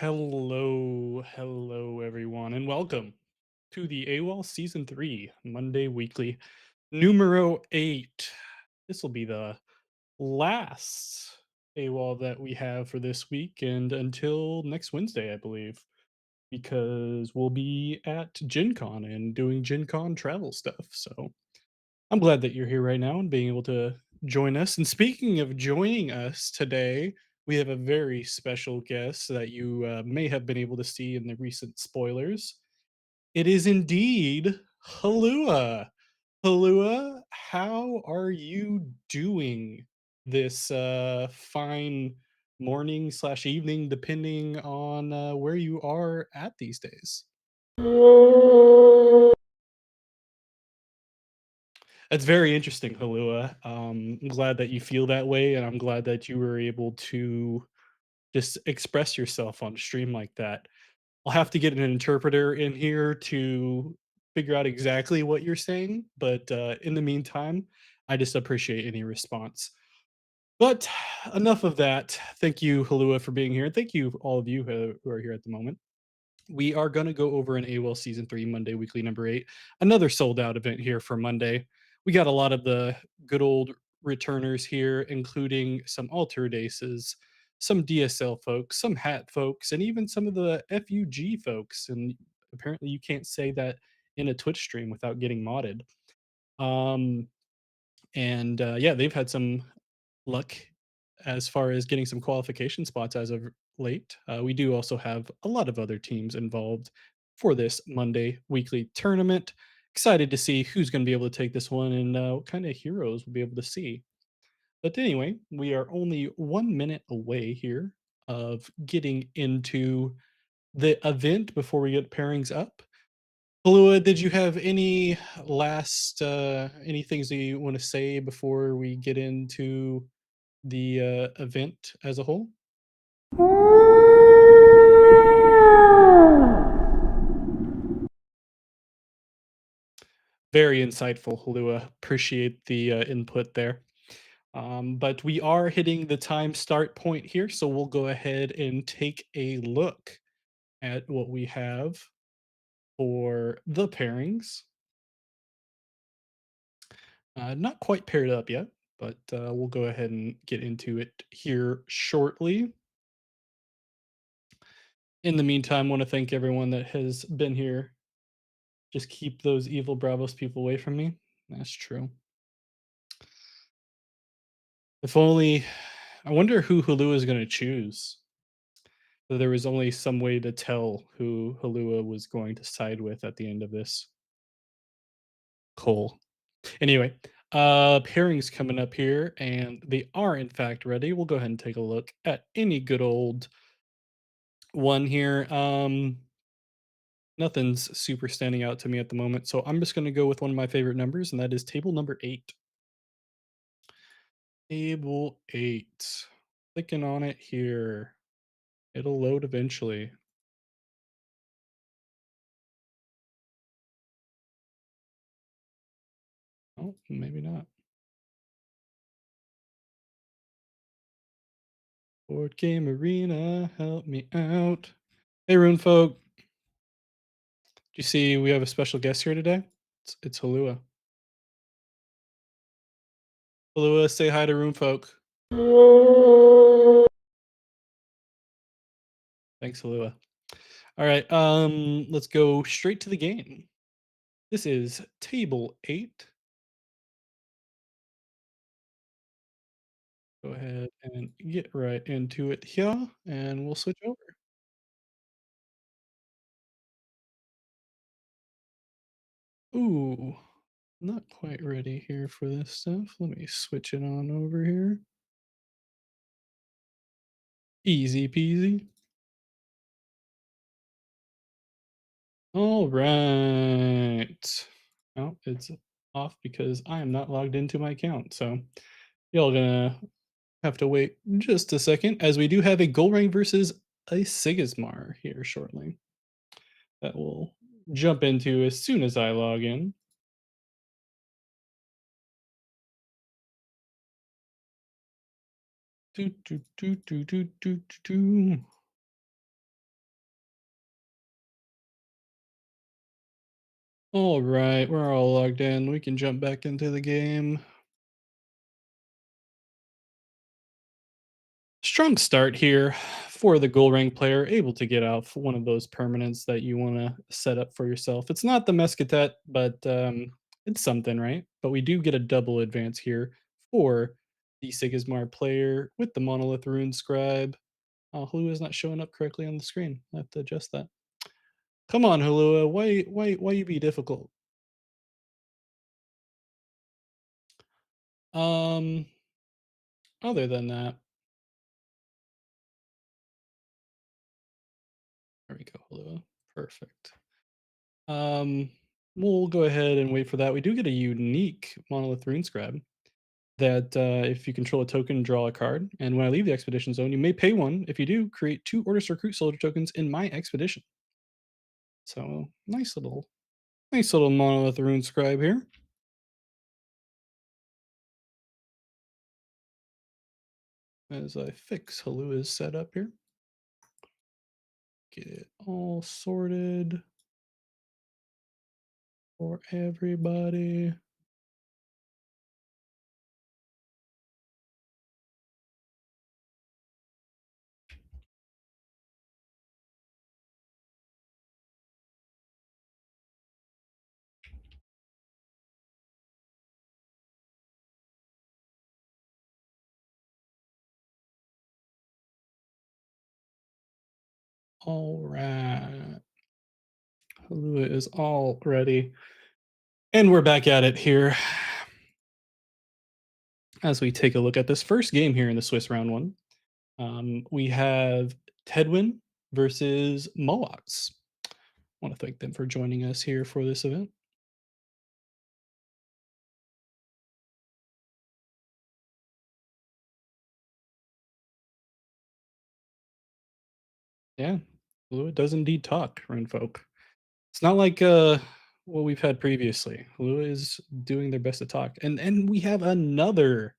Hello, everyone, and welcome to the AWOL Season 3 Monday Weekly Numero 8. This will be the last AWOL that we have for this week and until next Wednesday, I believe, because we'll be at Gen Con and doing Gen Con travel stuff. So I'm glad that you're here right now and being able to join us. And speaking of joining us today, we have a very special guest that you may have been able to see in the recent spoilers. It is indeed Halua. Halua, how are you doing this fine morning slash evening, depending on where you are at these days? That's very interesting, Halua. I'm glad that you feel that way, and I'm glad that you were able to just express yourself on stream like that. I'll have to get an interpreter in here to figure out exactly what you're saying, but in the meantime, I just appreciate any response. But enough of that. Thank you, Halua, for being here. Thank you, all of you who are here at the moment. We are going to go over an AWOL Season 3 Monday Weekly number 8, another sold out event here for Monday. We got a lot of the good old returners here, including some Altered Aces, some DSL folks, some Hat folks, and even some of the FUG folks. And apparently, you can't say that in a Twitch stream without getting modded. Um, and yeah, they've had some luck as far as getting some qualification spots as of late. We do also have a lot of other teams involved for this Monday weekly tournament. Excited to see who's going to be able to take this one and what kind of heroes we'll be able to see. But anyway, we are only 1 minute away here of getting into the event before we get pairings up. Blua, did you have any last any things that you want to say before we get into the event as a whole? Very insightful, Halua. Appreciate the input there. But we are hitting the time start point here, so we'll go ahead and take a look at what we have for the pairings. Not quite paired up yet, but we'll go ahead and get into it here shortly. In the meantime, want to thank everyone that has been here. Just keep those evil Bravos people away from me. That's true. If only I wonder who Halua is gonna choose. So there was only some way to tell who Halua was going to side with at the end of this. Cole. Anyway, pairings coming up here, and they are in fact ready. We'll go ahead and take a look at any good old one here. Nothing's super standing out to me at the moment, so I'm just gonna go with one of my favorite numbers, and that is table number 8. Table 8. Clicking on it here. It'll load eventually. Oh, maybe not. Board Game Arena, help me out. Hey, Rune folk. Do you see we have a special guest here today? It's Halua. Halua, say hi to Rune folk. Thanks, Halua. All right, let's go straight to the game. This is table 8. Go ahead and get right into it here, and we'll switch over. Ooh, not quite ready here for this stuff. Let me switch it on over here. Easy peasy. All right. Oh, it's off because I am not logged into my account. So y'all gonna have to wait just a second as we do have a goal rank versus a Sigismar here shortly that we'll jump into as soon as I log in. Do, do, do, do, do, do, do, do. All right, we're all logged in. We can jump back into the game. Strong start here for the goal rank player, able to get out for one of those permanents that you want to set up for yourself. It's not the Mescatet, but it's something, right? But we do get a double advance here for the Sigismar player with the Monolith Rune Scribe. Halua is not showing up correctly on the screen. I have to adjust that. Come on, Halua. Why you be difficult? Um, other than that, there we go, Halua. Perfect. Um, we'll go ahead and wait for that. We do get a unique Monolith Rune Scribe that if you control a token, draw a card. And when I leave the expedition zone, you may pay one. If you do, create 2 Orders Recruit Soldier tokens in my expedition. So nice little Monolith Rune Scribe here. As I fix Halua's setup here, get it all sorted for everybody. All right. Halua is all ready. And we're back at it here as we take a look at this first game here in the Swiss round one. We have Tedwin versus Moax. I want to thank them for joining us here for this event. Yeah, Halua does indeed talk, Renfolk. It's not like what we've had previously. Halua is doing their best to talk, and we have another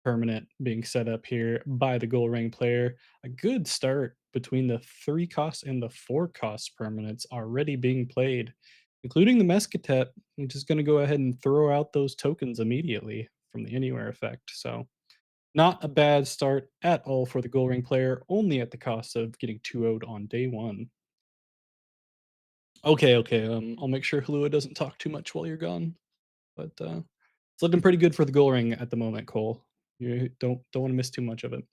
permanent being set up here by the goal ring player. A good start between the 3 cost and the 4 cost permanents already being played, including the Mescatet, which is going to go ahead and throw out those tokens immediately from the Anywhere effect. So, not a bad start at all for the goal ring player, only at the cost of getting 2-0'd on day 1. Okay, okay, I'll make sure Halua doesn't talk too much while you're gone, but, it's looking pretty good for the goal ring at the moment, Cole. You don't wanna miss too much of it.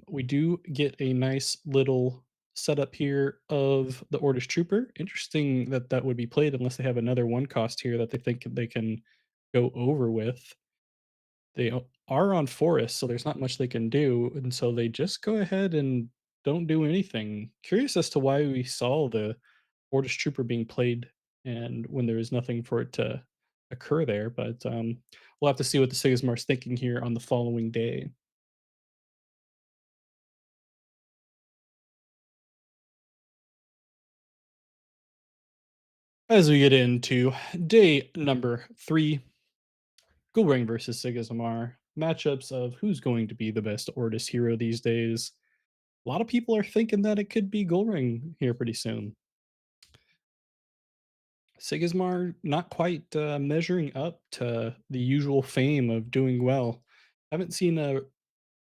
We do get a nice little setup here of the Orders Trooper. Interesting that that would be played unless they have another 1 cost here that they think they can go over with. They are on Forest, so there's not much they can do, and so they just go ahead and don't do anything. Curious as to why we saw the Orders Trooper being played and when there is nothing for it to occur there, but, we'll have to see what the Sigismar's thinking here on the following day. As we get into day number 3, Goldring versus Sigismar, matchups of who's going to be the best Ordis hero these days. A lot of people are thinking that it could be Goldring here pretty soon. Sigismar not quite measuring up to the usual fame of doing well. Haven't seen a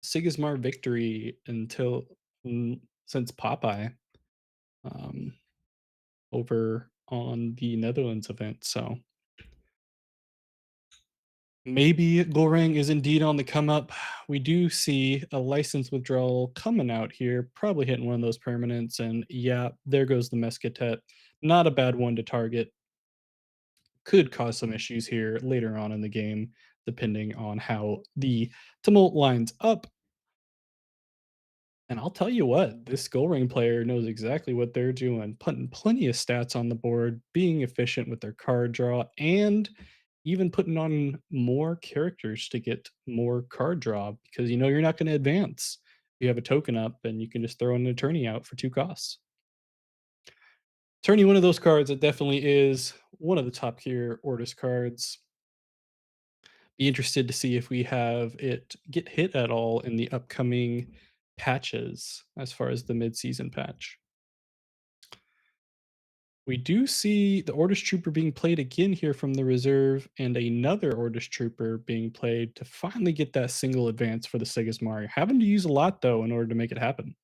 Sigismar victory until since Popeye um, over on the Netherlands event. So maybe Goreng is indeed on the come up. We do see a license withdrawal coming out here, probably hitting one of those permanents. And yeah, there goes the Mescatet. Not a bad one to target. Could cause some issues here later on in the game, depending on how the tumult lines up. And I'll tell you what, this goal ring player knows exactly what they're doing, putting plenty of stats on the board, being efficient with their card draw, and even putting on more characters to get more card draw because you know you're not going to advance. You have a token up and you can just throw an attorney out for 2 costs. Attorney, one of those cards that definitely is one of the top tier Orders cards. Be interested to see if we have it get hit at all in the upcoming patches as far as the mid-season patch. We do see the Orders Trooper being played again here from the reserve, and another Orders Trooper being played to finally get that single advance for the Sigismar. Having to use a lot though in order to make it happen.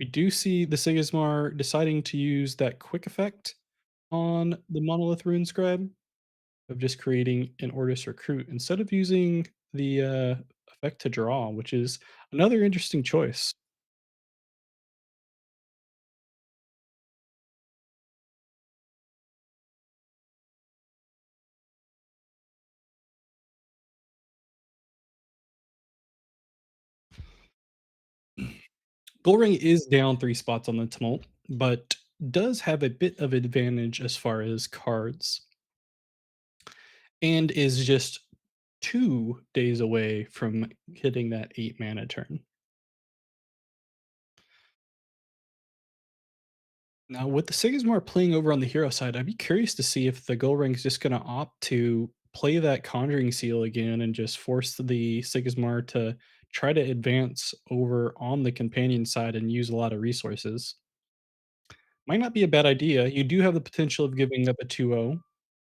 We do see the Sigismar deciding to use that quick effect on the Monolith Rune Scribe of just creating an Orders Recruit instead of using the effect to draw, which is another interesting choice. Goldring is down 3 spots on the tumult, but does have a bit of advantage as far as cards, and is just 2 days away from hitting that 8 mana turn. Now, with the Sigismar playing over on the hero side, I'd be curious to see if the Goldring's just gonna opt to play that Conjuring Seal again and just force the Sigismar to try to advance over on the companion side and use a lot of resources. Might not be a bad idea. You do have the potential of giving up a 2-0,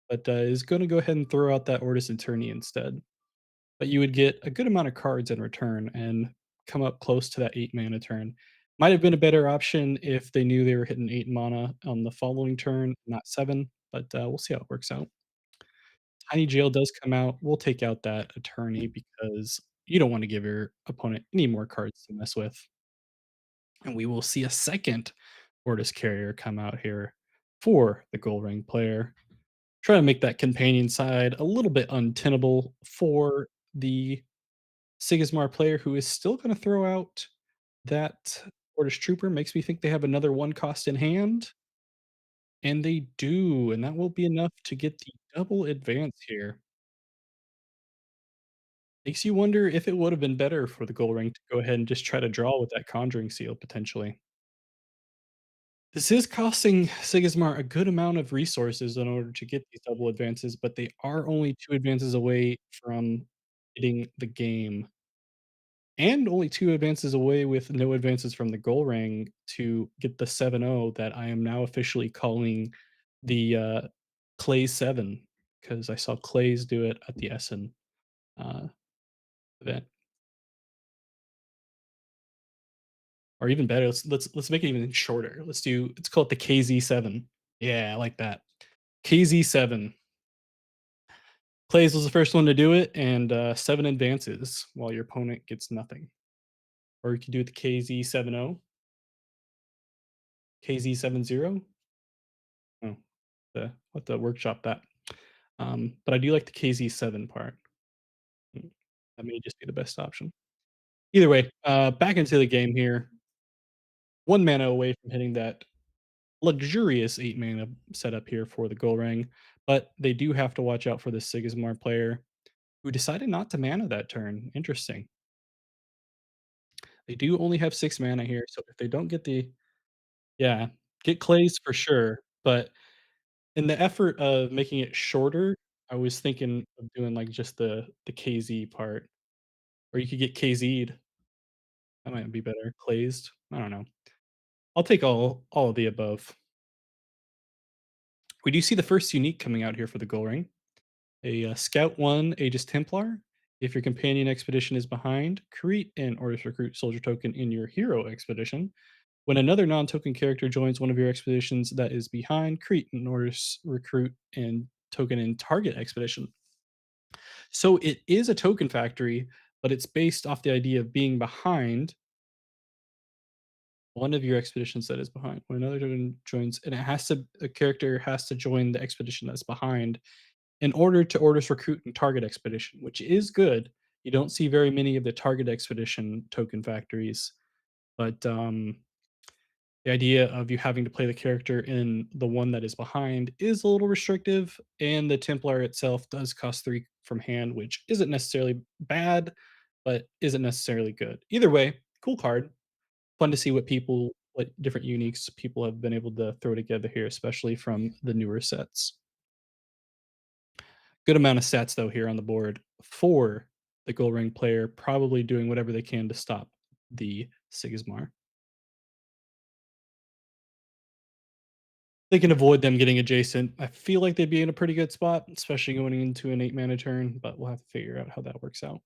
but, is gonna go ahead and throw out that Ortis Attorney instead. But you would get a good amount of cards in return and come up close to that 8 mana turn. Might have been a better option if they knew they were hitting 8 mana on the following turn, not 7, but, we'll see how it works out. Tiny Jail does come out. We'll take out that Attorney because you don't wanna give your opponent any more cards to mess with. And we will see a second Ortis Carrier come out here for the Gold Ring player. Try to make that companion side a little bit untenable for the Sigismar player who is still gonna throw out that Ortis Trooper. Makes me think they have another 1 cost in hand, and they do, and that will be enough to get the double advance here. Makes you wonder if it would have been better for the Gold Ring to go ahead and just try to draw with that Conjuring Seal potentially. This is costing Sigismar a good amount of resources in order to get these double advances, but they are only 2 advances away from getting the game, and only 2 advances away with no advances from the goal ring to get the 7-0 that I am now officially calling the, Clay 7, because I saw Clays do it at the Essen, uh, event. Or even better, let's make it even shorter. Let's call it the KZ7. Yeah, I like that. KZ7. Clays was the first one to do it, and 7 advances while your opponent gets nothing. Or you could do it the KZ70, KZ70. Oh, the what the workshop that. But I do like the KZ7 part. Mm, that may just be the best option. Either way, back into the game here. 1 mana away from hitting that luxurious 8 mana setup here for the Gold Ring, but they do have to watch out for the Sigismar player who decided not to mana that turn. Interesting. They do only have 6 mana here, so if they don't get the yeah, get Clays for sure, but in the effort of making it shorter, I was thinking of doing, like, just the KZ part, or you could get KZ'd. That might be better. Clazed? I don't know. I'll take all of the above. We do see the first unique coming out here for the Gold Ring. A, Scout 1 Aegis Templar. If your companion expedition is behind, create an Orders Recruit soldier token in your hero expedition. When another non-token character joins one of your expeditions that is behind, create an Orders Recruit and token in target expedition. So it is a token factory, but it's based off the idea of being behind one of your expeditions that is behind. When another token joins, and a character has to join the expedition that's behind in order to Orders Recruit and target expedition, which is good. You don't see very many of the target expedition token factories, but the idea of you having to play the character in the one that is behind is a little restrictive, and the Templar itself does cost 3 from hand, which isn't necessarily bad, but isn't necessarily good. Either way, cool card. Fun to see what different uniques people have been able to throw together here, especially from the newer sets. Good amount of stats though here on the board for the Gold Ring player, probably doing whatever they can to stop the Sigismar. they can avoid them getting adjacent. I feel like they'd be in a pretty good spot, especially going into an 8 mana turn, but we'll have to figure out how that works out.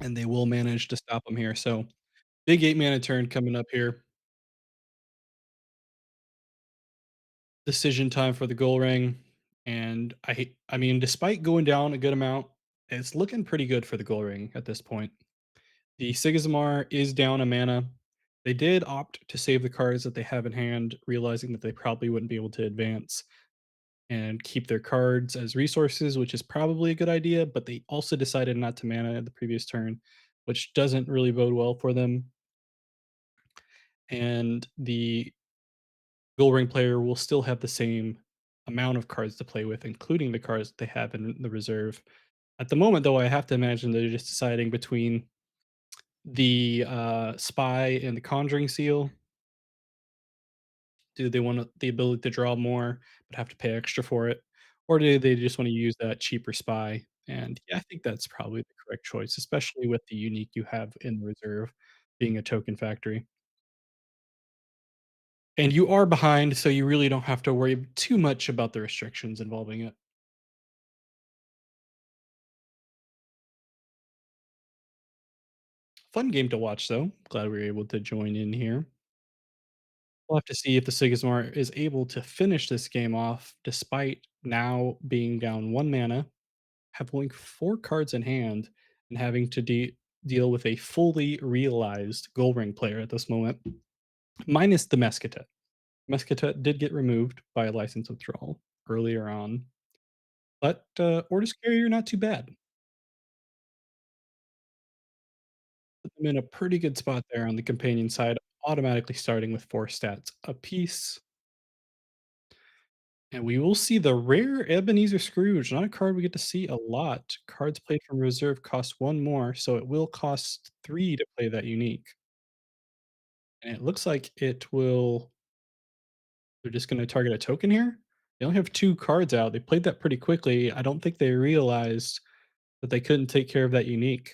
And they will manage to stop them here. So big 8 mana turn coming up here. Decision time for the goal ring. And I mean, despite going down a good amount, it's looking pretty good for the goal ring at this point. The Sigismar is down a mana. They did opt to save the cards that they have in hand, realizing that they probably wouldn't be able to advance and keep their cards as resources, which is probably a good idea, but they also decided not to mana the previous turn, which doesn't really bode well for them. And the Gold Ring player will still have the same amount of cards to play with, including the cards that they have in the reserve. At the moment, though, I have to imagine they're just deciding between the spy and the conjuring seal. Do they want the ability to draw more but have to pay extra for it? Or do they just want to use that cheaper spy? And yeah, I think that's probably the correct choice, especially with the unique you have in the reserve being a token factory. And you are behind, so you really don't have to worry too much about the restrictions involving it. Fun game to watch, though. Glad we were able to join in here. We'll have to see if the Sigismar is able to finish this game off despite now being down 1 mana, having 4 cards in hand, and having to deal with a fully realized Gold Ring player at this moment, minus the Mescatet. Mescatet did get removed by a license withdrawal earlier on, but Ortus Carrier not too bad. Put them in a pretty good spot there on the companion side, automatically starting with 4 stats apiece. And we will see the rare Ebenezer Scrooge, not a card we get to see a lot. Cards played from reserve cost 1 more, so it will cost 3 to play that unique. And it looks like it will they're just gonna target a token here? They only have 2 cards out, they played that pretty quickly. I don't think they realized that they couldn't take care of that unique.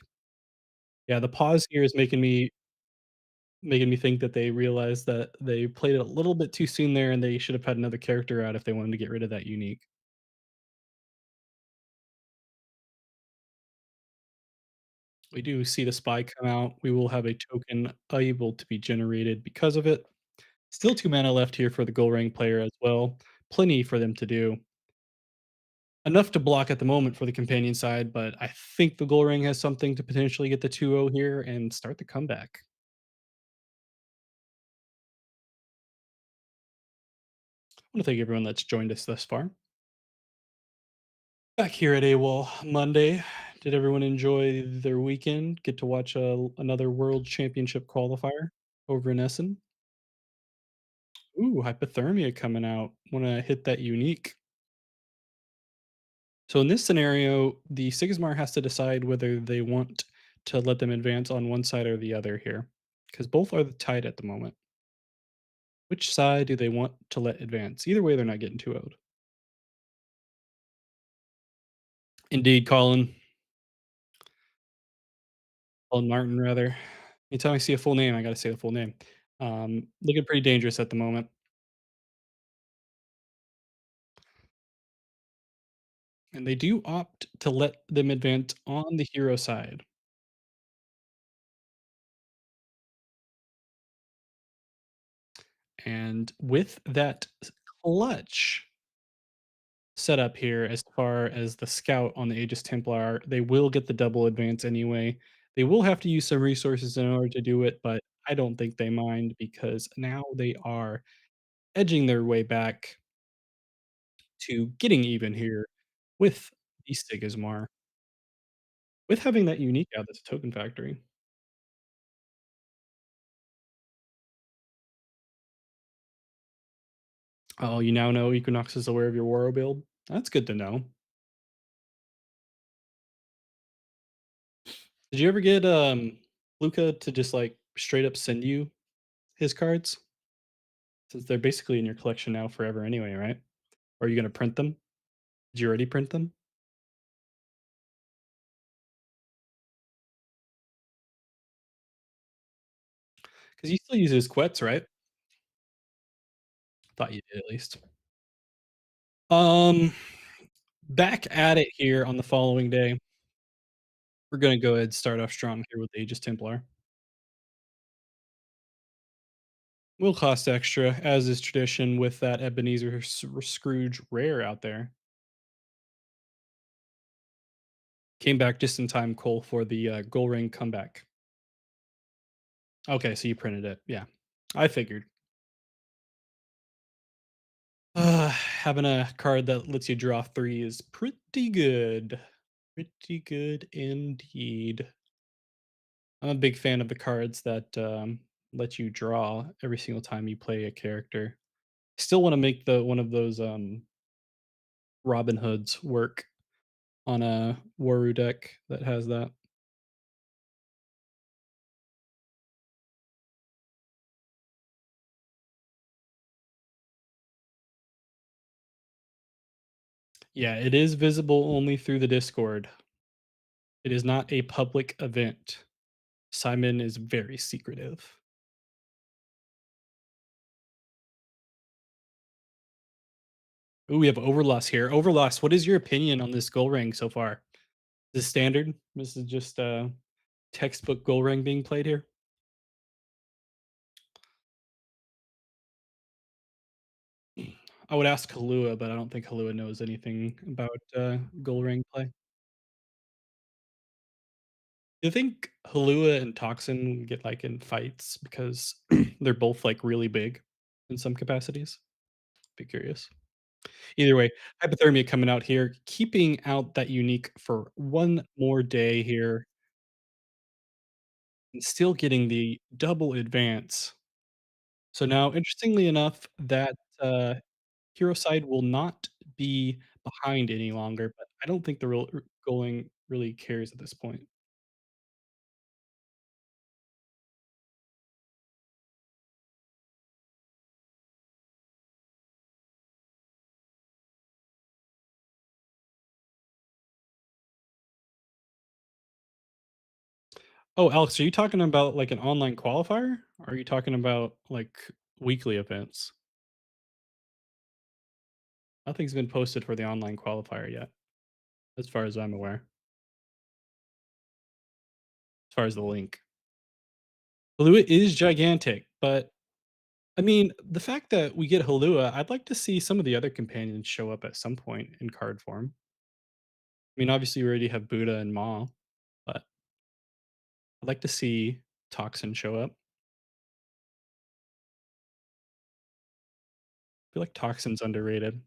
Yeah, the pause here is making me think that they realized that they played it a little bit too soon there, and they should have had another character out if they wanted to get rid of that unique. We do see the spy come out. We will have a token able to be generated because of it. Still 2 mana left here for the Gold Ring player as well. Plenty for them to do. Enough to block at the moment for the companion side, but I think the Gold Ring has something to potentially get the 2-0 here and start the comeback. I want to thank everyone that's joined us thus far. Back here at AWOL Monday. Did everyone enjoy their weekend? Get to watch another World Championship qualifier over in Essen? Ooh, hypothermia coming out. Want to hit that unique. So in this scenario, the Sigismar has to decide whether they want to let them advance on one side or the other here, because both are tied at the moment. Which side do they want to let advance? Either way, they're not getting too old. Indeed, Colin Martin, rather. Anytime I see a full name, I got to say the full name. Looking pretty dangerous at the moment, and they do opt to let them advance on the hero side. And with that clutch setup here as far as the scout on the Aegis Templar. They will get the double advance anyway. They will have to use some resources in order to do it, but I don't think they mind because now they are edging their way back to getting even here with the Sigismar, with having that unique out that's a token factory. Oh, you now know Equinox is aware of your Waro build? That's good to know. Did you ever get Luca to just like straight up send you his cards? Since they're basically in your collection now forever anyway, right? Are you gonna print them? Did you already print them? 'Cause he still uses quets, right? Thought you did at least. Um, back at it here on the following day. We're gonna go ahead and start off strong here with Aegis Templar. Will cost extra, as is tradition with that Ebenezer Scrooge rare out there. Came back just in time, Cole, for the, gold ring comeback. Okay, so you printed it. Yeah, I figured. Having a card that lets you draw 3 is pretty good. Pretty good indeed. I'm a big fan of the cards that, let you draw every single time you play a character. Still wanna make the one of those, Robin Hoods work on a Waru deck that has that. Yeah, it is visible only through the Discord. It is not a public event. Simon is very secretive. Ooh, we have Overloss here. Overloss, what is your opinion on this goal ring so far? Is this standard? This is just textbook goal ring being played here? I would ask Halua, but I don't think Halua knows anything about goal ring play. Do you think Halua and Toxin get like in fights because they're both like really big in some capacities? Be curious. Either way, hypothermia coming out here, keeping out that unique for one more day here, and still getting the double advance. So now, interestingly enough, that hero side will not be behind any longer, but I don't think the real going really cares at this point. Oh, Alex, are you talking about like an online qualifier? Or are you talking about like weekly events? Nothing's been posted for the online qualifier yet, as far as I'm aware, as far as the link. Halua is gigantic, but I mean, the fact that we get Halua, I'd like to see some of the other companions show up at some point in card form. I mean, obviously, we already have Buddha and Ma, but I'd like to see Toxin show up. I feel like Toxin's underrated.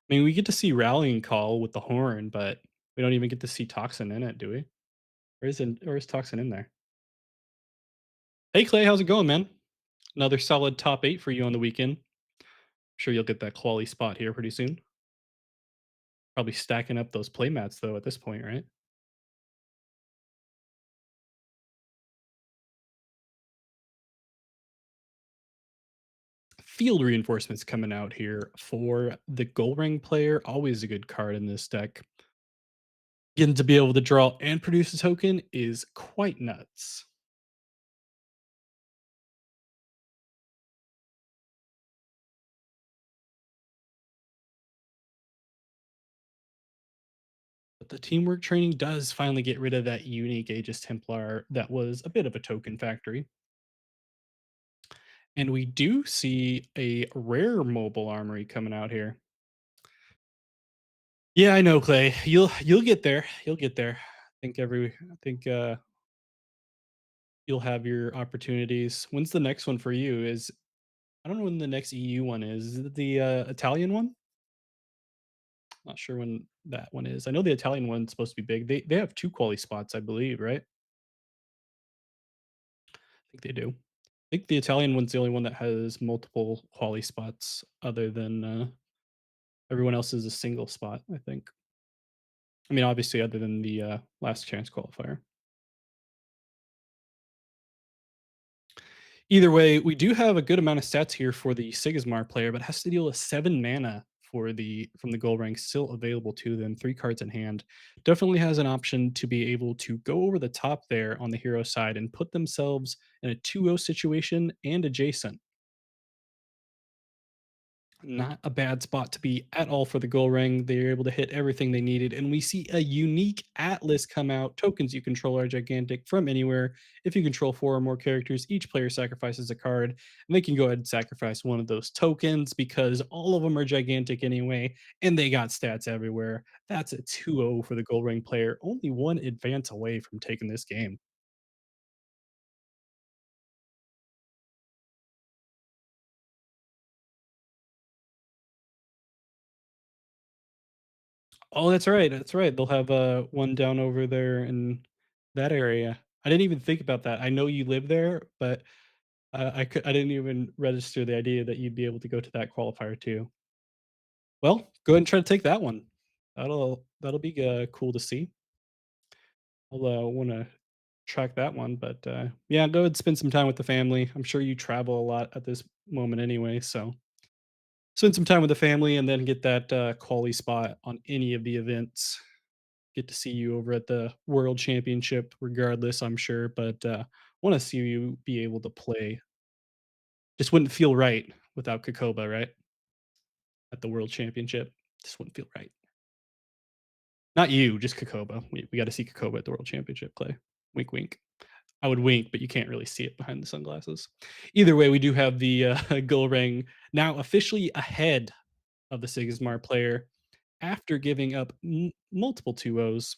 I mean, we get to see Rallying Call with the horn, but we don't even get to see Toxin in it, do we? Or is Toxin in there? Hey Clay, how's it going, man? Another solid top 8 for you on the weekend. Sure you'll get that quality spot here pretty soon. Probably stacking up those playmats though at this point, right? Field reinforcements coming out here for the gold ring player. Always a good card in this deck. Getting to be able to draw and produce a token is quite nuts. But the teamwork training does finally get rid of that unique Aegis Templar that was a bit of a token factory. And we do see a rare mobile armory coming out here. Yeah, I know, Clay. You'll get there. You'll get there. I think you'll have your opportunities. When's the next one for you? Is I don't know when the next EU one is. Is it the Italian one? Not sure when that one is. I know the Italian one's supposed to be big. They have 2 quality spots, I believe, right? I think they do. I think the Italian one's the only one that has multiple quality spots other than everyone else is a single spot, I think. I mean, obviously other than the last chance qualifier. Either way, we do have a good amount of stats here for the Sigismar player, but has to deal with 7 mana for the from the gold rank still available to them, 3 cards in hand, definitely has an option to be able to go over the top there on the hero side and put themselves in a 2-0 situation and adjacent. Not a bad spot to be at all for the goal ring. They're able to hit everything they needed, and we see a unique atlas come out. Tokens you control are gigantic from anywhere. If you control 4 or more characters, each player sacrifices a card, and they can go ahead and sacrifice one of those tokens because all of them are gigantic anyway, and they got stats everywhere. That's a 2-0 for the gold ring player, only one advance away from taking this game. Oh, that's right, that's right. They'll have, one down over there in that area. I didn't even think about that. I know you live there, but, I didn't even register the idea that you'd be able to go to that qualifier too. Well, go ahead and try to take that one. That'll be, cool to see. I'll, wanna track that one, but, yeah, go ahead and spend some time with the family. I'm sure you travel a lot at this moment anyway, so spend some time with the family and then get that, quali spot on any of the events. Get to see you over at the World Championship regardless, I'm sure, but, wanna see you be able to play. Just wouldn't feel right without Kokoba, right? At the World Championship. Just wouldn't feel right. Not you, just Kokoba. We gotta see Kokoba at the World Championship play. Wink, wink. I would wink, but you can't really see it behind the sunglasses. Either way, we do have the, Gold Ring now officially ahead of the Sigismar player after giving up multiple 2-0s.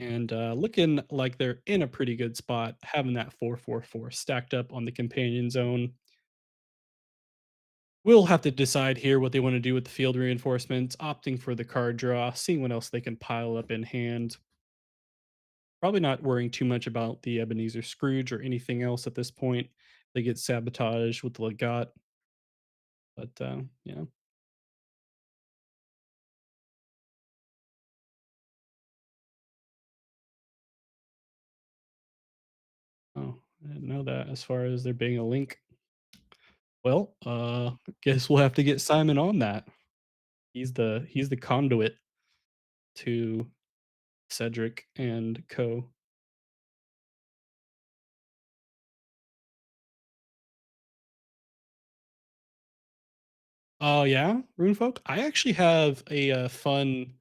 And looking like they're in a pretty good spot, having that 4-4-4 stacked up on the companion zone. We'll have to decide here what they want to do with the field reinforcements, opting for the card draw, seeing what else they can pile up in hand. Probably not worrying too much about the Ebenezer Scrooge or anything else at this point. They get sabotaged with the Legat, but yeah. Oh, I didn't know that as far as there being a link. Well, guess we'll have to get Simon on that. He's the conduit to Cedric and co. Oh, yeah? Runefolk? I actually have a, fun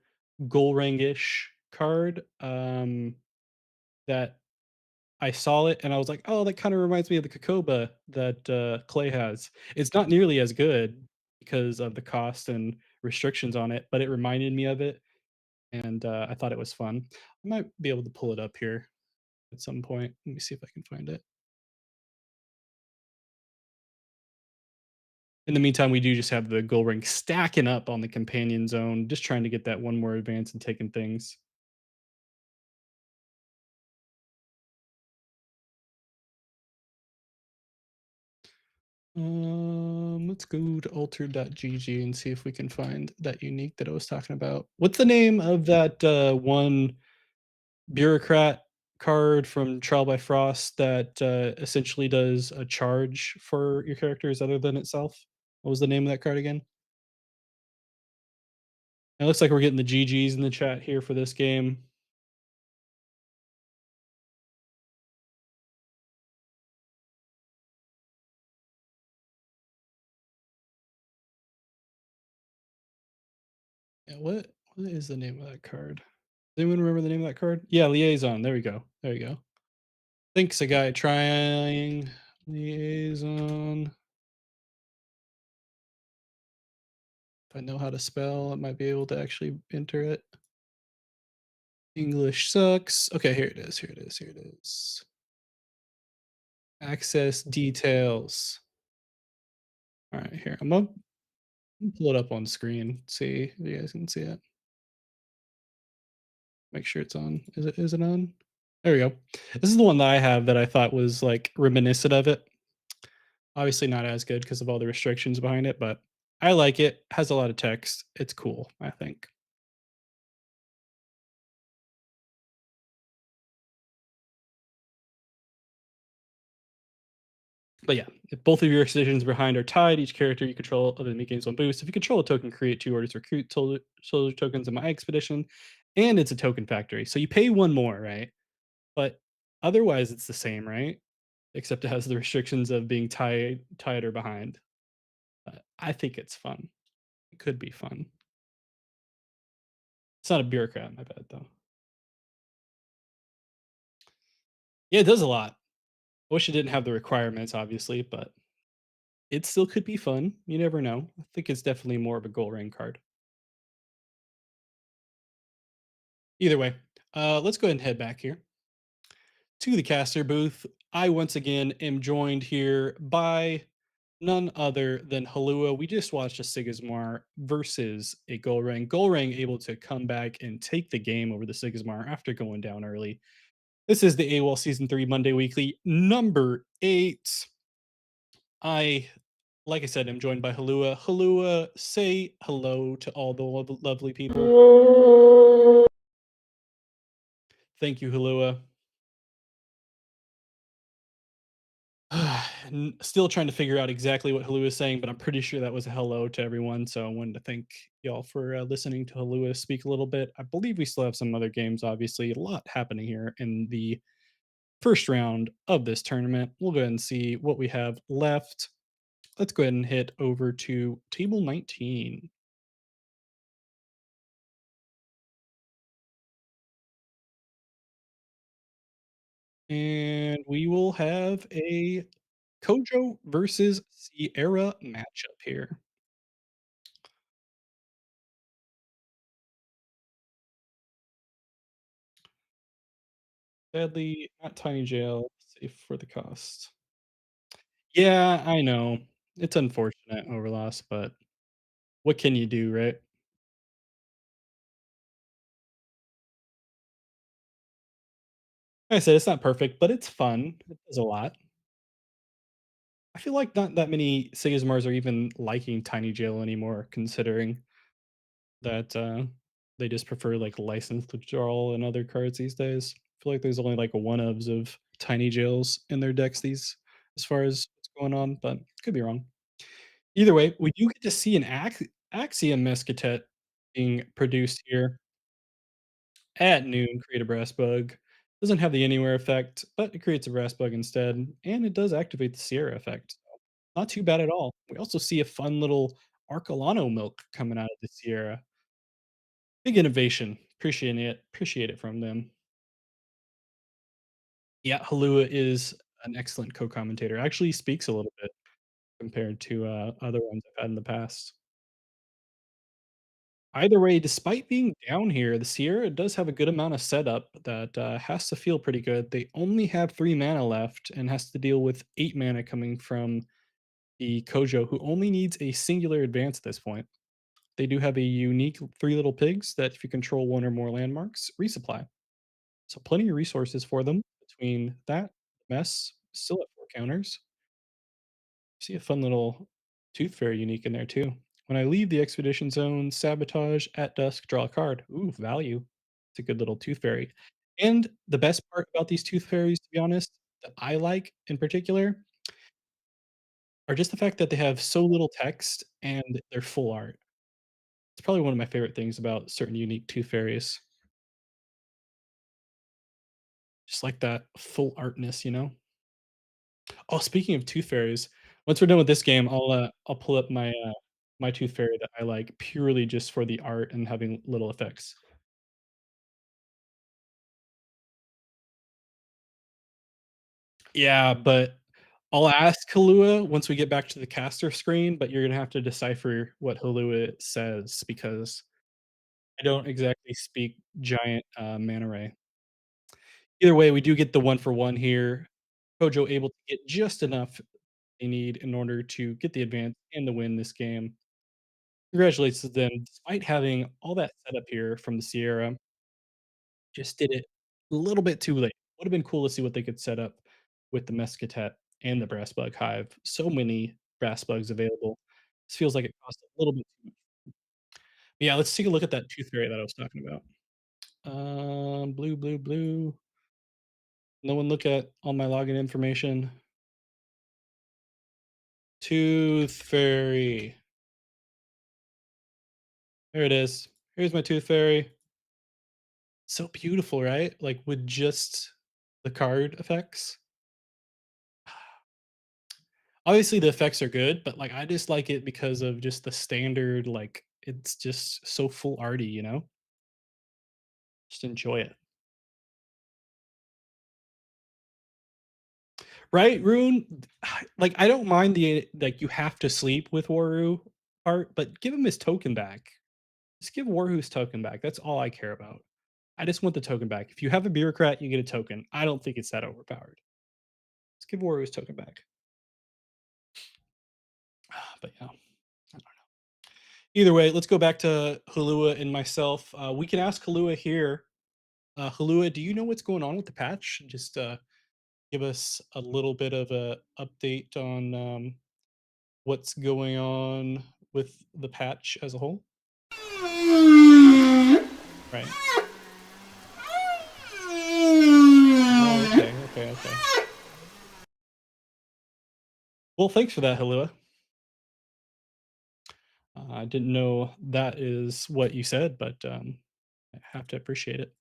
Golrangish card, that I saw it and I was like, "Oh, that kinda reminds me of the Kokoba that, Clay has." It's not nearly as good because of the cost and restrictions on it, but it reminded me of it, and, I thought it was fun. I might be able to pull it up here at some point. Let me see if I can find it. In the meantime, we do just have the gold ring stacking up on the companion zone, just trying to get that one more advance and taking things. Let's go to alter.gg and see if we can find that unique that I was talking about. What's the name of that one bureaucrat card from Trial by Frost that essentially does a charge for your characters other than itself? What was the name of that card again? It looks like we're getting the GGs in the chat here for this game. Yeah, what is the name of that card? Does anyone remember the name of that card? Yeah, Liaison. There we go. There you go. Thanks, a guy trying liaison. If I know how to spell, I might be able to actually enter it. English sucks. Okay, here it is. Here it is. Here it is. Access details. All right, here. I'm pull it up on screen. See if you guys can see it. Make sure it's on. Is it on? There we go. This is the one that I have that I thought was like reminiscent of it. Obviously not as good because of all the restrictions behind it, but I like it. Has a lot of text. It's cool, I think. But yeah, if both of your decisions behind are tied, each character you control of the enemy gains one boost. If you control a token, create two orders, recruit soldier tokens in my expedition, and it's a token factory. So you pay one more, right? But otherwise, it's the same, right? Except it has the restrictions of being tied or behind. I think it's fun. It could be fun. It's not a bureaucrat, my bad though. Yeah, it does a lot. I wish it didn't have the requirements, obviously, but it still could be fun. You never know. I think it's definitely more of a goal ring card. Either way, let's go ahead and head back here to the caster booth. I once again am joined here by none other than Halua. We just watched a Sigismar versus a Gold Ring able to come back and take the game over the Sigismar after going down early. This is the AWOL Season 3 Monday Weekly, number 8. I, like I said, am joined by Halua. Halua, say hello to all the lovely people. Thank you, Halua. Still trying to figure out exactly what Halua is saying, but I'm pretty sure that was a hello to everyone. So I wanted to thank y'all for listening to Halua speak a little bit. I believe we still have some other games, obviously. A lot happening here in the first round of this tournament. We'll go ahead and see what we have left. Let's go ahead and hit over to table 19. And we will have a Kojo versus Sierra matchup here. Sadly, not Tiny Jail, safe for the cost. Yeah, I know. It's unfortunate overloss, but what can you do, right? Like I said, it's not perfect, but it's fun. It does a lot. I feel like not that many Sigismars are even liking Tiny Jail anymore, considering that they just prefer like licensed withdrawal and other cards these days. I feel like there's only like one ofs of Tiny Jails in their decks these as far as what's going on, but could be wrong. Either way, we do get to see an Axiom Mescatet being produced here at noon. Create a brass bug. Doesn't have the anywhere effect, but it creates a brass bug instead, and it does activate the Sierra effect. So not too bad at all. We also see a fun little Arcolano milk coming out of the Sierra. Big innovation. Appreciate it from them. Yeah, Halua is an excellent co-commentator. Actually speaks a little bit compared to other ones I've had in the past. Either way, despite being down here, the Sierra does have a good amount of setup that has to feel pretty good. They only have 3 mana left and has to deal with 8 mana coming from the Kojo, who only needs a singular advance at this point. They do have a unique 3 little pigs that, if you control one or more landmarks, resupply. So plenty of resources for them between that mess, still at 4 counters. See a fun little Tooth Fairy unique in there too. When I leave the expedition zone, sabotage at dusk, draw a card. Ooh, value. It's a good little Tooth Fairy. And the best part about these Tooth Fairies, to be honest, that I like in particular, are just the fact that they have so little text and they're full art. It's probably one of my favorite things about certain unique Tooth Fairies. Just like that full artness, you know? Oh, speaking of Tooth Fairies, once we're done with this game, I'll pull up my Tooth Fairy that I like purely just for the art and having little effects. Yeah, but I'll ask Halua once we get back to the caster screen, but you're gonna have to decipher what Halua says because I don't exactly speak giant, mana ray. Either way, we do get the one for one here. Kojo able to get just enough they need in order to get the advance and to win this game. Congratulations to them. Despite having all that setup here from the Sierra, just did it a little bit too late. Would have been cool to see what they could set up with the Mescatet and the Brass Bug Hive. So many Brass Bugs available. This feels like it cost a little bit too much. Yeah, let's take a look at that Tooth Fairy that I was talking about. Blue. No one look at all my login information. Tooth fairy. There it is. Here's my tooth fairy. So beautiful, right? Like with just the card effects. Obviously, the effects are good, but like I just like it because of just the standard. Like it's just so full arty, you know. Just enjoy it, right? Rune, like I don't mind the like you have to sleep with Waru part, but give him his token back. Just give Waru his token back. That's all I care about. I just want the token back. If you have a bureaucrat, you get a token. I don't think it's that overpowered. Just give Waru his token back. But yeah, either way, let's go back to Halua and myself. We can ask Halua here. Halua, do you know what's going on with the patch? Just give us a little bit of a update on what's going on with the patch as a whole. Right. Oh, okay, okay, okay. Well, thanks for that, Halua. I didn't know that is what you said, but I have to appreciate it.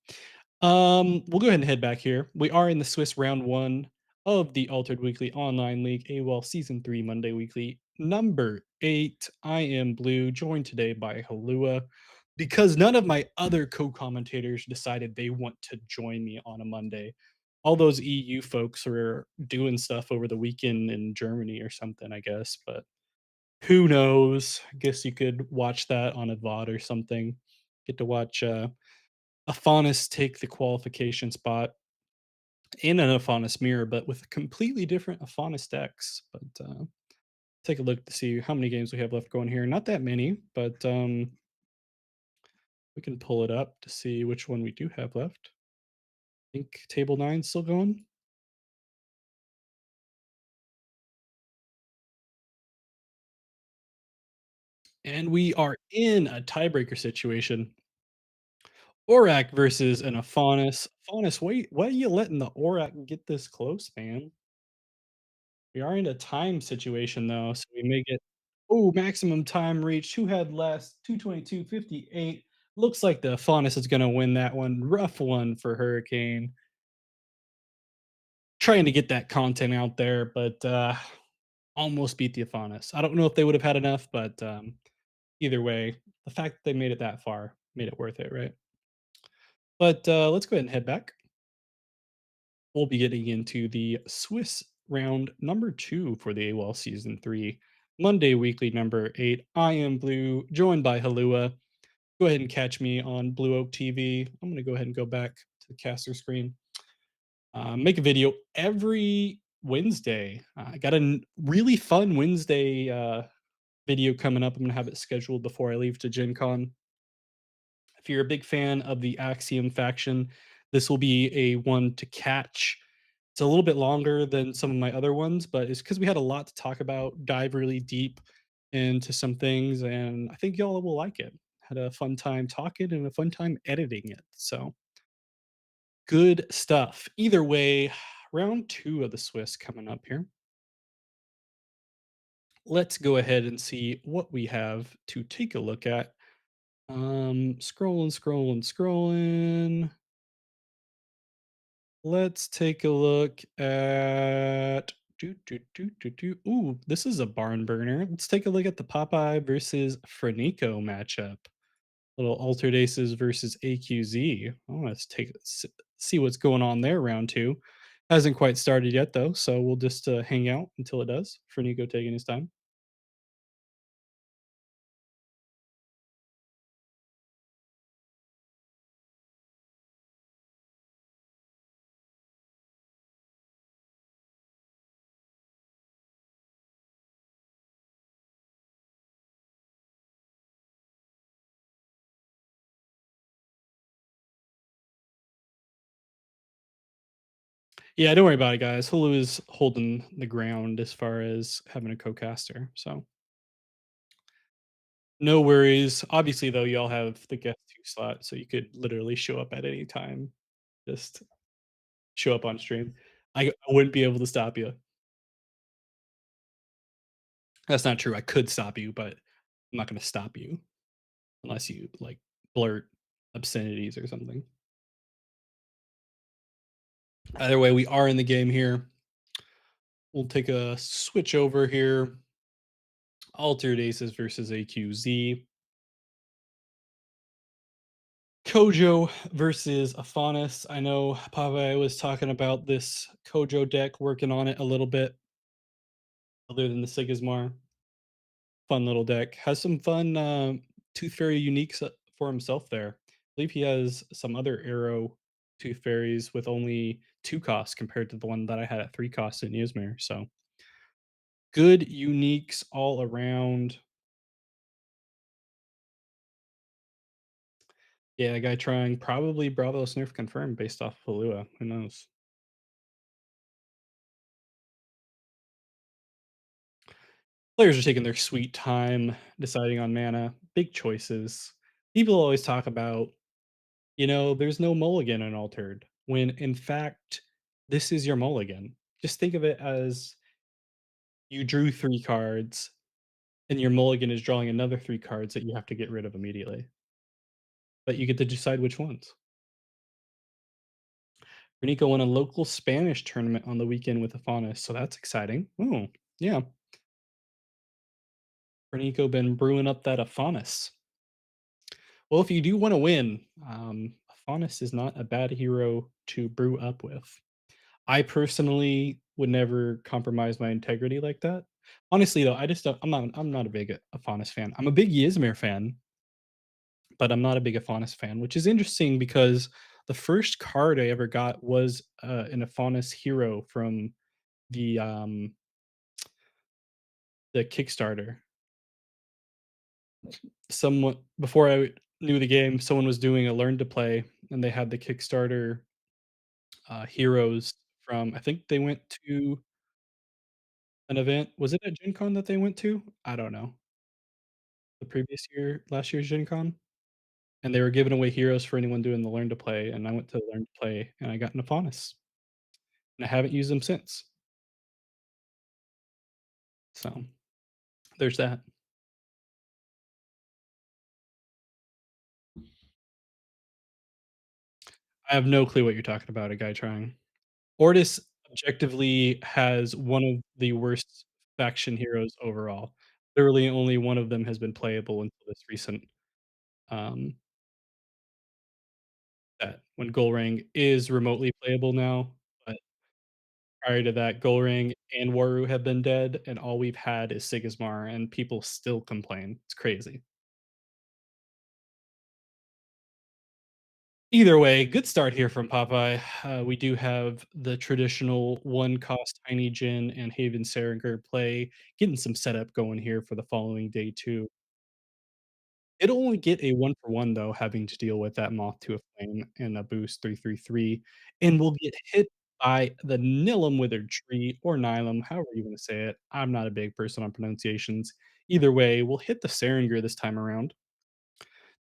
We'll go ahead and head back here. We are in the Swiss round one of the Altered Weekly Online League AWOL Season 3 Monday Weekly number 8. I am Blue, joined today by Halua because none of my other co-commentators decided they want to join me on a Monday. All those EU folks were doing stuff over the weekend in Germany or something, I guess, but who knows? I guess you could watch that on a VOD or something. Get to watch Afanis take the qualification spot in an Afanis mirror, but with completely different Afanis decks. But take a look to see how many games we have left going here. Not that many, but we can pull it up to see which one we do have left. I think table nine still going. And we are in a tiebreaker situation. Aurak versus an Afanis. Afanis, why are you letting the Aurak get this close, man? We are in a time situation though, so we may get oh, maximum time reached. Who had less? 2:22:58. Looks like the Faunus is gonna win that one. Rough one for Hurricane. Trying to get that content out there, but almost beat the Afanis. I don't know if they would have had enough, but either way, the fact that they made it that far made it worth it, right? But let's go ahead and head back. We'll be getting into the Swiss round number 2 for the AWOL Season 3, Monday Weekly number 8. I am Blue, joined by Halua. Go ahead and catch me on Blue Oak TV. I'm going to go ahead and go back to the caster screen. Make a video every Wednesday. I got a really fun Wednesday video coming up. I'm going to have it scheduled before I leave to Gen Con. If you're a big fan of the Axiom faction, this will be a one to catch. It's a little bit longer than some of my other ones, but it's because we had a lot to talk about, dive really deep into some things, and I think y'all will like it. Had a fun time talking and a fun time editing it. So good stuff. Either way, round two of the Swiss coming up here. Let's go ahead and see what we have to take a look at. Scrolling. Let's take a look at Ooh, this is a barn burner. Let's take a look at the Popeye versus Frenico matchup. Little Altered Aces versus AQZ. Oh, let's see what's going on there. Round two hasn't quite started yet though, so we'll just hang out until it does. Frenico taking his time. Yeah, don't worry about it, guys. Hulu is holding the ground as far as having a co-caster, so no worries. Obviously, though, y'all have the guest two slot, so you could literally show up at any time. Just show up on stream. I wouldn't be able to stop you. That's not true. I could stop you, but I'm not gonna stop you unless you, like, blurt obscenities or something. Either way, we are in the game here. We'll take a switch over here. Altered Aces versus AQZ. Kojo versus Afanis. I know Pave was talking about this Kojo deck, working on it a little bit, other than the Sigismar. Fun little deck. Has some fun Tooth Fairy uniques for himself there. I believe he has some other arrow Tooth Fairies with only 2 costs compared to the one that I had at 3 costs in Ysmir. So good uniques all around. Yeah, guy trying probably Bravo Snurf confirmed based off Halua. Who knows? Players are taking their sweet time deciding on mana. Big choices. People always talk about, there's no mulligan in Altered, when in fact, this is your mulligan. Just think of it as you drew 3 cards, and your mulligan is drawing another 3 cards that you have to get rid of immediately. But you get to decide which ones. Renico won a local Spanish tournament on the weekend with Afanis, so that's exciting. Oh, yeah. Renico been brewing up that Afanis. Well, if you do wanna win, Faunus is not a bad hero to brew up with. I personally would never compromise my integrity like that. Honestly, though, I just don't I'm not a big Faunus fan. I'm a big Ysmir fan, but I'm not a big Faunus fan, which is interesting because the first card I ever got was, an Faunus hero from the, um, the Kickstarter. Someone before I knew the game, someone was doing a learn to play, and they had the Kickstarter heroes from I think they went to an event. Was it at Gen Con that they went to? I don't know. The previous year last year's Gen Con? And they were giving away heroes for anyone doing the learn to play, and I went to learn to play, and I got an Aponis, and I haven't used them since. So, there's that. I have no clue what you're talking about, a guy trying. Ortis objectively has one of the worst faction heroes overall. Literally only one of them has been playable until this recent, um that when Goalrang is remotely playable now, but prior to that, Goalrang and Waru have been dead, and all we've had is Sigismar, and people still complain. It's crazy. Either way, good start here from Popeye. We do have the traditional one cost Tiny Jin and Haven Saringer play, getting some setup going here for the following day too. It'll only get a 1 for 1 though, having to deal with that Moth to a Flame and a boost 3/3/3, and we'll get hit by the Nilum Withered Tree or Nilum, however you wanna say it. I'm not a big person on pronunciations. Either way, we'll hit the Saringer this time around.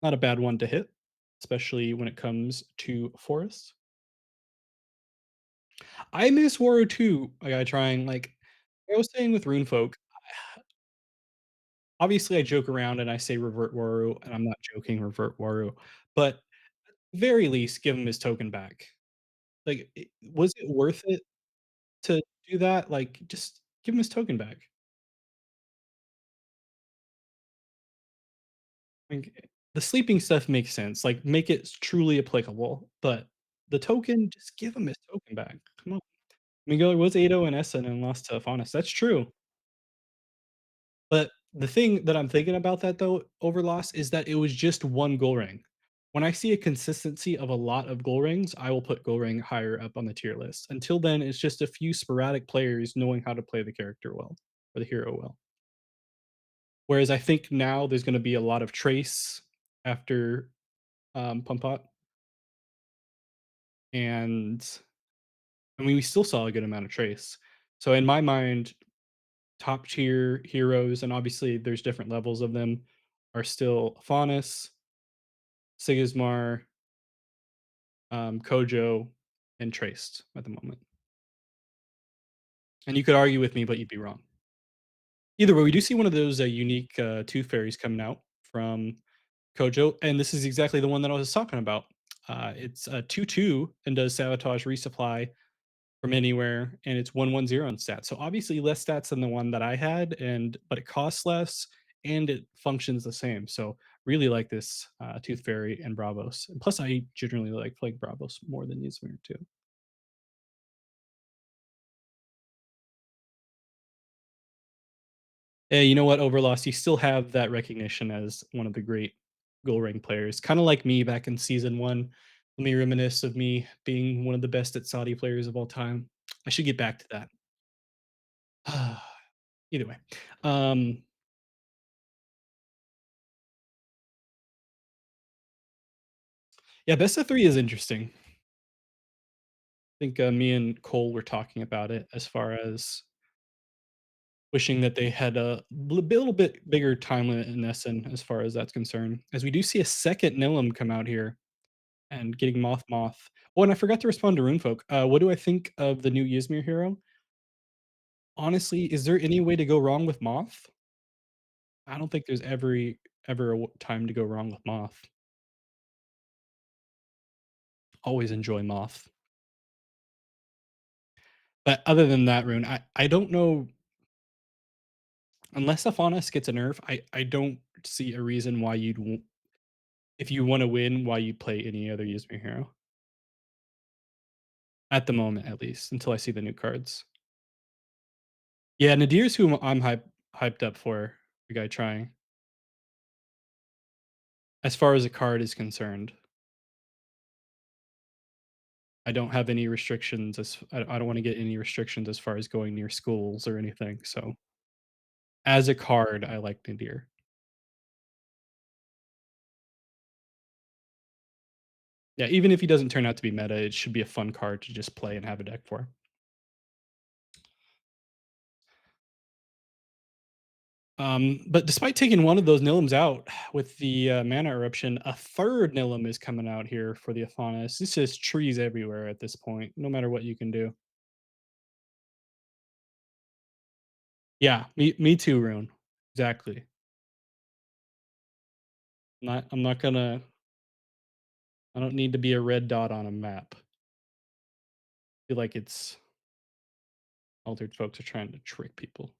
Not a bad one to hit, especially when it comes to forests. I miss Waru too, I gotta trying, like, I was saying with Runefolk, obviously I joke around and I say revert Waru, and I'm not joking, revert Waru, but very least, give him his token back. Like, was it worth it to do that? Like, just give him his token back. Like, the sleeping stuff makes sense, like, make it truly applicable, but the token, just give him his token back. Come on. Miguel was 8-0 in Essen and lost to Afanis. That's true, but the thing that I'm thinking about that though, over loss, is that it was just 1 goal ring. When I see a consistency of a lot of goal rings, I will put goal ring higher up on the tier list. Until then, it's just a few sporadic players knowing how to play the character well, or the hero well. Whereas I think now there's gonna be a lot of Trace after, Pump-Out, and I mean, we still saw a good amount of Trace. So in my mind, top tier heroes, and obviously there's different levels of them, are still Faunus, Sigismar, Kojo, and Traced at the moment. And you could argue with me, but you'd be wrong. Either way, we do see one of those, unique, tooth fairies coming out from Kojo, and this is exactly the one that I was talking about. It's a 2/2 and does sabotage resupply from anywhere, and it's 110 in stats. So obviously less stats than the one that I had, and but it costs less and it functions the same. So really like this Tooth Fairy and Bravos. And plus, I generally like playing Bravos more than Ysmir too. Hey, you know what, Overlost, you still have that recognition as one of the great goal rank players. Kind of like me back in season one. Let me reminisce of me being one of the best at Saudi players of all time. I should get back to that. Either way. Um, yeah, best of three is interesting. Think, me and Cole were talking about it as far as wishing that they had a little bit bigger time limit in Essen as far as that's concerned, as we do see a second Nilum come out here and getting Moth. Oh, and I forgot to respond to Runefolk. What do I think of the new Ysmir hero? Honestly, is there any way to go wrong with Moth? I don't think there's ever a time to go wrong with Moth. Always enjoy Moth. But other than that, Rune, I don't know. Unless Sylvanas gets a nerf, I don't see a reason why if you wanna win, why you play any other Ysmir hero. At the moment, at least, until I see the new cards. Yeah, Nadir's who I'm hyped up for, the guy trying, as far as a card is concerned. I don't have any restrictions I don't wanna get any restrictions as far as going near schools or anything, so as a card, I like Nadir. Yeah, even if he doesn't turn out to be meta, it should be a fun card to just play and have a deck for. But despite taking one of those Nillims out with the Mana Eruption, a third Nillim is coming out here for the Aphanis. This is trees everywhere at this point, no matter what you can do. Yeah, me too, Rune. Exactly. I'm not gonna I don't need to be a red dot on a map. Feel like it's altered folks are trying to trick people.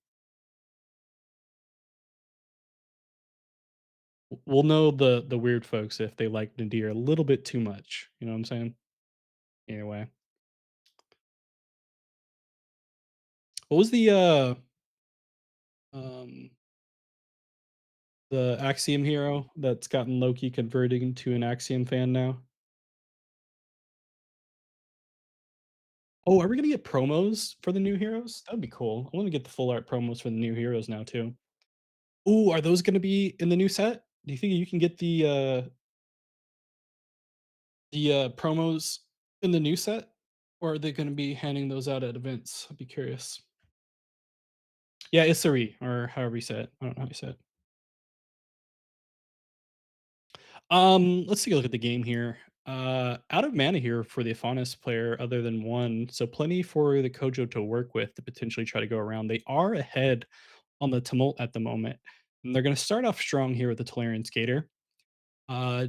We'll know the weird folks if they like Nadir a little bit too much. You know what I'm saying? Anyway. What was um the Axiom hero that's gotten Loki converting into an Axiom fan now? Oh, are we gonna get promos for the new heroes? That'd be cool. I wanna get the full art promos for the new heroes now too. Ooh, are those gonna be in the new set? Do you think you can get the promos in the new set? Or are they gonna be handing those out at events? I'd be curious. Yeah, Isari, or however you say it. I don't know how you say it. Let's take a look at the game here. Out of mana here for the Afanis player, other than one, so plenty for the Kojo to work with to potentially try to go around. They are ahead on the Tumult at the moment, and they're going to start off strong here with the Tolarian Skater. Uh,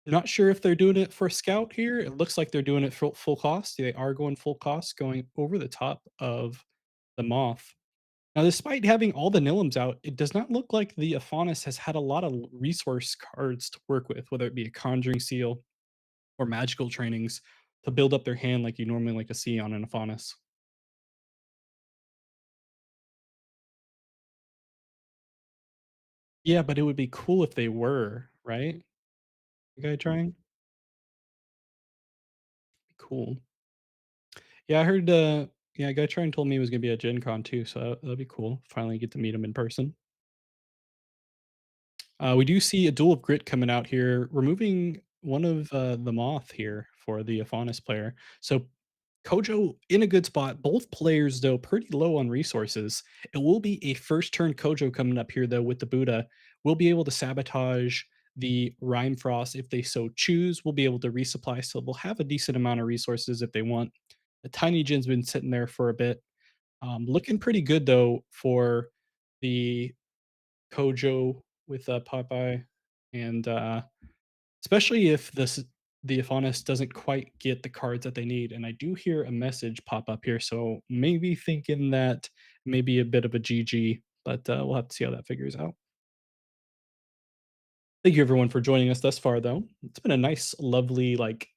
Not sure if they're doing it for Scout here. It looks like they're doing it full cost. They are going full cost, going over the top of the Moth. Now, despite having all the Nillims out, it does not look like the Afanis has had a lot of resource cards to work with, whether it be a Conjuring Seal or magical trainings to build up their hand like you normally like to see on an Afanis. Yeah, but it would be cool if they were, right? The guy trying? Cool. Yeah, I heard, yeah, a guy trying told me he was gonna be at Gen Con too, so that'd be cool. Finally get to meet him in person. We do see a Duel of Grit coming out here, removing one of the Moth here for the Afanis player. So Kojo in a good spot. Both players, though, pretty low on resources. It will be a first turn Kojo coming up here, though, with the Buddha. We'll be able to sabotage the Rhyme Frost if they so choose. We'll be able to resupply, so they'll have a decent amount of resources if they want. The Tiny Jin's been sitting there for a bit. Looking pretty good, though, for the Kojo with Popeye, and especially if the Afonis doesn't quite get the cards that they need. And I do hear a message pop up here, so maybe thinking that maybe a bit of a GG, but we'll have to see how that figures out. Thank you everyone for joining us thus far, though. It's been a nice, lovely, like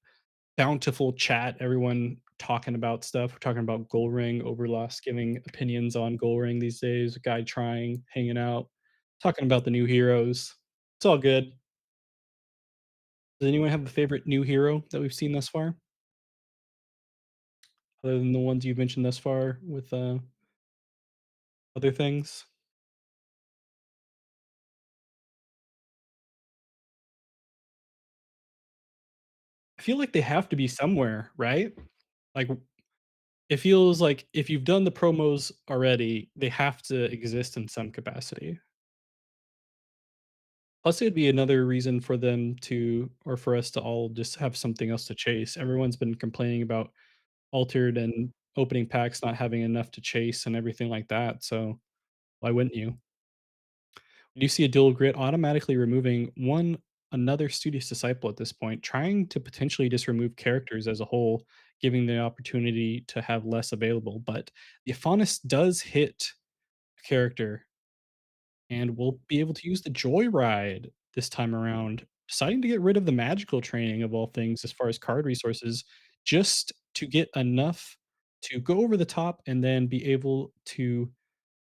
bountiful chat. Everyone talking about stuff. We're talking about Goal Ring, Overlost, giving opinions on Goal Ring these days. A guy trying, hanging out, talking about the new heroes. It's all good. Does anyone have a favorite new hero that we've seen thus far, other than the ones you've mentioned thus far with other things? I feel like they have to be somewhere, right? Like it feels like if you've done the promos already, they have to exist in some capacity. Plus, it'd be another reason for them to, or for us to all just have something else to chase. Everyone's been complaining about Altered and opening packs not having enough to chase and everything like that. So why wouldn't you? When you see a dual grit automatically removing one another studious disciple at this point, trying to potentially just remove characters as a whole, giving the opportunity to have less available. But the Aphonus does hit a character and we'll be able to use the Joyride this time around, deciding to get rid of the magical training of all things as far as card resources, just to get enough to go over the top and then be able to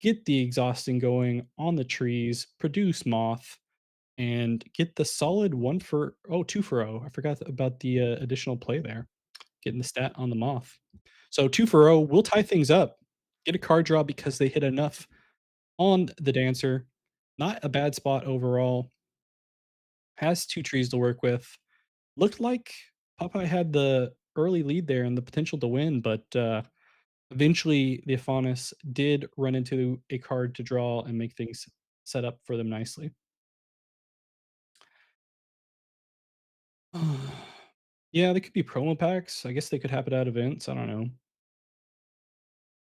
get the exhausting going on the trees, produce moth, and get the solid 1 for 2 for 0. I forgot about the additional play there, getting the stat on the moth. So 2 for 0, we'll tie things up. Get a card draw because they hit enough on the dancer. Not a bad spot overall. Has 2 trees to work with. Looked like Popeye had the early lead there and the potential to win, but eventually the Afonis did run into a card to draw and make things set up for them nicely. Yeah, they could be promo packs. I guess they could have it at events. I don't know.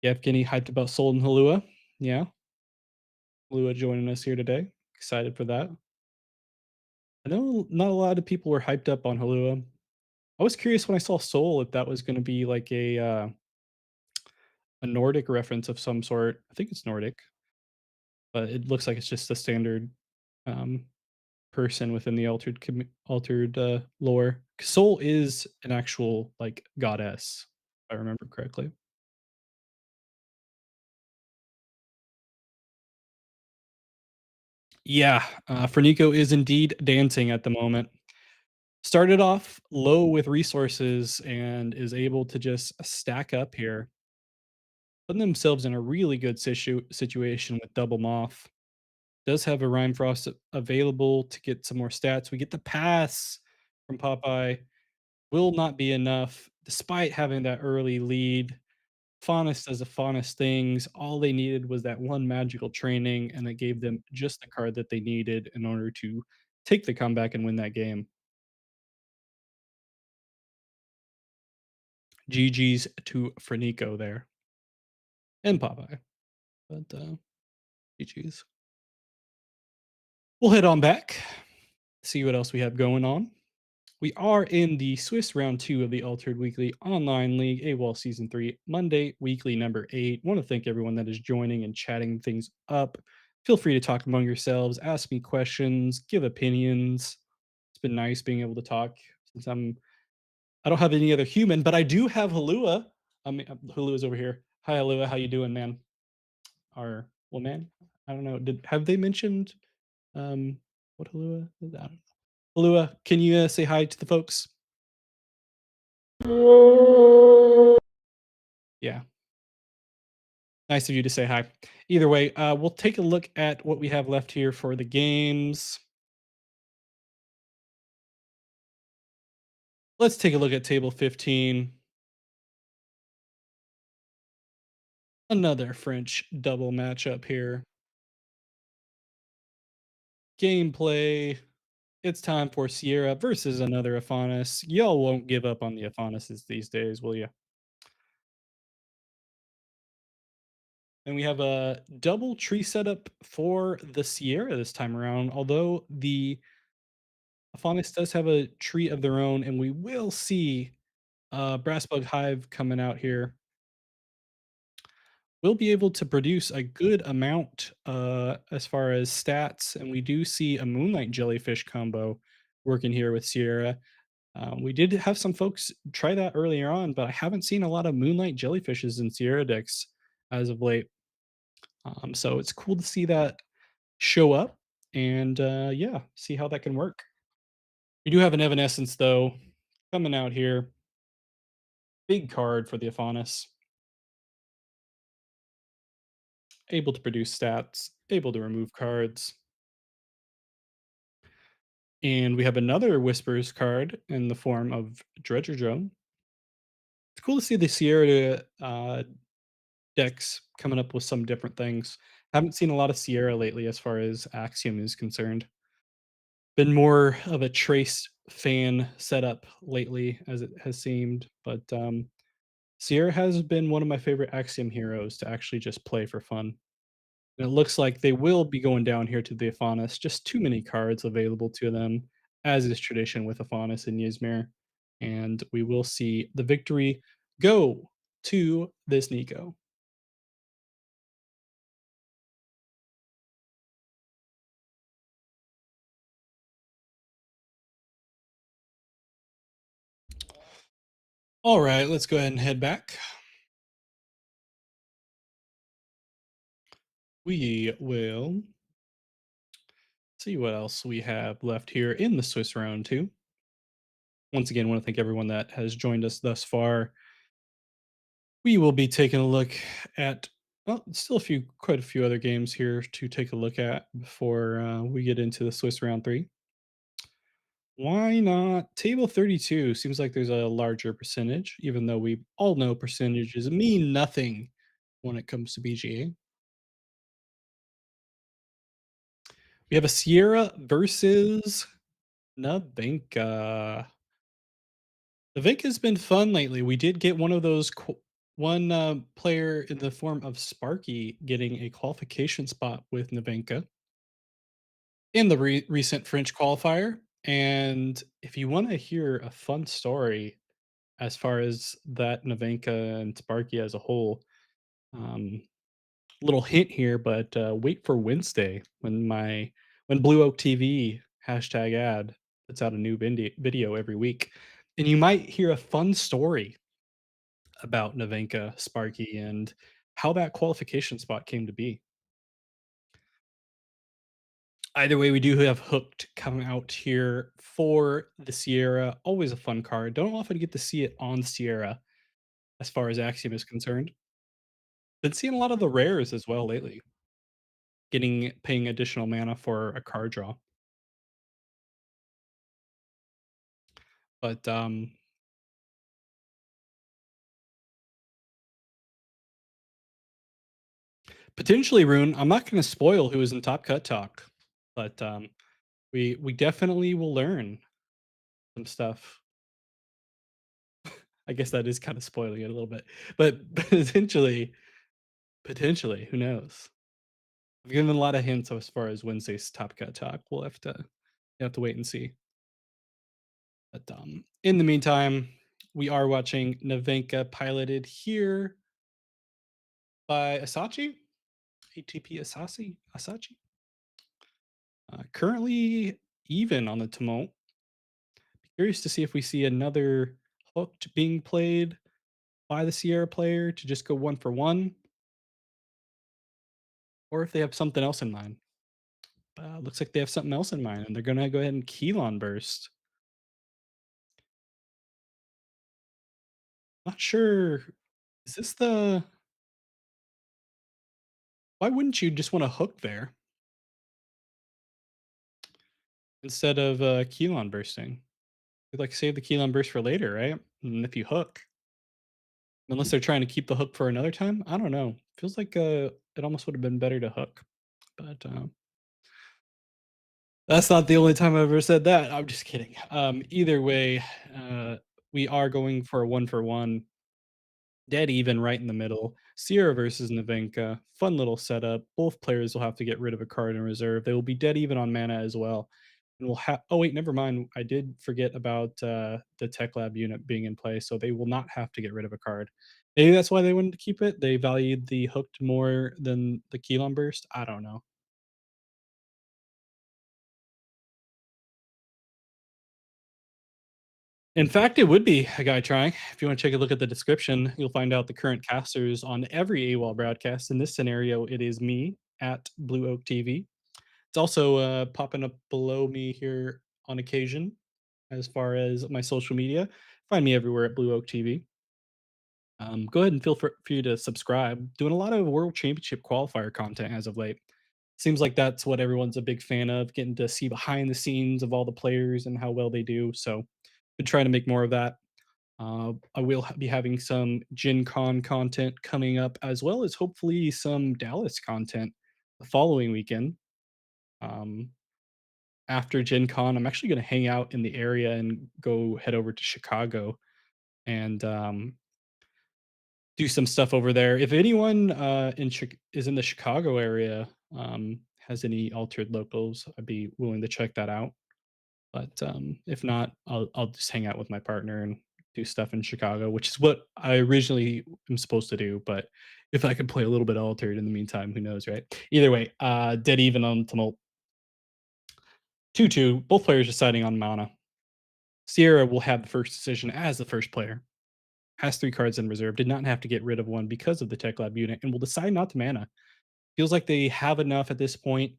Yevgeny hyped about Sold and Halua. Yeah, Halua joining us here today. Excited for that. I know not a lot of people were hyped up on Halua. I was curious when I saw Soul if that was going to be like a Nordic reference of some sort. I think it's Nordic, but it looks like it's just a standard um, person within the altered lore. Soul is an actual like goddess, if I remember correctly. Yeah, Fernico is indeed dancing at the moment. Started off low with resources and is able to just stack up here, putting themselves in a really good situation with double moth. Does have a Rhyme Frost available to get some more stats. We get the pass from Popeye. Will not be enough despite having that early lead. Faunus does the Faunus things. All they needed was that one magical training, and it gave them just the card that they needed in order to take the comeback and win that game. GG's to Frenico there and Popeye, but GG's. We'll head on back, see what else we have going on. We are in the Swiss round two of the Altered Weekly Online League, AWOL Season 3, Monday, weekly number 8. Want to thank everyone that is joining and chatting things up. Feel free to talk among yourselves, ask me questions, give opinions. It's been nice being able to talk since I don't have any other human, but I do have Halua. I mean, Halua's over here. Hi, Halua. How you doing, man? Or well, man. I don't know. Did have they mentioned what Halua? Is? I don't know. Halua, can you say hi to the folks? Yeah, nice of you to say hi. Either way, we'll take a look at what we have left here for the games. Let's take a look at table 15. Another French double matchup here. Gameplay. It's time for Sierra versus another Afanis. Y'all won't give up on the Afanises these days, will you? And we have a double tree setup for the Sierra this time around, although the Faunus does have a tree of their own, and we will see Brass Bug Hive coming out here. We'll be able to produce a good amount as far as stats, and we do see a Moonlight Jellyfish combo working here with Sierra. We did have some folks try that earlier on, but I haven't seen a lot of Moonlight Jellyfishes in Sierra decks as of late. So it's cool to see that show up and yeah, see how that can work. We do have an Evanescence though coming out here. Big card for the Aphanis. Able to produce stats, able to remove cards. And we have another Whispers card in the form of Dredger Drone. It's cool to see the Sierra decks coming up with some different things. Haven't seen a lot of Sierra lately as far as Axiom is concerned. Been more of a Trace fan setup lately, as it has seemed, but Sierra has been one of my favorite Axiom heroes to actually just play for fun. And it looks like they will be going down here to the Aphanis, just too many cards available to them, as is tradition with Aphanis and Ysmir. And we will see the victory go to this Nico. All right, let's go ahead and head back. We will see what else we have left here in the Swiss round two. Once again, I want to thank everyone that has joined us thus far. We will be taking a look at well, still quite a few other games here to take a look at before we get into the Swiss round three. Why not table 32? Seems like there's a larger percentage, even though we all know percentages mean nothing when it comes to BGA. We have a Sierra versus Navenka. Navenka's been fun lately. We did get one of those one player in the form of Sparky getting a qualification spot with Navenka in the recent French qualifier. And if you want to hear a fun story as far as that Navenka and Sparky as a whole, um, little hint here, but wait for Wednesday when Blue Oak TV hashtag ad puts out a new video every week, and you might hear a fun story about Navenka, Sparky, and how that qualification spot came to be. Either way, we do have Hooked coming out here for the Sierra. Always a fun card. Don't often get to see it on Sierra as far as Axiom is concerned. Been seeing a lot of the rares as well lately. Paying additional mana for a card draw. But potentially Rune, I'm not gonna spoil who is in Top Cut Talk, but we definitely will learn some stuff. I guess that is kind of spoiling it a little bit. But potentially, who knows? I've given a lot of hints as far as Wednesday's Top Cut Talk. You have to wait and see. But in the meantime, we are watching Navenka piloted here by Asachi, ATP Asachi. Currently even on the tumult. Curious to see if we see another hooked being played by the Sierra player to just go one for one, or if they have something else in mind. Looks like they have something else in mind, and they're gonna go ahead and Keylon burst. Not sure. Is this the? Why wouldn't you just want to hook there instead of Keylon bursting? You'd like save the Keylon burst for later, right? And if you hook, unless they're trying to keep the hook for another time, I don't know. Feels like it almost would have been better to hook, but that's not the only time I've ever said that. I'm just kidding. Either way, we are going for a one for one, dead even right in the middle. Sierra versus Navenka. Fun little setup. Both players will have to get rid of a card in reserve. They will be dead even on mana as well. And we'll have oh wait, never mind. I did forget about the Tech Lab unit being in play, so they will not have to get rid of a card. Maybe that's why they wanted to keep it. They valued the hooked more than the Keylon burst. I don't know. In fact, it would be a guy trying. If you want to take a look at the description, you'll find out the current casters on every AWOL broadcast. In this scenario, it is me at Blue Oak TV. It's also popping up below me here on occasion as far as my social media. Find me everywhere at Blue Oak TV. Go ahead and feel for you to subscribe. Doing a lot of World Championship qualifier content as of late. Seems like that's what everyone's a big fan of, getting to see behind the scenes of all the players and how well they do. So, been trying to make more of that. I will be having some Gen Con content coming up, as well as hopefully some Dallas content the following weekend. Um, After Gen Con, I'm actually going to hang out in the area and go head over to Chicago and do some stuff over there. If anyone is in the Chicago area, has any altered locals, I'd be willing to check that out. But if not, I'll just hang out with my partner and do stuff in Chicago, which is what I originally am supposed to do. But if I can play a little bit altered in the meantime, who knows, right? Either way, dead even on tumult. 2-2, both players deciding on mana. Sierra will have the first decision as the first player. Has 3 cards in reserve, did not have to get rid of one because of the Tech Lab unit, and will decide not to mana. Feels like they have enough at this point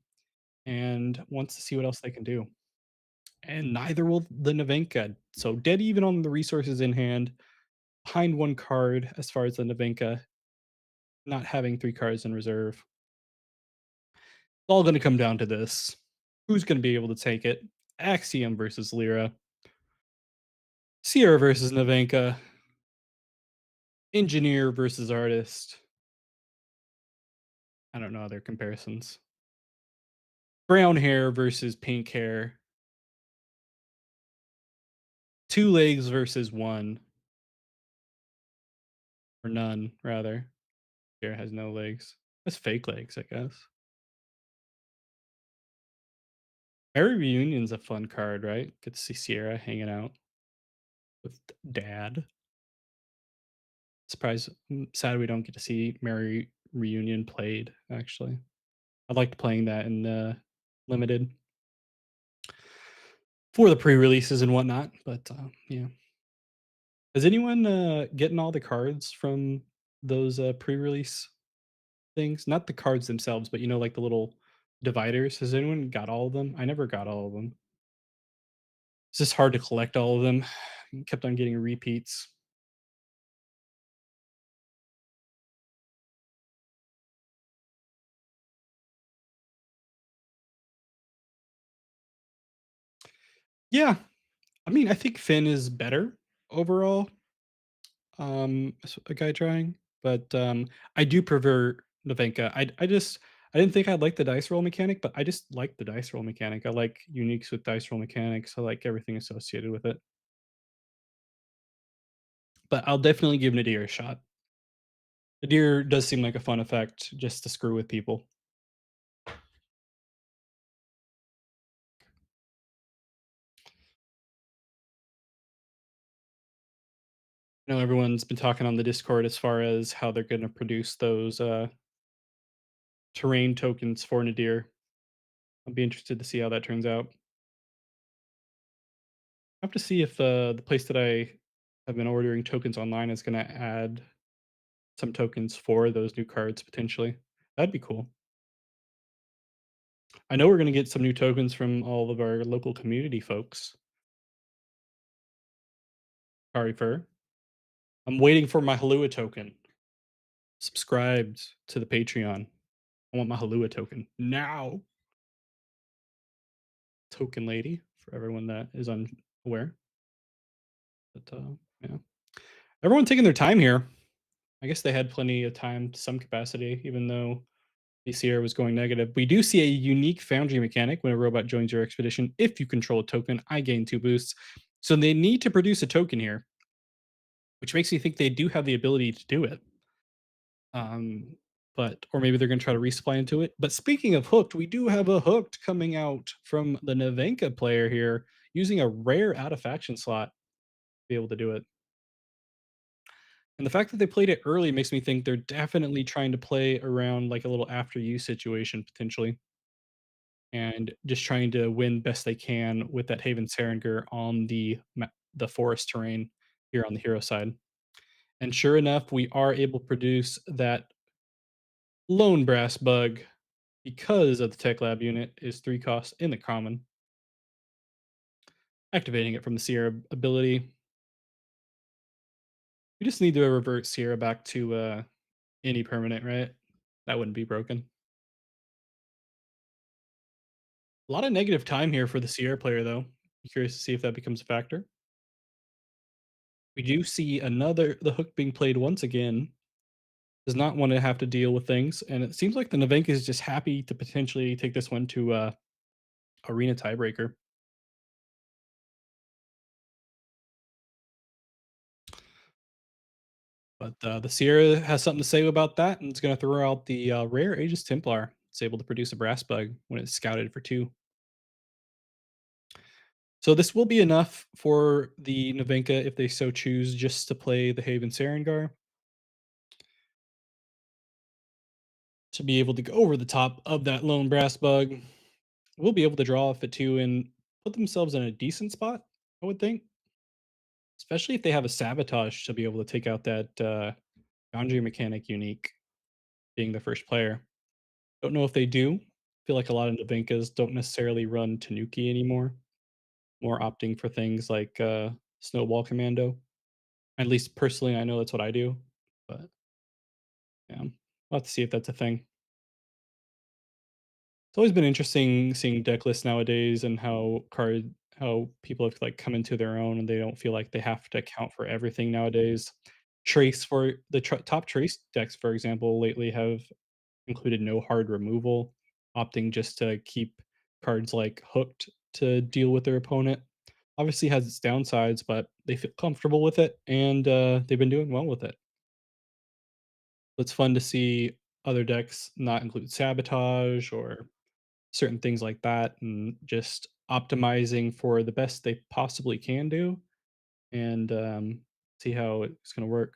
and wants to see what else they can do. And neither will the Navenka. So dead even on the resources in hand, behind 1 card as far as the Navenka, not having 3 cards in reserve. It's all gonna come down to this. Who's gonna be able to take it? Axiom versus Lyra. Sierra versus Navenka. Engineer versus artist. I don't know other comparisons. Brown hair versus pink hair. 2 legs versus 1, or none, rather. Bear has no legs. That's fake legs, I guess. Merry Reunion's a fun card, right? Get to see Sierra hanging out with dad. Sad we don't get to see Merry Reunion played, actually. I liked playing that in the limited for the pre-releases and whatnot, but, yeah. Is anyone, getting all the cards from those, pre-release things? Not the cards themselves, but, like, the little dividers. Has anyone got all of them? I never got all of them. It's just hard to collect all of them. Kept on getting repeats. Yeah, I mean, I think Finn is better overall, as a guy trying, but, I do prefer Navenka. I didn't think I'd like the dice roll mechanic, but I just like the dice roll mechanic. I like uniques with dice roll mechanics. I like everything associated with it. But I'll definitely give Nadir a shot. Nadir does seem like a fun effect just to screw with people. I know everyone's been talking on the Discord as far as how they're gonna produce those, terrain tokens for Nadir. I'll be interested to see how that turns out. I have to see if, the place that I have been ordering tokens online is gonna add some tokens for those new cards potentially. That'd be cool. I know we're gonna get some new tokens from all of our local community folks. Sorry for. I'm waiting for my Halua token. Subscribed to the Patreon. I want my Halua token now. Token lady for everyone that is unaware. But yeah, everyone taking their time here. I guess they had plenty of time to some capacity, even though the Sierra was going negative. We do see a unique foundry mechanic when a robot joins your expedition. If you control a token, I gain 2 boosts. So they need to produce a token here, which makes me think they do have the ability to do it. Um, but or maybe they're gonna try to resupply into it. But speaking of hooked, we do have a hooked coming out from the Nevenka player here, using a rare out of faction slot to be able to do it. And the fact that they played it early makes me think they're definitely trying to play around like a little after you situation potentially, and just trying to win best they can with that Haven Serenger on the forest terrain here on the hero side. And sure enough, we are able to produce that lone brass bug because of the tech lab unit is 3 costs in the common. Activating it from the Sierra ability. We just need to revert Sierra back to any permanent, right? That wouldn't be broken. A lot of negative time here for the Sierra player, though. Curious to see if that becomes a factor. We do see the hook being played once again. Does not want to have to deal with things, and it seems like the Navenka is just happy to potentially take this one to arena tiebreaker. But the Sierra has something to say about that, and it's going to throw out the rare Aegis Templar. It's able to produce a brass bug when it's scouted for 2. So this will be enough for the Navenka if they so choose just to play the Haven Sarengar to be able to go over the top of that lone brass bug. We'll be able to draw off it too and put themselves in a decent spot, I would think, especially if they have a sabotage to be able to take out that boundary mechanic unique being the first player. Don't know if they do. Feel like a lot of Navenkas don't necessarily run Tanuki anymore, more opting for things like Snowball Commando. At least personally, I know that's what I do, but yeah, we'll have to see if that's a thing. It's always been interesting seeing deck lists nowadays and how people have like come into their own and they don't feel like they have to account for everything nowadays. Trace for the top trace decks, for example, lately have included no hard removal, opting just to keep cards like hooked to deal with their opponent. Obviously has its downsides, but they feel comfortable with it and they've been doing well with it. It's fun to see other decks not include sabotage or certain things like that and just optimizing for the best they possibly can do and see how it's going to work.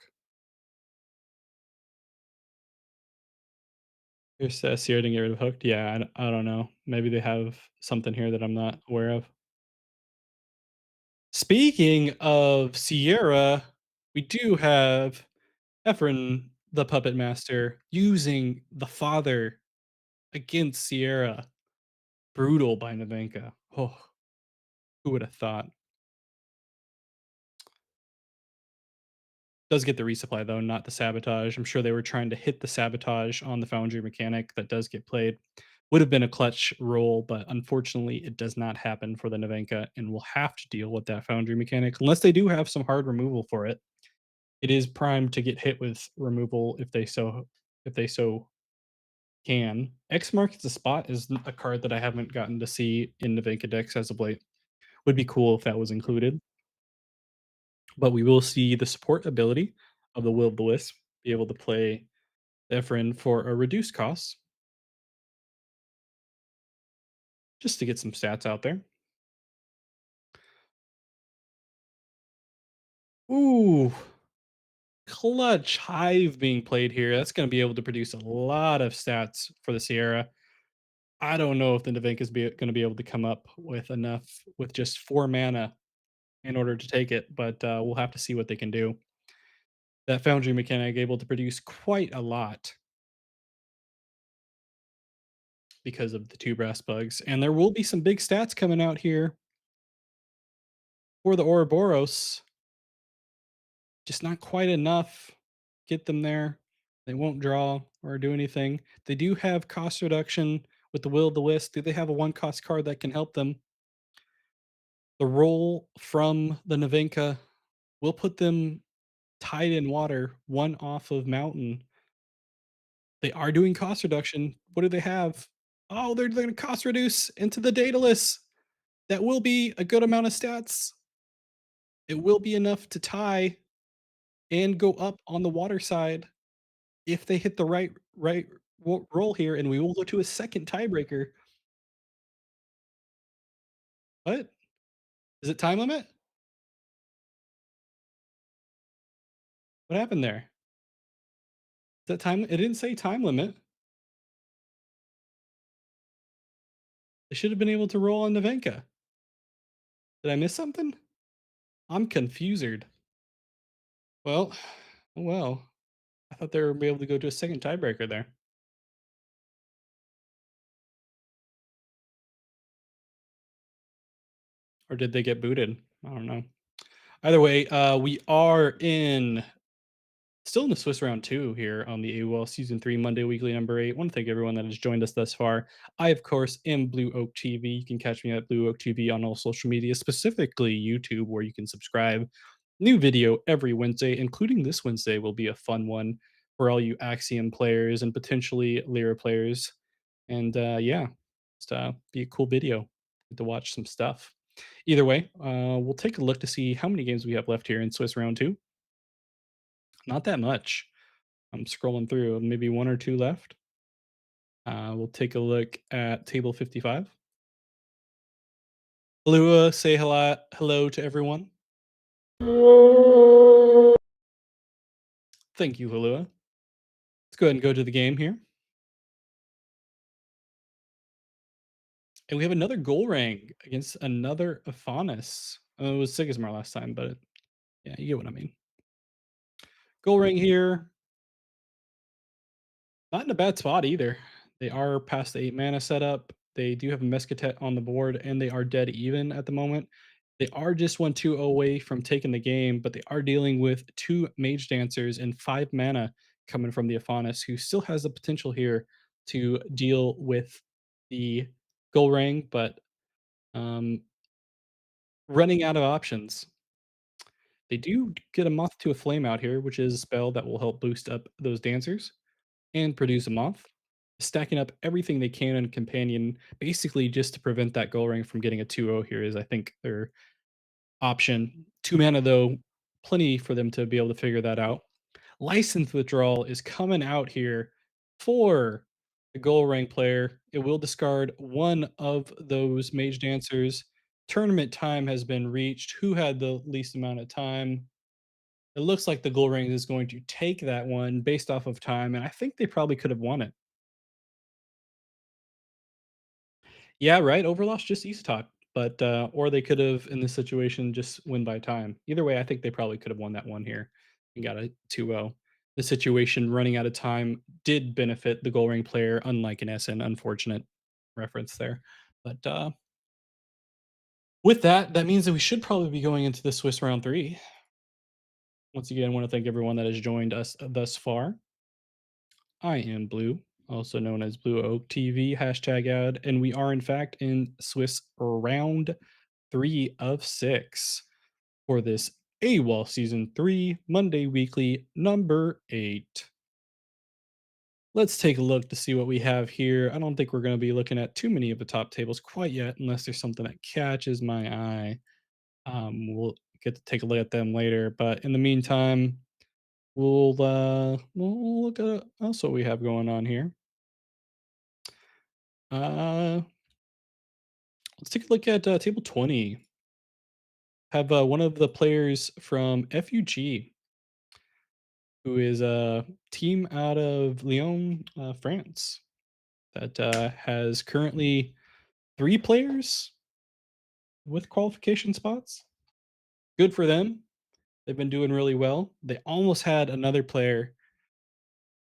Here's Sierra didn't get rid of hooked. Yeah, I don't know. Maybe they have something here that I'm not aware of. Speaking of Sierra, we do have Efren, the puppet master, using the father against Sierra. Brutal by Nevenka. Oh, who would have thought? Does get the resupply though, not the sabotage. I'm sure they were trying to hit the sabotage on the foundry mechanic that does get played. Would have been a clutch roll, but unfortunately, it does not happen for the Nevenka, and we'll have to deal with that foundry mechanic unless they do have some hard removal for it. It is primed to get hit with removal if they so can. X marks the spot is a card that I haven't gotten to see in Nevenka decks as of late. Would be cool if that was included. But we will see the support ability of the Will of the Wisp be able to play Ephrin for a reduced cost, just to get some stats out there. Ooh, clutch Hive being played here. That's going to be able to produce a lot of stats for the Sierra. I don't know if the Navenk is going to be able to come up with enough with just 4 mana in order to take it, but we'll have to see what they can do. That Foundry mechanic able to produce quite a lot because of the 2 brass bugs, and there will be some big stats coming out here for the Ouroboros. Just not quite enough. Get them there. They won't draw or do anything. They do have cost reduction with the Will of the Wisp. Do they have a 1 cost card that can help them? The roll from the Navenka will put them tied in water, 1 off of Mountain. They are doing cost reduction. What do they have? Oh, they're gonna cost reduce into the Daedalus. That will be a good amount of stats. It will be enough to tie and go up on the water side. if they hit the roll here, and we will go to a second tiebreaker. What? Is it time limit? What happened there? Is that time it didn't say time limit. They should have been able to roll on Nevenka. Did I miss something? I'm confusered. Well, oh well. I thought they were be able to go to a second tiebreaker there. Or did they get booted? I don't know. Either way, we are in still in the Swiss round two here on the AWOL season three Monday weekly number eight. I want to thank everyone that has joined us thus far. I, of course, am Blue Oak TV. You can catch me at Blue Oak TV on all social media, specifically YouTube, where you can subscribe. New video every Wednesday, including this Wednesday, will be a fun one for all you Axiom players and potentially Lyra players. And yeah, just be a cool video to watch some stuff. Either way, we'll take a look to see how many games we have left here in Swiss round two. Not that much. I'm scrolling through, maybe one or two left. We'll take a look at table 55. Halua, say hello to everyone. Thank you, Halua. Let's go ahead and go to the game here. And we have another goal ring against another Aphanis. It was Sigismar last time, but yeah, you get what I mean. Goal ring here. Not in a bad spot either. They are past the 8 mana setup. They do have a Mescatet on the board, and they are dead even at the moment. They are just 1-2 away from taking the game, but they are dealing with 2 Mage Dancers and 5 mana coming from the Aphanis, who still has the potential here to deal with the Goal Ring, but um, running out of options. They do get a Moth to a Flame out here, which is a spell that will help boost up those Dancers and produce a Moth, stacking up everything they can in Companion, basically just to prevent that Goal Ring from getting a 2-0 here is I think their option. 2 mana though, plenty for them to be able to figure that out. License Withdrawal is coming out here for the Goal Ring player. It will discard one of those Mage Dancers. Tournament time has been reached. Who had the least amount of time? It looks like the Goal Ring is going to take that one based off of time, and I think they probably could have won it. Yeah, right, Overloss just East talk, but, or they could have, in this situation, just win by time. Either way, I think they probably could have won that one here and got a 2-0. The situation running out of time did benefit the Goal Ring player, unlike an SN, unfortunate reference there. But, with that, that means that we should probably be going into the Swiss round 3. Once again, I wanna thank everyone that has joined us thus far. I am Blue, also known as Blue Oak TV, hashtag ad, and we are in fact in Swiss round 3 of 6 for this AWOL Season 3 Monday Weekly number 8. Let's take a look to see what we have here. I don't think we're going to be looking at too many of the top tables quite yet, unless there's something that catches my eye. We'll get to take a look at them later, but in the meantime, we'll look at else what we have going on here. Uh, let's take a look at table 20. Have one of the players from FUG, who is a team out of Lyon, France, that has currently 3 players with qualification spots. Good for them. They've been doing really well. They almost had another player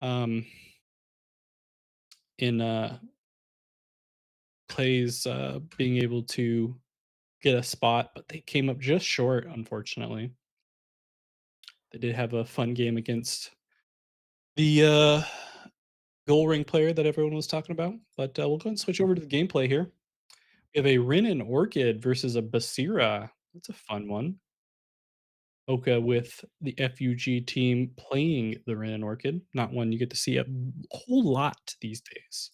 um, in plays being able to get a spot, but they came up just short, unfortunately. They did have a fun game against the goal ring player that everyone was talking about, but we'll go and switch over to the gameplay here. We have a Rin and Orchid versus a Basira. That's a fun one. Oka with the FUG team playing the Rin and Orchid. Not one you get to see a whole lot these days.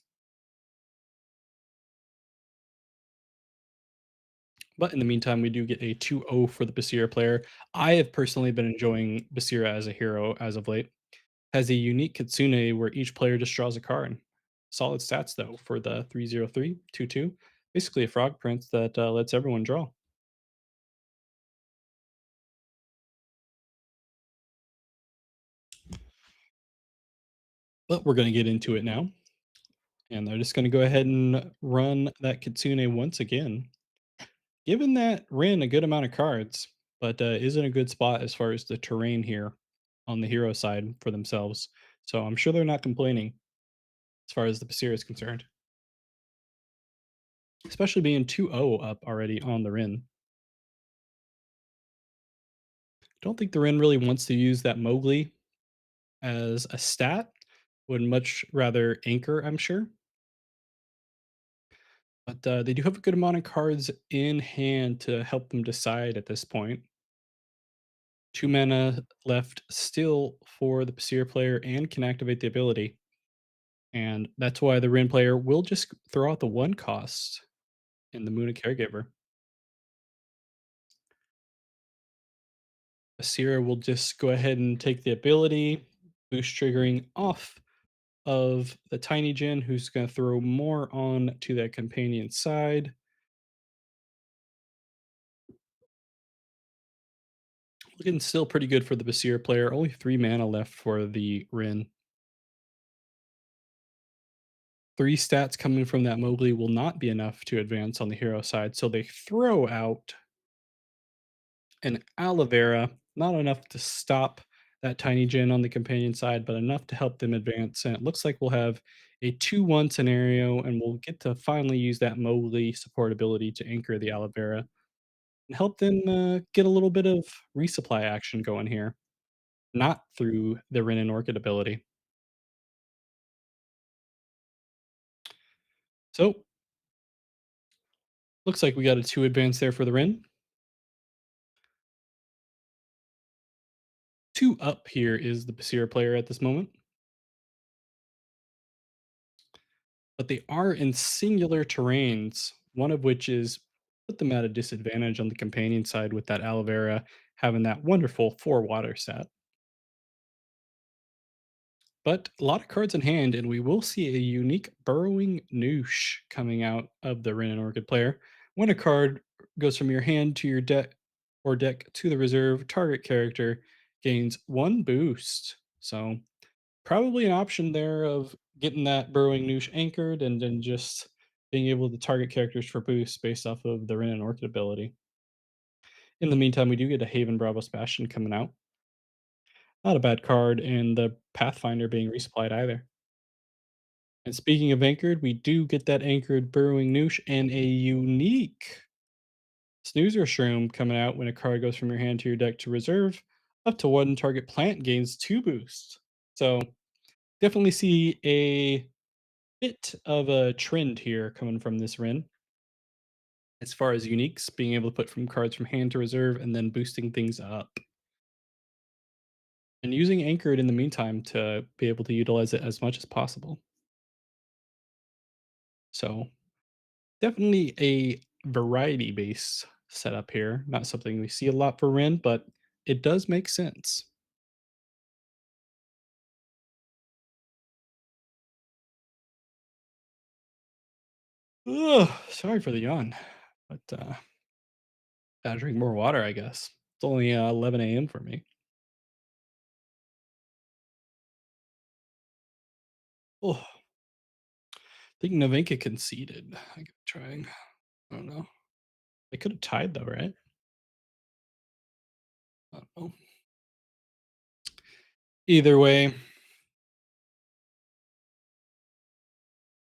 But in the meantime, we do get a 2-0 for the Basira player. I have personally been enjoying Basira as a hero as of late. Has a unique kitsune where each player just draws a card. Solid stats though for the 303 2 2. Basically a frog prince that lets everyone draw. But we're going to get into it now. And they're just going to go ahead and run that kitsune once again. Given that ran a good amount of cards, but is in a good spot as far as the terrain here on the hero side for themselves. So I'm sure they're not complaining as far as the Pasir is concerned, especially being 2-0 up already on the Rin. Don't think the Rin really wants to use that Mowgli as a stat. Would much rather anchor, I'm sure. But they do have a good amount of cards in hand to help them decide at this point. 2 mana left still for the Pasir player and can activate the ability. And that's why the Rin player will just throw out the 1 cost in the Moona Caregiver. Pasir will just go ahead and take the ability, boost triggering off of the Tiny Jin, who's going to throw more on to that companion side. Looking still pretty good for the Basir player. Only 3 mana left for the Rin. 3 stats coming from that Mowgli will not be enough to advance on the hero side, so they throw out an aloe vera, not enough to stop that tiny Jin on the companion side, but enough to help them advance. And it looks like we'll have a 2-1 scenario, and we'll get to finally use that Mowgli support ability to anchor the aloe vera and help them get a little bit of resupply action going here, not through the Rin and Orchid ability. So looks like we got a 2 advance there for the Rin. 2 up here is the Basira player at this moment, but they are in singular terrains, one of which is put them at a disadvantage on the companion side with that aloe vera having that wonderful 4 water stat. But a lot of cards in hand, and we will see a unique burrowing noosh coming out of the Rin and Orchid player. When a card goes from your hand to your deck or deck to the reserve, target character gains 1 boost. So probably an option there of getting that burrowing noosh anchored and then just being able to target characters for boosts based off of the Rin and Orchid ability. In the meantime, we do get a Haven Bravo Bastion coming out. Not a bad card, and the Pathfinder being resupplied either. And speaking of anchored, we do get that anchored Burrowing Noosh and a unique Snoozer Shroom coming out when a card goes from your hand to your deck to reserve. Up to 1 target plant gains 2 boosts. So definitely see a bit of a trend here coming from this Rin. As far as uniques, being able to put from cards from hand to reserve and then boosting things up. And using Anchored in the meantime to be able to utilize it as much as possible. So definitely a variety based setup here. Not something we see a lot for Rin, but it does make sense. Ugh, sorry for the yawn, but gotta drink more water, I guess. It's only 11 a.m. for me. Oh, I think Novinka conceded. I keep trying. I don't know. They could have tied though, right? I don't know. Either way,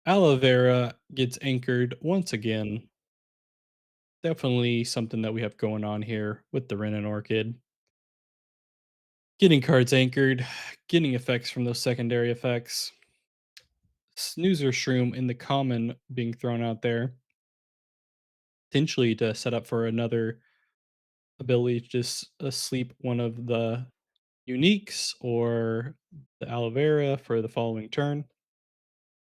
aloe vera gets anchored once again. Definitely something that we have going on here with the Ren and Orchid. Getting cards anchored, getting effects from those secondary effects. Snoozer Shroom in the common being thrown out there, potentially to set up for another ability to just sleep one of the uniques or the aloe vera for the following turn.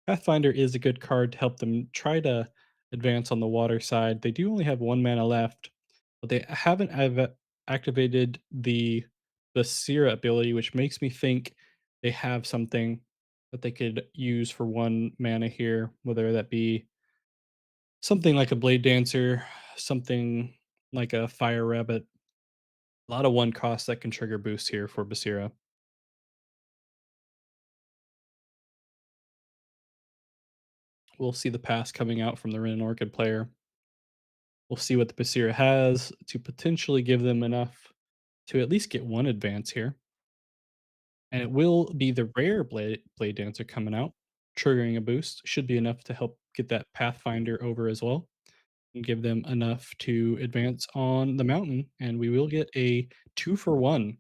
Pathfinder is a good card to help them try to advance on the water side. They do only have 1 mana left, but they haven't activated the Sira ability, which makes me think they have something that they could use for 1 mana here, whether that be something like a Blade Dancer, something like a Fire Rabbit. A lot of 1 cost that can trigger boosts here for Basira. We'll see the pass coming out from the Rin and Orchid player. We'll see what the Basira has to potentially give them enough to at least get 1 advance here. And it will be the rare Blade Dancer coming out, triggering a boost. Should be enough to help get that Pathfinder over as well, and give them enough to advance on the mountain, and we will get a 2 for 1.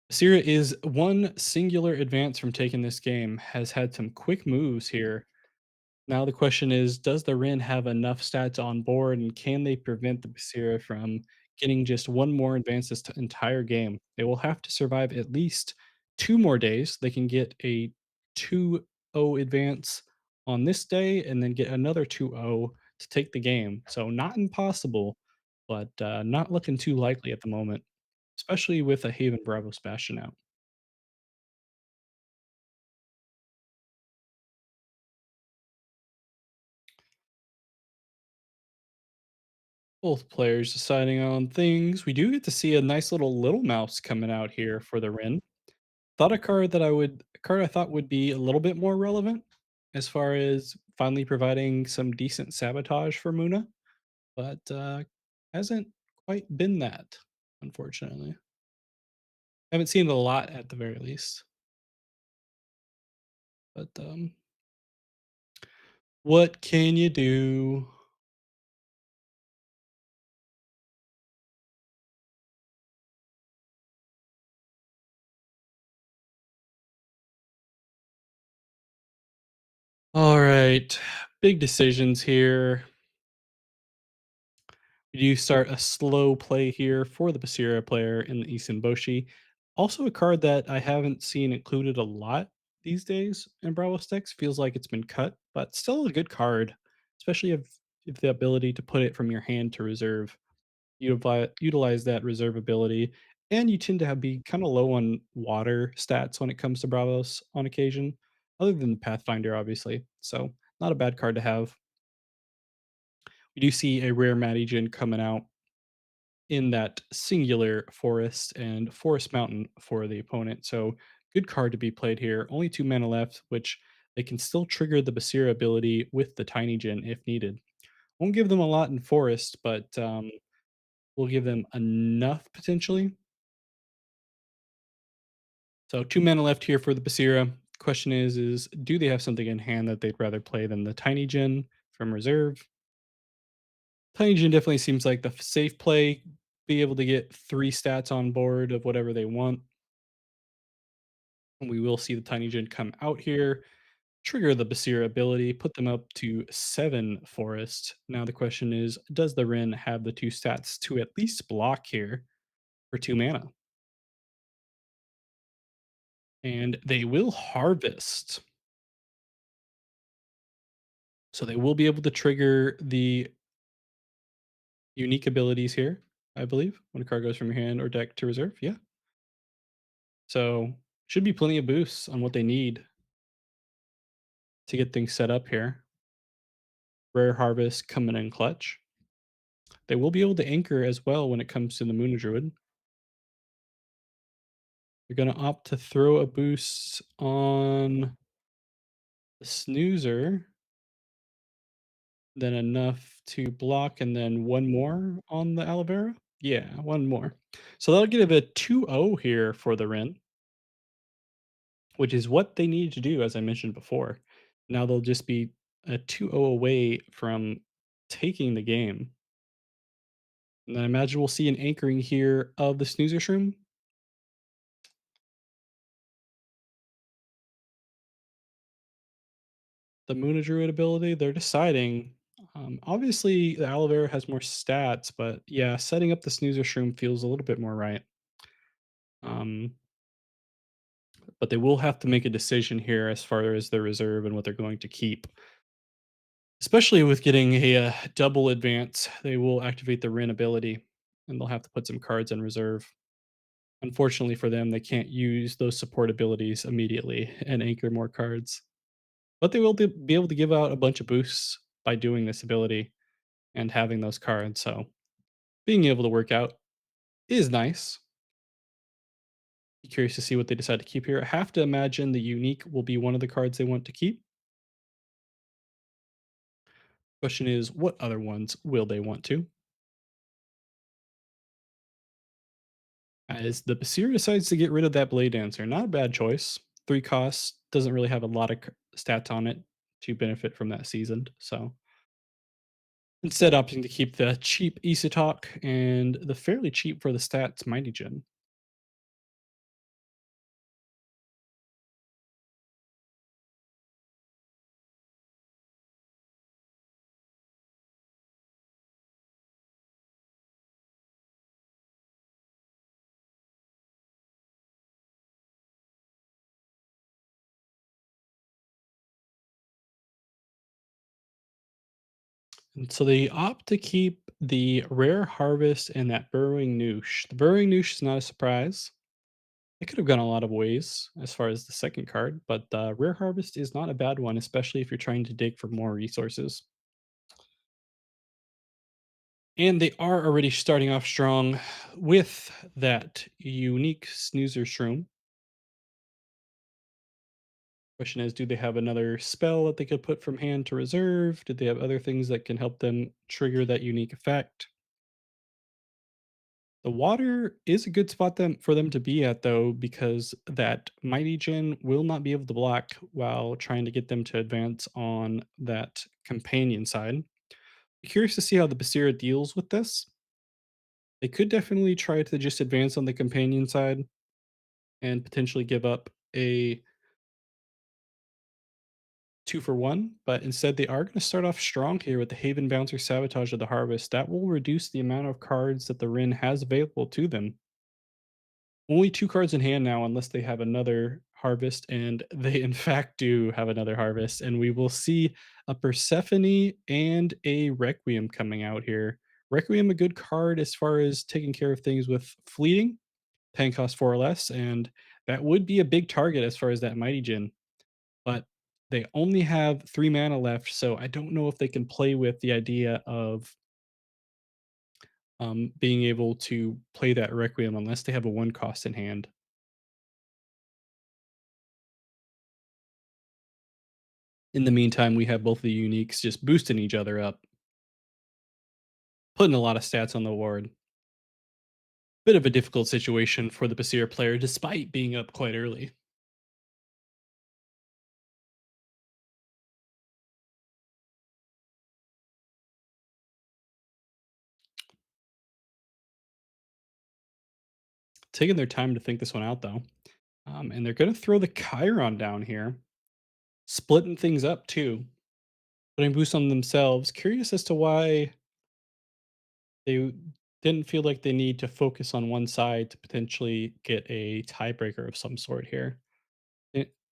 Sira is 1 singular advance from taking this game, has had some quick moves here. Now the question is, does the Rin have enough stats on board, and can they prevent the Basira from getting just 1 more advance this entire game? They will have to survive at least 2 more days. They can get a 2-0 advance on this day and then get another 2-0 to take the game. So not impossible, but, not looking too likely at the moment, especially with a Haven Bravo Bastion out. Both players deciding on things. We do get to see a nice little mouse coming out here for the Rin. Thought a card I thought would be a little bit more relevant as far as finally providing some decent sabotage for Muna, but hasn't quite been that, unfortunately. Haven't seen it a lot at the very least. But what can you do? All right, big decisions here. You start a slow play here for the Basira player in the Isenboshi. Also, a card that I haven't seen included a lot these days in Bravo Stacks. Feels like it's been cut, but still a good card, especially if the ability to put it from your hand to reserve. Utilize that reserve ability, and you tend to have be kind of low on water stats when it comes to Bravos on occasion, other than the Pathfinder, obviously. So, not a bad card to have. We do see a rare Matty coming out in that singular forest and forest mountain for the opponent. So good card to be played here. Only 2 mana left, which they can still trigger the Basira ability with the Tiny Gen if needed. Won't give them a lot in forest, but will give them enough potentially. So 2 mana left here for the Basira. Question is do they have something in hand that they'd rather play than the Tiny Gen from reserve? Tiny Gen definitely seems like the safe play. Be able to get 3 stats on board of whatever they want. And we will see the Tiny Gen come out here, trigger the Basir ability, put them up to 7 forest. Now the question is, does the Rin have the 2 stats to at least block here for 2 mana? And they will harvest. So they will be able to trigger the unique abilities here, I believe, when a card goes from your hand or deck to reserve. Yeah. So should be plenty of boosts on what they need to get things set up here. Rare harvest coming in clutch. They will be able to anchor as well when it comes to the Moon Druid. They're gonna opt to throw a boost on the Snoozer, then enough to block, and then 1 more on the Aloe Vera? Yeah, 1 more. So that'll give a 2-0 here for the Ren, which is what they needed to do, as I mentioned before. Now they'll just be a 2-0 away from taking the game. And I imagine we'll see an anchoring here of the Snoozer Shroom. The Muna Druid ability, they're deciding. Obviously, the Aloe Vera has more stats, but yeah, setting up the Snoozer Shroom feels a little bit more right. Um, but they will have to make a decision here as far as their reserve and what they're going to keep. Especially with getting a double advance, they will activate the Rin ability, and they'll have to put some cards in reserve. Unfortunately for them, they can't use those support abilities immediately and anchor more cards, but they will be able to give out a bunch of boosts by doing this ability and having those cards. So being able to work out is nice. Be curious to see what they decide to keep here. I have to imagine the unique will be one of the cards they want to keep. Question is, what other ones will they want to? As the Basir decides to get rid of that Blade Dancer, not a bad choice. 3 costs, doesn't really have a lot of stats on it to benefit from that seasoned. So instead, opting to keep the cheap Isatok and the fairly cheap for the stats Mighty Gen. And so they opt to keep the Rare Harvest and that Burrowing Noosh. The Burrowing Noosh is not a surprise. It could have gone a lot of ways as far as the second card, but Rare Harvest is not a bad one, especially if you're trying to dig for more resources. And they are already starting off strong with that unique Snoozer Shroom. Question is, do they have another spell that they could put from hand to reserve? Do they have other things that can help them trigger that unique effect? The water is a good spot for them to be at though, because that Mighty Gen will not be able to block while trying to get them to advance on that companion side. Curious to see how the Basira deals with this. They could definitely try to just advance on the companion side and potentially give up a 2 for 1, but instead they are going to start off strong here with the Haven Bouncer Sabotage of the Harvest. That will reduce the amount of cards that the Rin has available to them. Only 2 cards in hand now, unless they have another Harvest, and they in fact do have another Harvest, and we will see a Persephone and a Requiem coming out here. Requiem, a good card as far as taking care of things with fleeting, paying cost 4 or less, and that would be a big target as far as that Mighty Djinn. But they only have 3 mana left, so I don't know if they can play with the idea of being able to play that Requiem unless they have a 1 cost in hand. In the meantime, we have both the uniques just boosting each other up, putting a lot of stats on the board. Bit of a difficult situation for the Basir player despite being up quite early. Taking their time to think this one out though. And they're going to throw the Chiron down here, splitting things up too, putting boost on themselves. Curious as to why they didn't feel like they need to focus on one side to potentially get a tiebreaker of some sort here.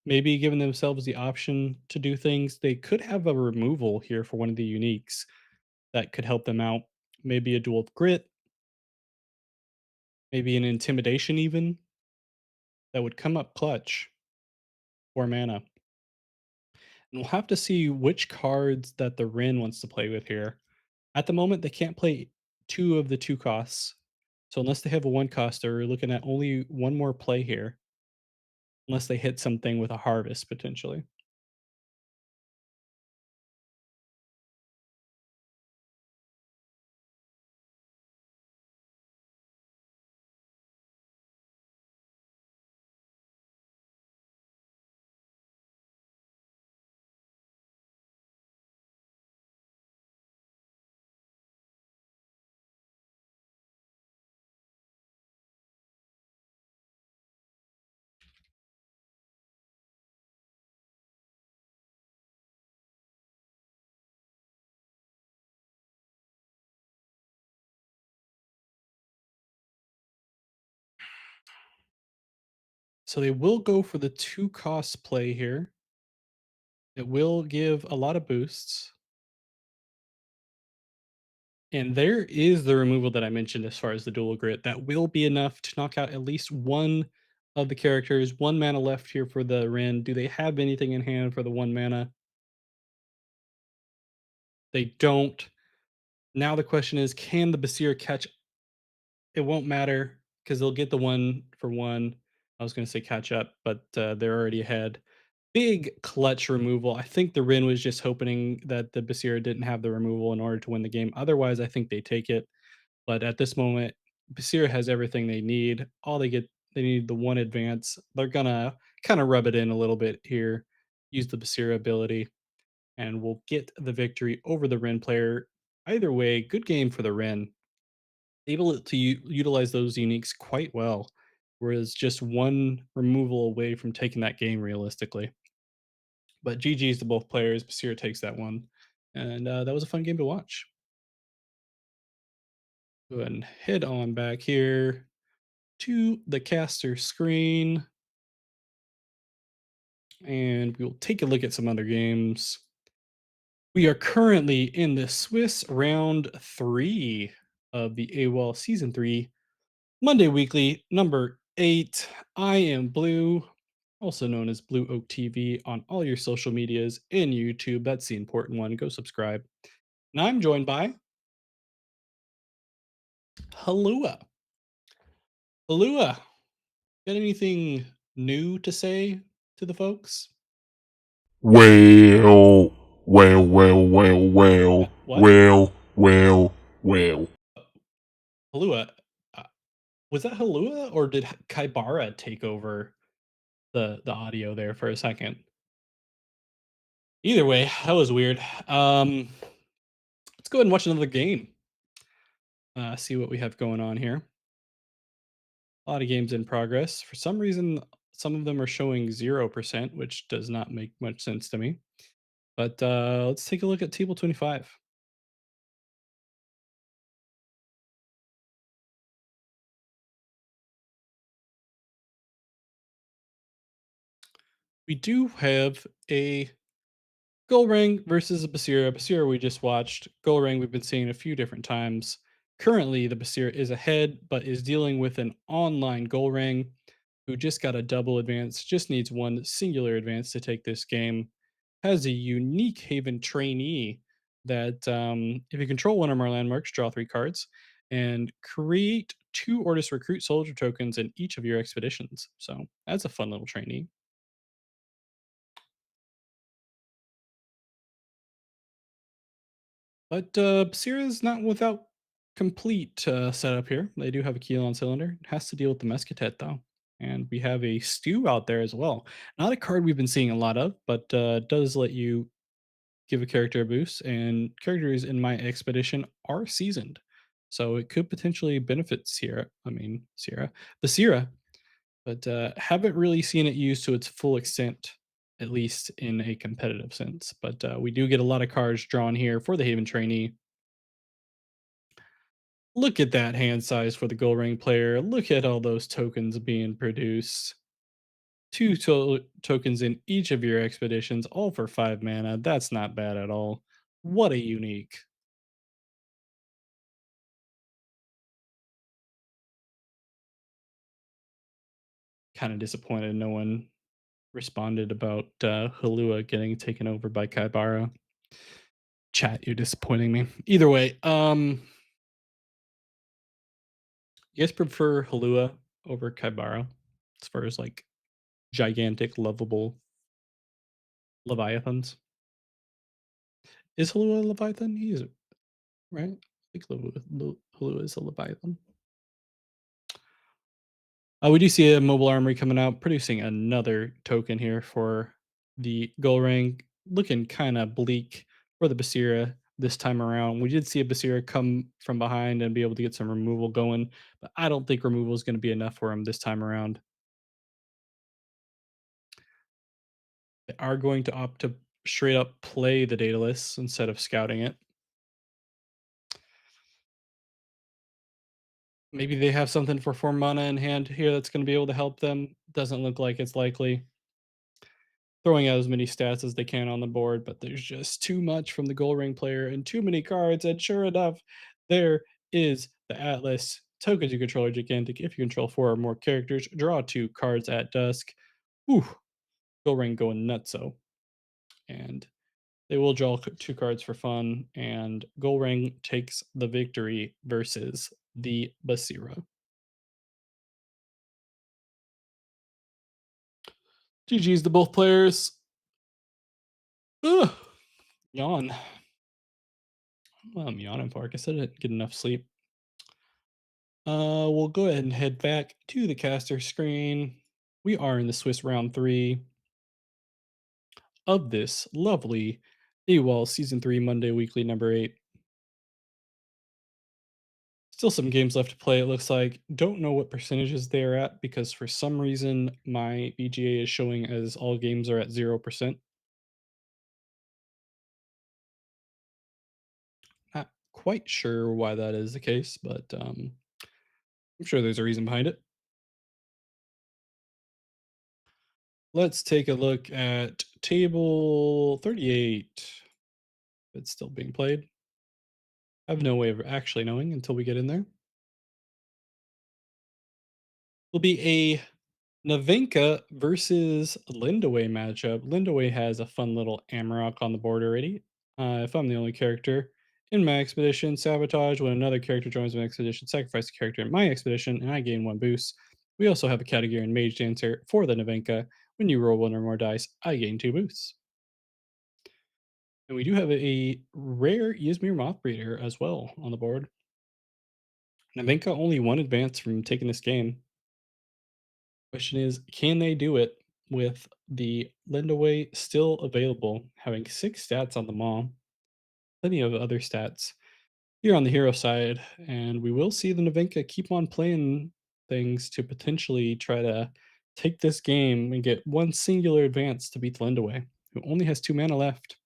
Maybe giving themselves the option to do things. They could have a removal here for one of the uniques that could help them out. Maybe a duel of grit, maybe an intimidation even that would come up clutch for mana. And we'll have to see which cards that the Rin wants to play with here. At the moment, they can't play 2 of the 2 costs. So unless they have a 1 cost, they're looking at only one more play here, unless they hit something with a harvest potentially. So they will go for the 2 cost play here. It will give a lot of boosts. And there is the removal that I mentioned as far as the dual grit. That will be enough to knock out at least one of the characters. 1 mana left here for the Ren. Do they have anything in hand for the 1 mana? They don't. Now the question is, can the Basir catch? It won't matter because 'cause they'll get the 1 for 1. I was gonna say catch up, but, they're already ahead. Big clutch removal. I think the Rin was just hoping that the Basira didn't have the removal in order to win the game. Otherwise, I think they take it. But at this moment, Basira has everything they need. They need the 1 advance. They're gonna kinda rub it in a little bit here, use the Basira ability, and we'll get the victory over the Ren player. Either way, good game for the Ren. Able to utilize those uniques quite well, whereas just 1 removal away from taking that game realistically. But GG's to both players. Basira takes that one, and that was a fun game to watch. Go ahead and head on back here to the caster screen, and we'll take a look at some other games. We are currently in the Swiss round 3 of the AWOL season 3 Monday Weekly, number 8. I am Blue, also known as Blue Oak TV on all your social medias and YouTube. That's the important one. Go subscribe. And I'm joined by Halua. Halua, got anything new to say to the folks? Well, well, What? well. Halua, uh, was that Halua or did Kaibara take over the audio there for a second? Either way, that was weird. Let's go ahead and watch another game. See what we have going on here. A lot of games in progress. For some reason, some of them are showing 0%, which does not make much sense to me. But let's take a look at Table 25. We do have a Gold versus a Basira. Basira we just watched. Gold we've been seeing a few different times. Currently, the Basira is ahead, but is dealing with an online Gold who just got a double advance, just needs one singular advance to take this game. Has a unique Haven trainee that, if you control one or more landmarks, draw 3 cards and create 2 recruit soldier tokens in each of your expeditions. So that's a fun little trainee. But Basira is not without complete setup here. They do have a keel on cylinder. It has to deal with the Muscatet though. And we have a stew out there as well. Not a card we've been seeing a lot of, but does let you give a character a boost. And characters in my expedition are seasoned. So it could potentially benefit Basira, but haven't really seen it used to its full extent, at least in a competitive sense. But we do get a lot of cards drawn here for the Haven trainee. Look at that hand size for the gold ring player. Look at all those tokens being produced. Tokens in each of your expeditions, all for 5 mana. That's not bad at all. What a unique. Kind of disappointed no one responded about Halua getting taken over by Kaibara. Chat, you're disappointing me. Either way, you guys prefer Halua over Kaibara as far as like gigantic, lovable Leviathans? Is Halua a Leviathan? He is, right? I think Halua is a Leviathan. We do see a mobile armory coming out, producing another token here for the gold ring. Looking kind of bleak for the Basira this time around. We did see a Basira come from behind and be able to get some removal going, but I don't think removal is going to be enough for him this time around. They are going to opt to straight up play the Daedalus instead of scouting it. Maybe they have something for 4 mana in hand here that's going to be able to help them. Doesn't look like it's likely. Throwing out as many stats as they can on the board, but there's just too much from the gold ring player and too many cards. And sure enough, There is the Atlas. Tokens you control are gigantic. If you control four or more characters, draw two cards at dusk. Whew, Go Ring going nutso. And they will draw two cards for fun, and Ring takes the victory versus the Basira. GG's to both players. Ugh, yawn. Well, I'm yawning for. I guess I didn't get enough sleep. We'll go ahead and head back to the caster screen. We are in the Swiss round three of this lovely A.W.O.L Season 3 Monday Weekly number 8. Still some games left to play, it looks like. Don't know what percentages they're at because for some reason my BGA is showing as all games are at 0%. Not quite sure why that is the case, but I'm sure there's a reason behind it. Let's take a look at table 38. It's still being played. I have no way of actually knowing until we get in there. Will be a Navenka versus Lindaway matchup. Lindaway has a fun little Amarok on the board already. If I'm the only character in my expedition, sabotage when another character joins my expedition, sacrifice a character in my expedition, and I gain one boost. We also have a category in Mage Dancer for the Navenka. When you roll one or more dice, I gain two boosts. And we do have a rare Ysmir Moth Breeder as well on the board. Navenka only one advance from taking this game. Question is, can they do it with the Lendaway still available, having 6 stats on the mall, plenty of other stats here on the hero side, and we will see the Navenka keep on playing things to potentially try to take this game and get one singular advance to beat the Lendaway, who only has 2 mana left,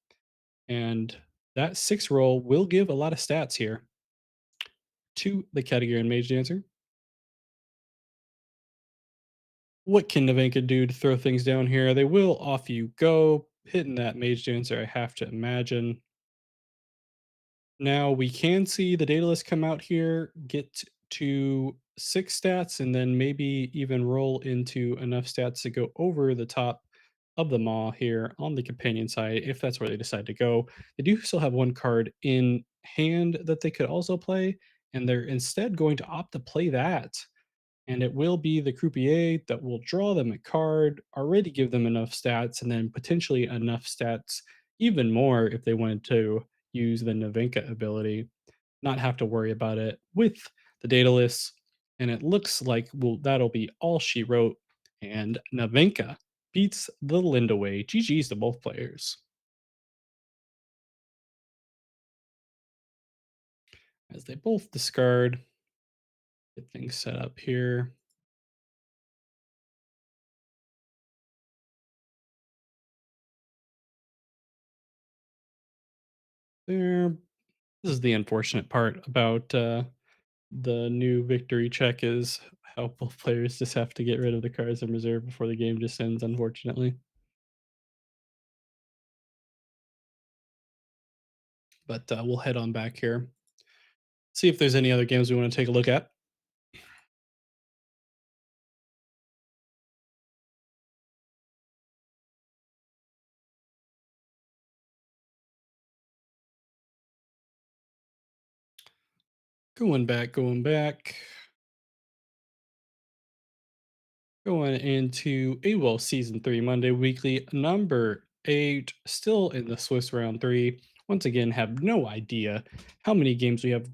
and that 6 roll will give a lot of stats here to the category in Mage Dancer. What can Navenka do to throw things down here? They will off you go, hitting that Mage Dancer, I have to imagine. Now we can see the data list come out here, get to 6 stats, and then maybe even roll into enough stats to go over the top of the maw here on the companion side, if that's where they decide to go. They do still have one card in hand that they could also play, and they're instead going to opt to play that, and it will be the croupier that will draw them a card, already give them enough stats, and then potentially enough stats, even more if they wanted to use the Navenka ability, not have to worry about it with the data lists. And it looks like that'll be all she wrote. And Navenka beats the Lindaway. GG's to both players. As they both discard, get things set up here. There. This is the unfortunate part about the new victory check is how both players just have to get rid of the cards in reserve before the game just ends, unfortunately. But we'll head on back here. See if there's any other games we want to take a look at. Going back, going back. Going into A.W.O.L Season 3 Monday Weekly, number 8, still in the Swiss round 3. Once again, have no idea how many games we have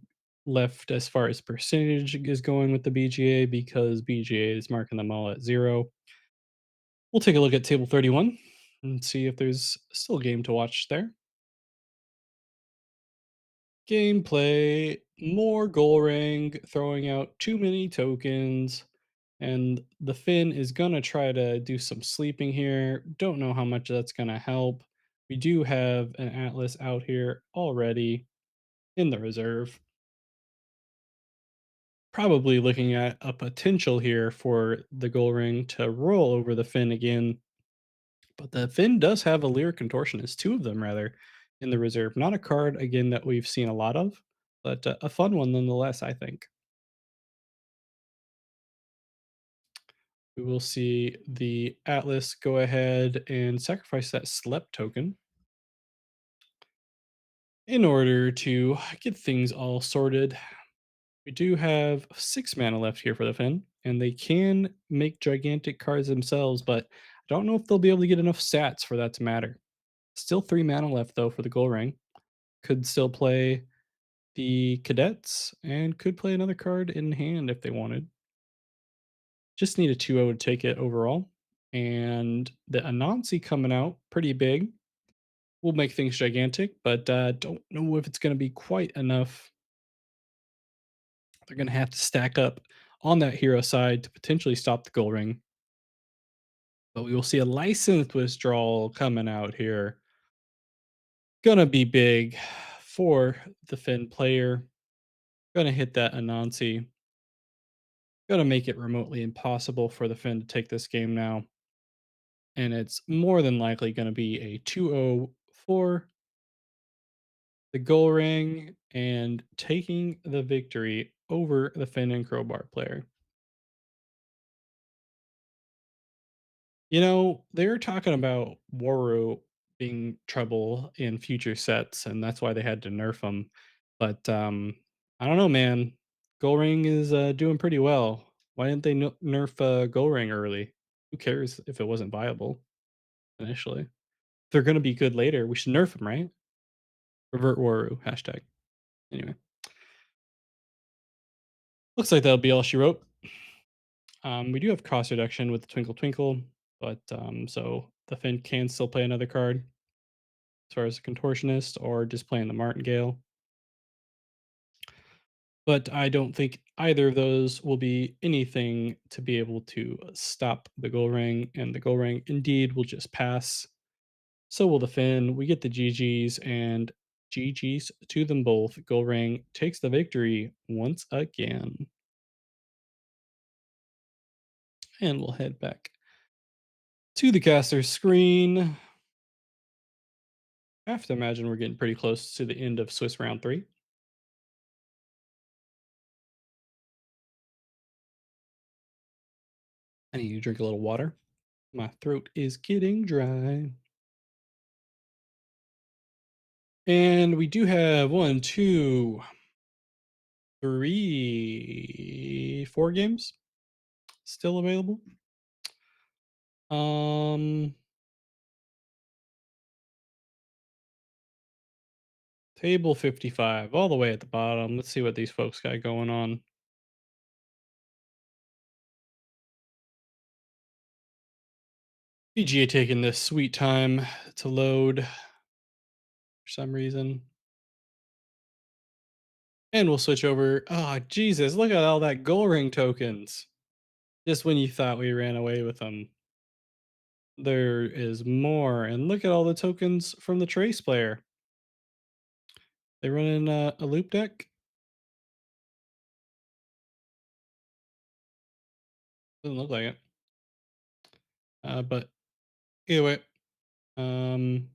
left as far as percentage is going with the BGA because BGA is marking them all at 0. We'll take a look at table 31 and see if there's still a game to watch there. Gameplay, more goal ring, throwing out too many tokens, and the Finn is gonna try to do some sleeping here. Don't know how much that's gonna help. We do have an Atlas out here already in the reserve. Probably looking at a potential here for the goal ring to roll over the Finn again. But the Finn does have a Lyric Contortionist, two of them rather, in the reserve. Not a card again that we've seen a lot of. but a fun one nonetheless, I think. We will see the Atlas go ahead and sacrifice that Slept token in order to get things all sorted. We do have 6 mana left here for the Finn, and they can make gigantic cards themselves, but I don't know if they'll be able to get enough stats for that to matter. Still 3 mana left though for the Gold Ring. Could still play the Cadets and could play another card in hand if they wanted. Just need a 2/0 to take it overall. And the Anansi coming out pretty big will make things gigantic, but don't know if it's going to be quite enough. They're going to have to stack up on that hero side to potentially stop the gold ring. But we will see a licensed withdrawal coming out here. Gonna be big for the Finn player. Gonna hit that Anansi. Gonna make it remotely impossible for the Finn to take this game now. And it's more than likely gonna be a 2-0 for the goal ring and taking the victory over the Finn and Crowbar player. They were talking about Waru being trouble in future sets, and that's why they had to nerf him. But I don't know, man. Goldring is doing pretty well. Why didn't they nerf Goldring early? Who cares if it wasn't viable initially? If they're going to be good later, we should nerf them, right? Revert Waru hashtag. Anyway, looks like that'll be all she wrote. We do have cost reduction with Twinkle Twinkle, but so the Finn can still play another card as far as a contortionist or just playing the martingale. But I don't think either of those will be anything to be able to stop the goal ring, and the goal ring indeed will just pass. So will the Finn. We get the GGs and GGs to them both. Goal ring takes the victory once again. And we'll head back to the caster screen. I have to imagine we're getting pretty close to the end of Swiss round 3. I need to drink a little water. My throat is getting dry. And we do have one, two, three, 4 games still available. Um, Table 55, all the way at the bottom. Let's see what these folks got going on. PGA taking this sweet time to load for some reason. And we'll switch over. Oh, Jesus, look at all that gold ring tokens. Just when you thought we ran away with them, there is more. And look at all the tokens from the Trace player. They run in a loop deck. Doesn't look like it. But either way, um,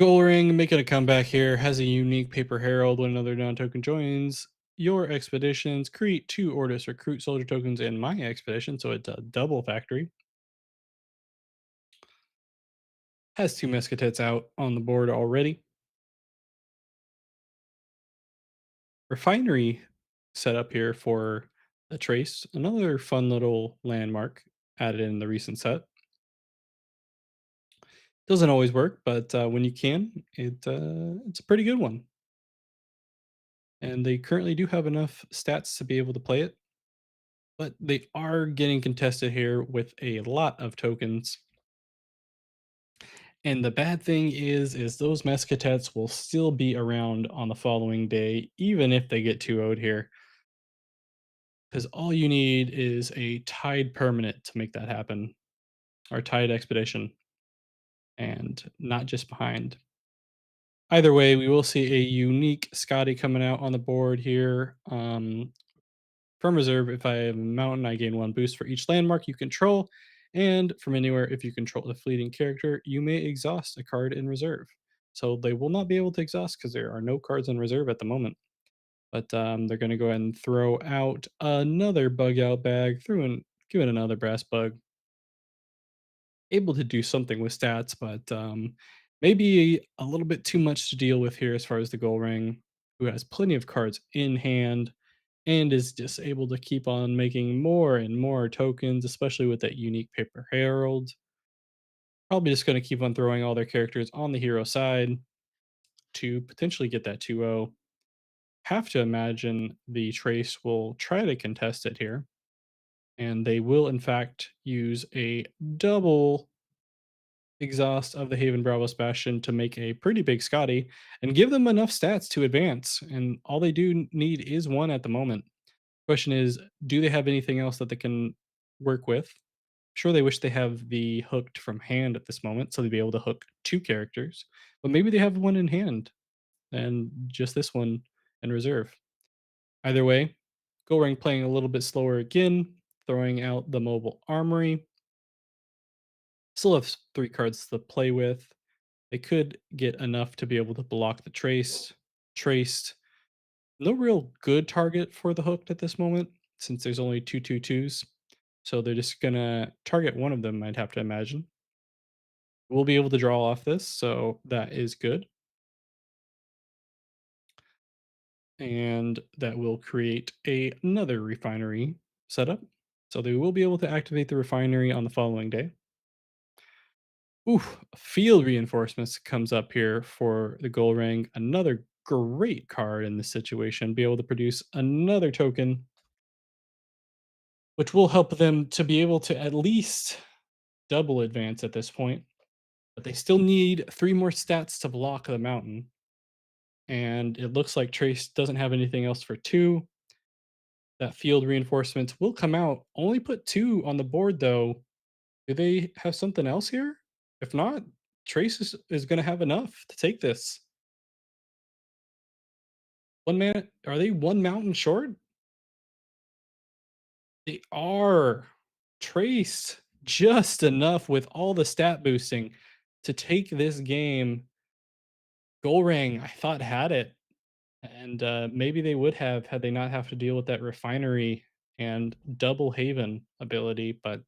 Goldring making a comeback here has a unique paper herald when another non-token joins your expeditions. Create 2 Ordis recruit soldier tokens in my expedition, so it's a double factory. Has 2 Mesquitettes out on the board already. Refinery set up here for a trace, another fun little landmark added in the recent set. Doesn't always work, but when you can, it's a pretty good one. And they currently do have enough stats to be able to play it, but they are getting contested here with a lot of tokens. And the bad thing is those Mesquitettes will still be around on the following day, even if they get 2-0'd here. Because all you need is a tied permanent to make that happen, or tied expedition, and not just behind. Either way, we will see a unique Scotty coming out on the board here. From reserve, if I have a mountain, I gain 1 boost for each landmark you control. And from anywhere, if you control a fleeting character, you may exhaust a card in reserve. So they will not be able to exhaust because there are no cards in reserve at the moment. But they're going to go ahead and throw out another bug out bag, give it another brass bug, able to do something with stats, but maybe a little bit too much to deal with here as far as the goal ring, who has plenty of cards in hand and is just able to keep on making more and more tokens, especially with that unique paper herald. Probably just going to keep on throwing all their characters on the hero side to potentially get that 2-0. Have to imagine the Trace will try to contest it here, and they will in fact use a double exhaust of the Haven Bravos Bastion to make a pretty big Scotty and give them enough stats to advance. And all they do need is one at the moment. Question is, do they have anything else that they can work with? Sure, they wish they have the hooked from hand at this moment, so they'd be able to hook two characters, but maybe they have one in hand and just this one in reserve. Either way, Goring playing a little bit slower again, throwing out the mobile armory. Still have three cards to play with. They could get enough to be able to block the traced. No real good target for the hooked at this moment, since there's only two 2/2s. So they're just gonna target one of them, I'd have to imagine. We'll be able to draw off this, so that is good. And that will create another refinery setup. So they will be able to activate the refinery on the following day. Ooh, field reinforcements comes up here for the gold ring. Another great card in this situation. Be able to produce another token, which will help them to be able to at least double advance at this point. But they still need three more stats to block the mountain. And it looks like Trace doesn't have anything else for two. That field reinforcements will come out. Only put two on the board though. Do they have something else here? If not, Trace is going to have enough to take this. One man, are they one mountain short? They are. Trace just enough with all the stat boosting to take this game. Goalrang, I thought had it, and maybe they would have had they not have to deal with that refinery and double Haven ability. But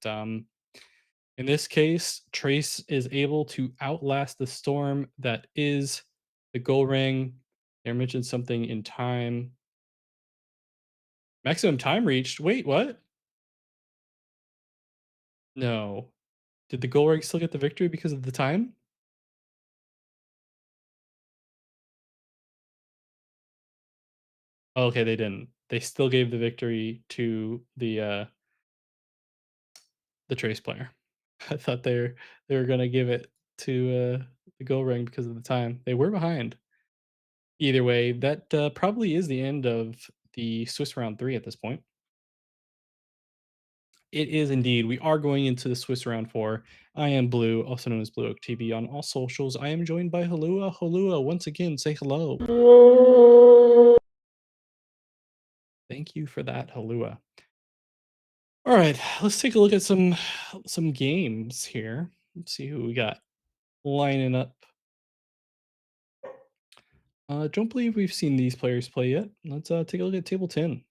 in this case, Trace is able to outlast the storm that is the Goalrang. They mentioned something in time. Maximum time reached. Wait, what? No. Did the Goalrang still get the victory because of the time? Oh, okay, they didn't. They still gave the victory to the Trace player. I thought they were gonna give it to the Goalrang because of the time. They were behind. Either way, that probably is the end of the Swiss round three at this point. It is indeed. We are going into the Swiss round four. I am Blue, also known as Blue Oak TV on all socials. I am joined by Halua. Halua, once again, say hello. Thank you for that, Halua. All right, let's take a look at some games here. Let's see who we got lining up. Don't believe we've seen these players play yet. Let's take a look at table 10.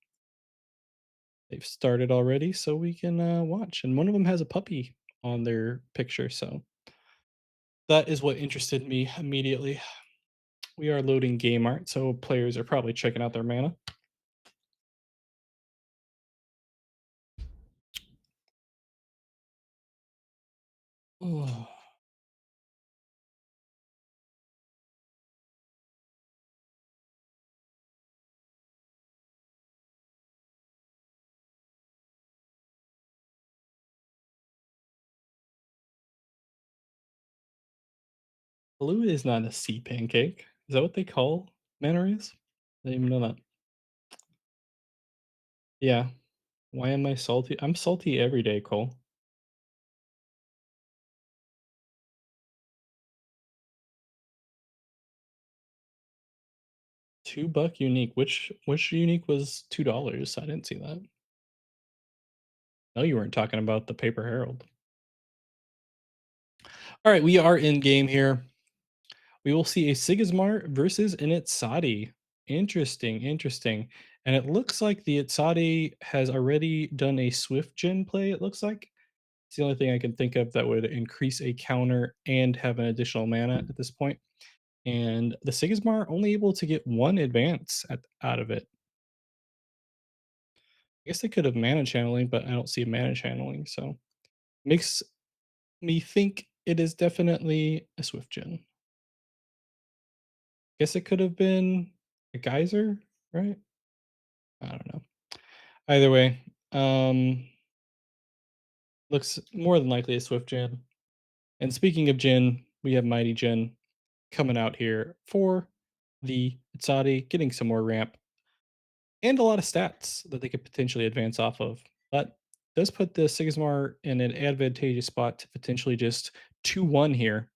They've started already, so we can watch. And one of them has a puppy on their picture, so that is what interested me immediately. We are loading game art, so players are probably checking out their mana. Oh, blue is not a sea pancake. Is that what they call mana rays? I didn't even know that. Yeah. Why am I salty? I'm salty every day, Cole. $2 unique. Which unique was $2? I didn't see that. No, you weren't talking about the paper herald. All right, we are in game here. We will see a Sigismar versus an Itzadi. Interesting, interesting. And it looks like the Itzadi has already done a Swift Gen play, it looks like. It's the only thing I can think of that would increase a counter and have an additional mana at this point. And the Sigismar only able to get one advance out of it. I guess they could have mana channeling, but I don't see mana channeling, so makes me think it is definitely a Swift Gen. Guess it could have been a Geyser, right? I don't know. Either way, looks more than likely a Swift Gen. And speaking of Jin, we have Mighty Jin coming out here for the Itzadi, getting some more ramp and a lot of stats that they could potentially advance off of. But does put the Sigismar in an advantageous spot to potentially just 2-1 here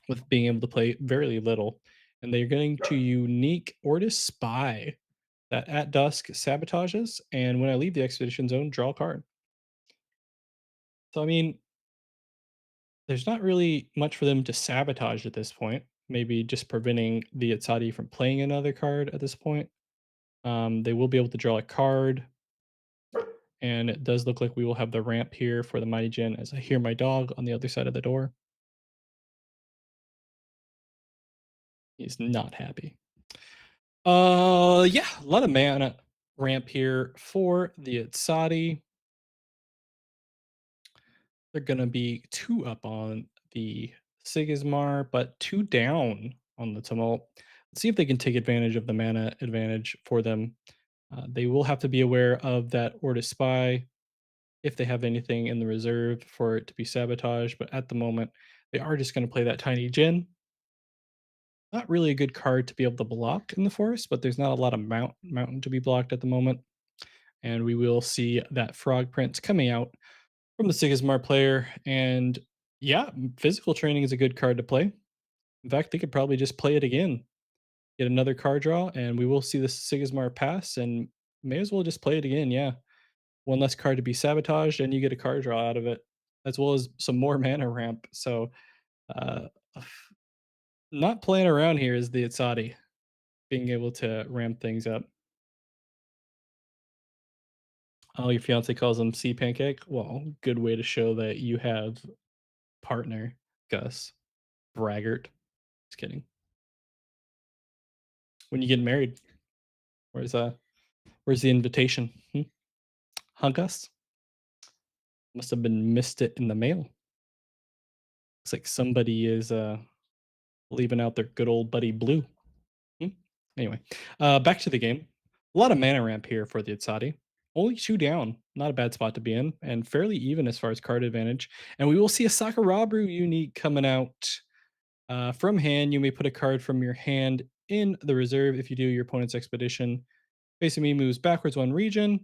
with being able to play very little. And they're getting to unique Ortis Spy that at dusk sabotages, and when I leave the expedition zone, draw a card. So I mean, there's not really much for them to sabotage at this point. Maybe just preventing the Itzadi from playing another card at this point. They will be able to draw a card, and it does look like we will have the ramp here for the Mighty Jin as I hear my dog on the other side of the door. He's not happy. Yeah, a lot of mana ramp here for the Itzadi. They're gonna be 2 up on the Sigismar, but 2 down on the Tumult. Let's see if they can take advantage of the mana advantage for them. They will have to be aware of that Ortis Spy if they have anything in the reserve for it to be sabotaged, but at the moment, they are just gonna play that Tiny Djinn. Not really a good card to be able to block in the forest, but there's not a lot of mountain to be blocked at the moment, and we will see that Frog Prince coming out from the Sigismar player. And yeah, physical training is a good card to play. In fact, they could probably just play it again, get another card draw, and we will see the Sigismar pass. And may as well just play it again. Yeah, one less card to be sabotaged, and you get a card draw out of it, as well as some more mana ramp. So, uh, not playing around here is the Itzadi being able to ramp things up. Oh, your fiance calls him Sea Pancake. Well, good way to show that you have partner, Gus. Braggart. Just kidding. When you get married, where's where's the invitation? Hmm? Huh, Gus? Must have been missed it in the mail. Looks like somebody is leaving out their good old buddy Blue. Hmm? Anyway, back to the game. A lot of mana ramp here for the Itzadi. Only 2 down. Not a bad spot to be in, and fairly even as far as card advantage. And we will see a Sakurabru unique coming out. From hand, you may put a card from your hand in the reserve. If you do, your opponent's expedition facing me moves backwards 1 region.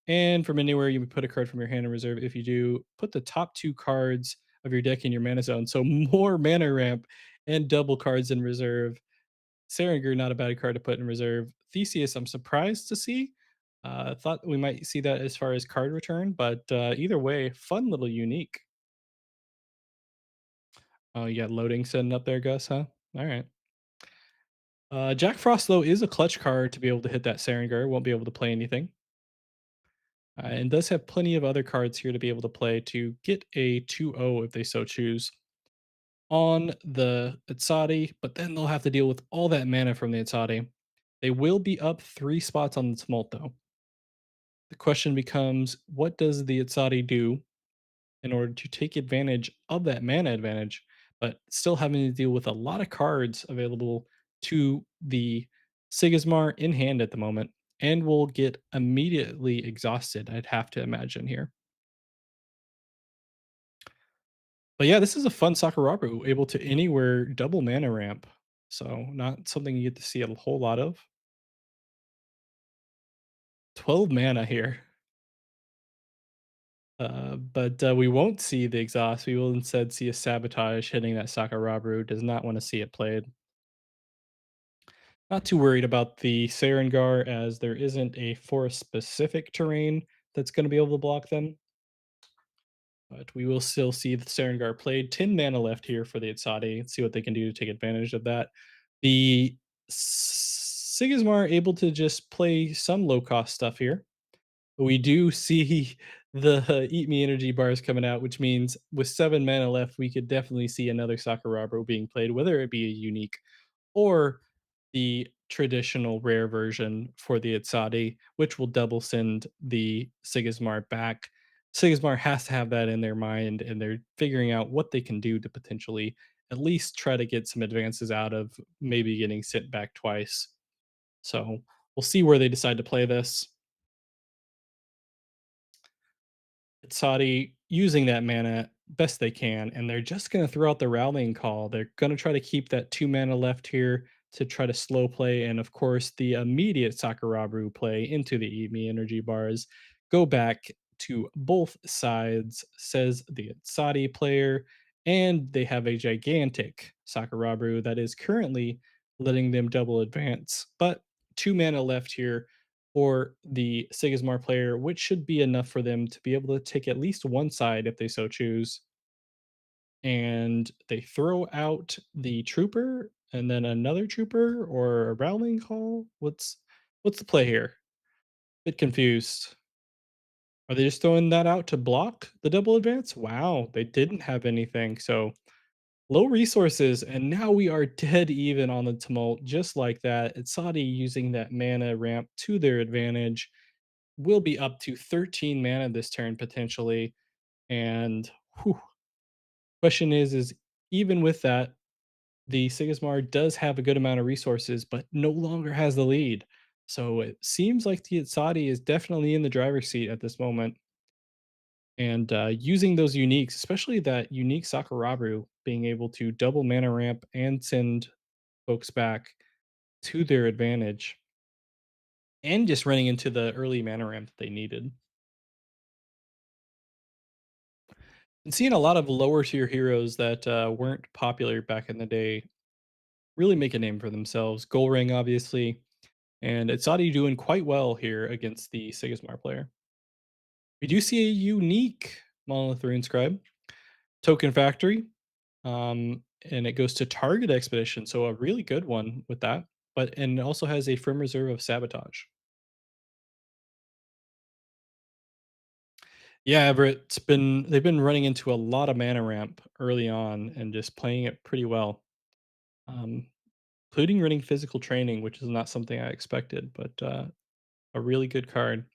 And from anywhere, you may put a card from your hand in reserve. If you do, put the top 2 cards of your deck in your mana zone. So more mana ramp and double cards in reserve. Saringer, not a bad card to put in reserve. Theseus, I'm surprised to see. Thought we might see that as far as card return, but either way, fun little unique. Oh, you got loading setting up there, Gus, huh? All right. Jack Frost, though, is a clutch card to be able to hit that Saringer. Won't be able to play anything. And does have plenty of other cards here to be able to play to get a 2-0 if they so choose on the Itzadi, but then they'll have to deal with all that mana from the Itzadi. They will be up 3 spots on the Tumult, though. The question becomes, what does the Itzadi do in order to take advantage of that mana advantage, but still having to deal with a lot of cards available to the Sigismar in hand at the moment, and will get immediately exhausted, I'd have to imagine here. But yeah, this is a fun Sakuraru, able to anywhere double mana ramp. So not something you get to see a whole lot of. 12 mana here. But we won't see the exhaust. We will instead see a sabotage hitting that Sakuraru. Does not want to see it played. Not too worried about the Sarengar as there isn't a forest specific terrain that's going to be able to block them. but we will still see the Serengar played. 10 mana left here for the Itzadi. Let's see what they can do to take advantage of that. The Sigismar able to just play some low cost stuff here. We do see the Eat Me energy bars coming out, which means with 7 mana left, we could definitely see another Sakurabo being played, whether it be a unique or the traditional rare version for the Itzadi, which will double send the Sigismar back. Sigismar has to have that in their mind, and they're figuring out what they can do to potentially at least try to get some advances out of maybe getting sent back twice. So we'll see where they decide to play this. Saudi using that mana best they can, and they're just going to throw out the rallying call. They're going to try to keep that 2 mana left here to try to slow play, and of course, the immediate Sakurabu play into the Eat Me energy bars. Go back to both sides, says the Saudi player, and they have a gigantic Sakurabu that is currently letting them double advance, but 2 mana left here or the Sigismar player, which should be enough for them to be able to take at least one side if they so choose. And they throw out the trooper and then another trooper or a rowling call. What's the play here? Bit confused. Are they just throwing that out to block the double advance? Wow, they didn't have anything. So low resources, and now we are dead even on the tumult, just like that. It's Saudi using that mana ramp to their advantage will be up to 13 mana this turn potentially. And whew, question is even with that, the Sigismar does have a good amount of resources, but no longer has the lead. So it seems like the Itzadi is definitely in the driver's seat at this moment. And using those uniques, especially that unique Sakurabu, being able to double mana ramp and send folks back to their advantage, and just running into the early mana ramp that they needed. And seeing a lot of lower tier heroes that weren't popular back in the day really make a name for themselves. Gold obviously, and it's already doing quite well here against the Sigismar player. We do see a unique Monolith Rune Scribe token factory, and it goes to target expedition, so a really good one with that. But and it also has a firm reserve of sabotage. Yeah, Everett, they've been running into a lot of mana ramp early on and just playing it pretty well. Um, Including running physical training, which is not something I expected, but a really good card.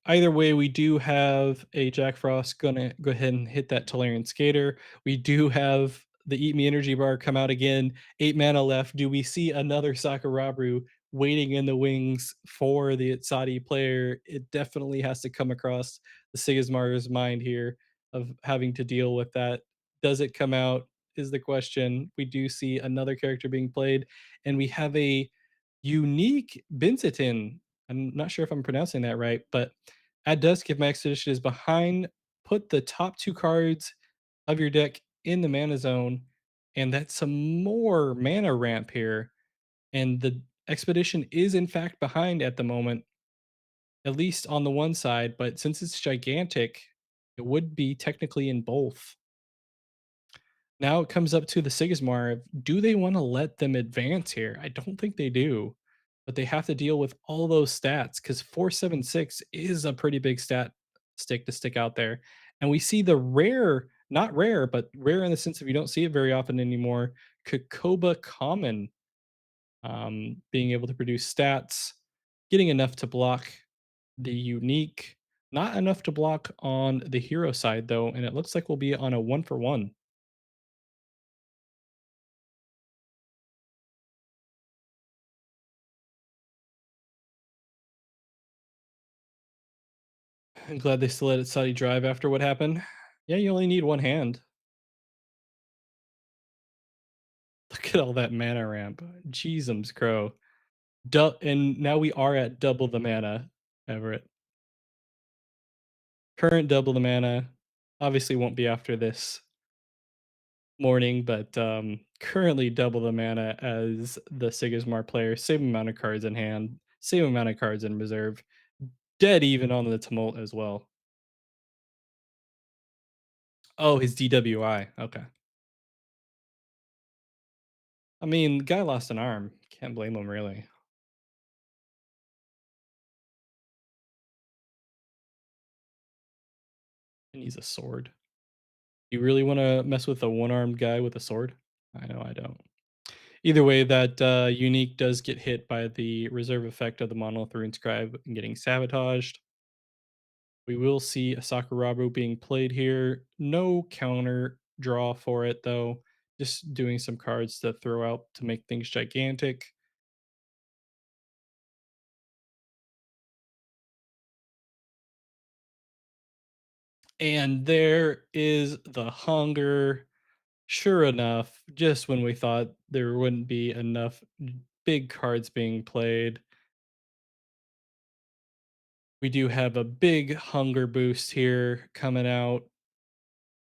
Either way, we do have a Jack Frost gonna go ahead and hit that Tolarian Skater. We do have the Eat Me Energy Bar come out again. 8 mana left. Do we see another Sakurabu waiting in the wings for the Itzadi player? It definitely has to come across the Sigismar's mind here of having to deal with that. Does it come out? Is the question. We do see another character being played, and we have a unique Binsitin. I'm not sure if I'm pronouncing that right, but at dusk, if my expedition is behind, put the top 2 cards of your deck in the mana zone, and that's some more mana ramp here. And the expedition is in fact behind at the moment, at least on the one side, but since it's gigantic, it would be technically in both. Now it comes up to the Sigismar. Do they want to let them advance here? I don't think they do, but they have to deal with all those stats because 476 is a pretty big stat stick to stick out there. And we see the rare, not rare, but rare in the sense of you don't see it very often anymore. Kokoba Common being able to produce stats, getting enough to block the unique, not enough to block on the hero side though. And it looks like we'll be on a 1 for 1. I'm glad they still let it Saudi drive after what happened. Yeah, you only need one hand. Look at all that mana ramp. Jeezums crow. And now we are at double the mana, Everett. Current double the mana. Obviously won't be after this morning, but currently double the mana as the Sigismar player. Same amount of cards in hand, same amount of cards in reserve. Dead even on the tumult as well. Oh, his DWI. Okay. I mean, the guy lost an arm. Can't blame him really. He needs a sword. You really want to mess with a one-armed guy with a sword? I know I don't. Either way, that unique does get hit by the reserve effect of the Monolith Rune Scribe and getting sabotaged. We will see a Sakurabu being played here. No counter draw for it though. Just doing some cards to throw out to make things gigantic. And there is the hunger. Sure enough, just when we thought there wouldn't be enough big cards being played, we do have a big hunger boost here coming out,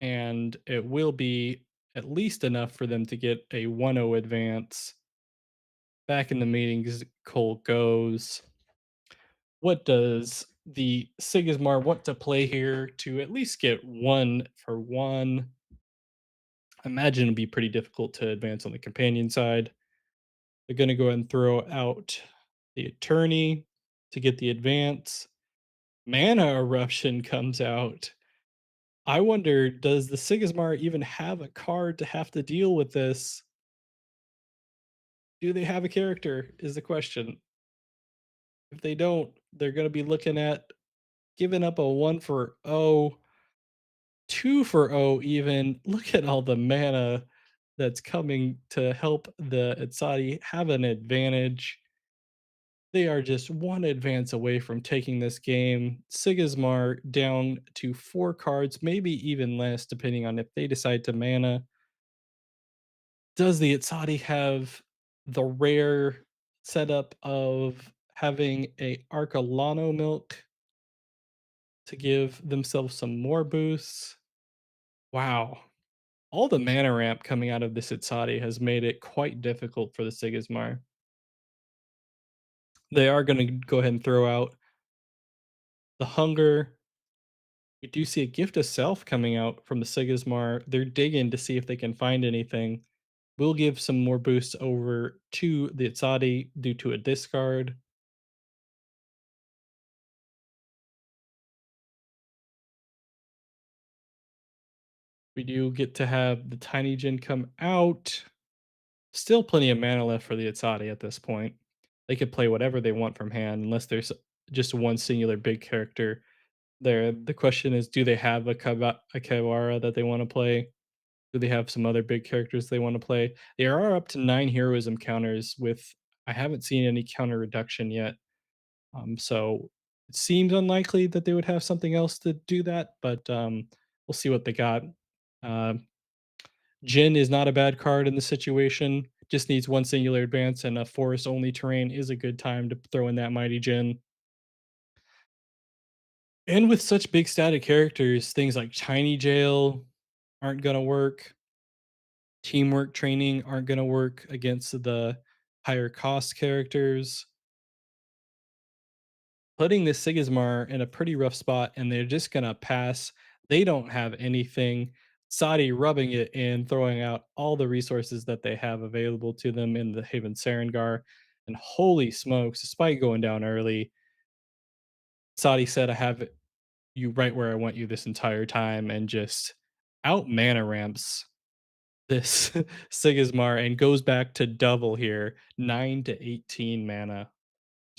and it will be at least enough for them to get a 1-0 advance. Back in the meetings, Cole goes. What does the Sigismar want to play here to at least get 1 for 1? I imagine it'd be pretty difficult to advance on the companion side. They're going to go ahead and throw out the attorney to get the advance. Mana Eruption comes out. I wonder, does the Sigismar even have a card to have to deal with this? Do they have a character? Is the question. If they don't, they're going to be looking at giving up a 1 for 0, 2 for 0 even. Look at all the mana that's coming to help the Itzadi have an advantage. They are just one advance away from taking this game. Sigismar down to 4 cards, maybe even less, depending on if they decide to mana. Does the Itzadi have the rare setup of having a Arcolano milk to give themselves some more boosts? Wow. All the mana ramp coming out of this Itzadi has made it quite difficult for the Sigismar. They are going to go ahead and throw out the Hunger. We do see a Gift of Self coming out from the Sigismar. They're digging to see if they can find anything. We'll give some more boosts over to the Itzadi due to a discard. We do get to have the Tiny Jin come out. Still plenty of mana left for the Itzadi at this point. They could play whatever they want from hand unless there's just one singular big character there. The question is, do they have a Kawara that they want to play? Do they have some other big characters they want to play? There are up to 9 heroism counters with I haven't seen any counter reduction yet. So it seems unlikely that they would have something else to do that, but we'll see what they got. Uh, Jin is not a bad card in the situation. Just needs one singular advance, and a forest only terrain is a good time to throw in that mighty Jin. And with such big static characters, things like Tiny Jail aren't gonna work. Teamwork training aren't gonna work against the higher cost characters. Putting this Sigismar in a pretty rough spot, and they're just gonna pass. They don't have anything. Saudi rubbing it in, throwing out all the resources that they have available to them in the Haven Sarengar. And holy smokes, despite going down early, Saudi said, I have you right where I want you this entire time, and just out mana ramps this Sigismar and goes back to double here 9 to 18 mana.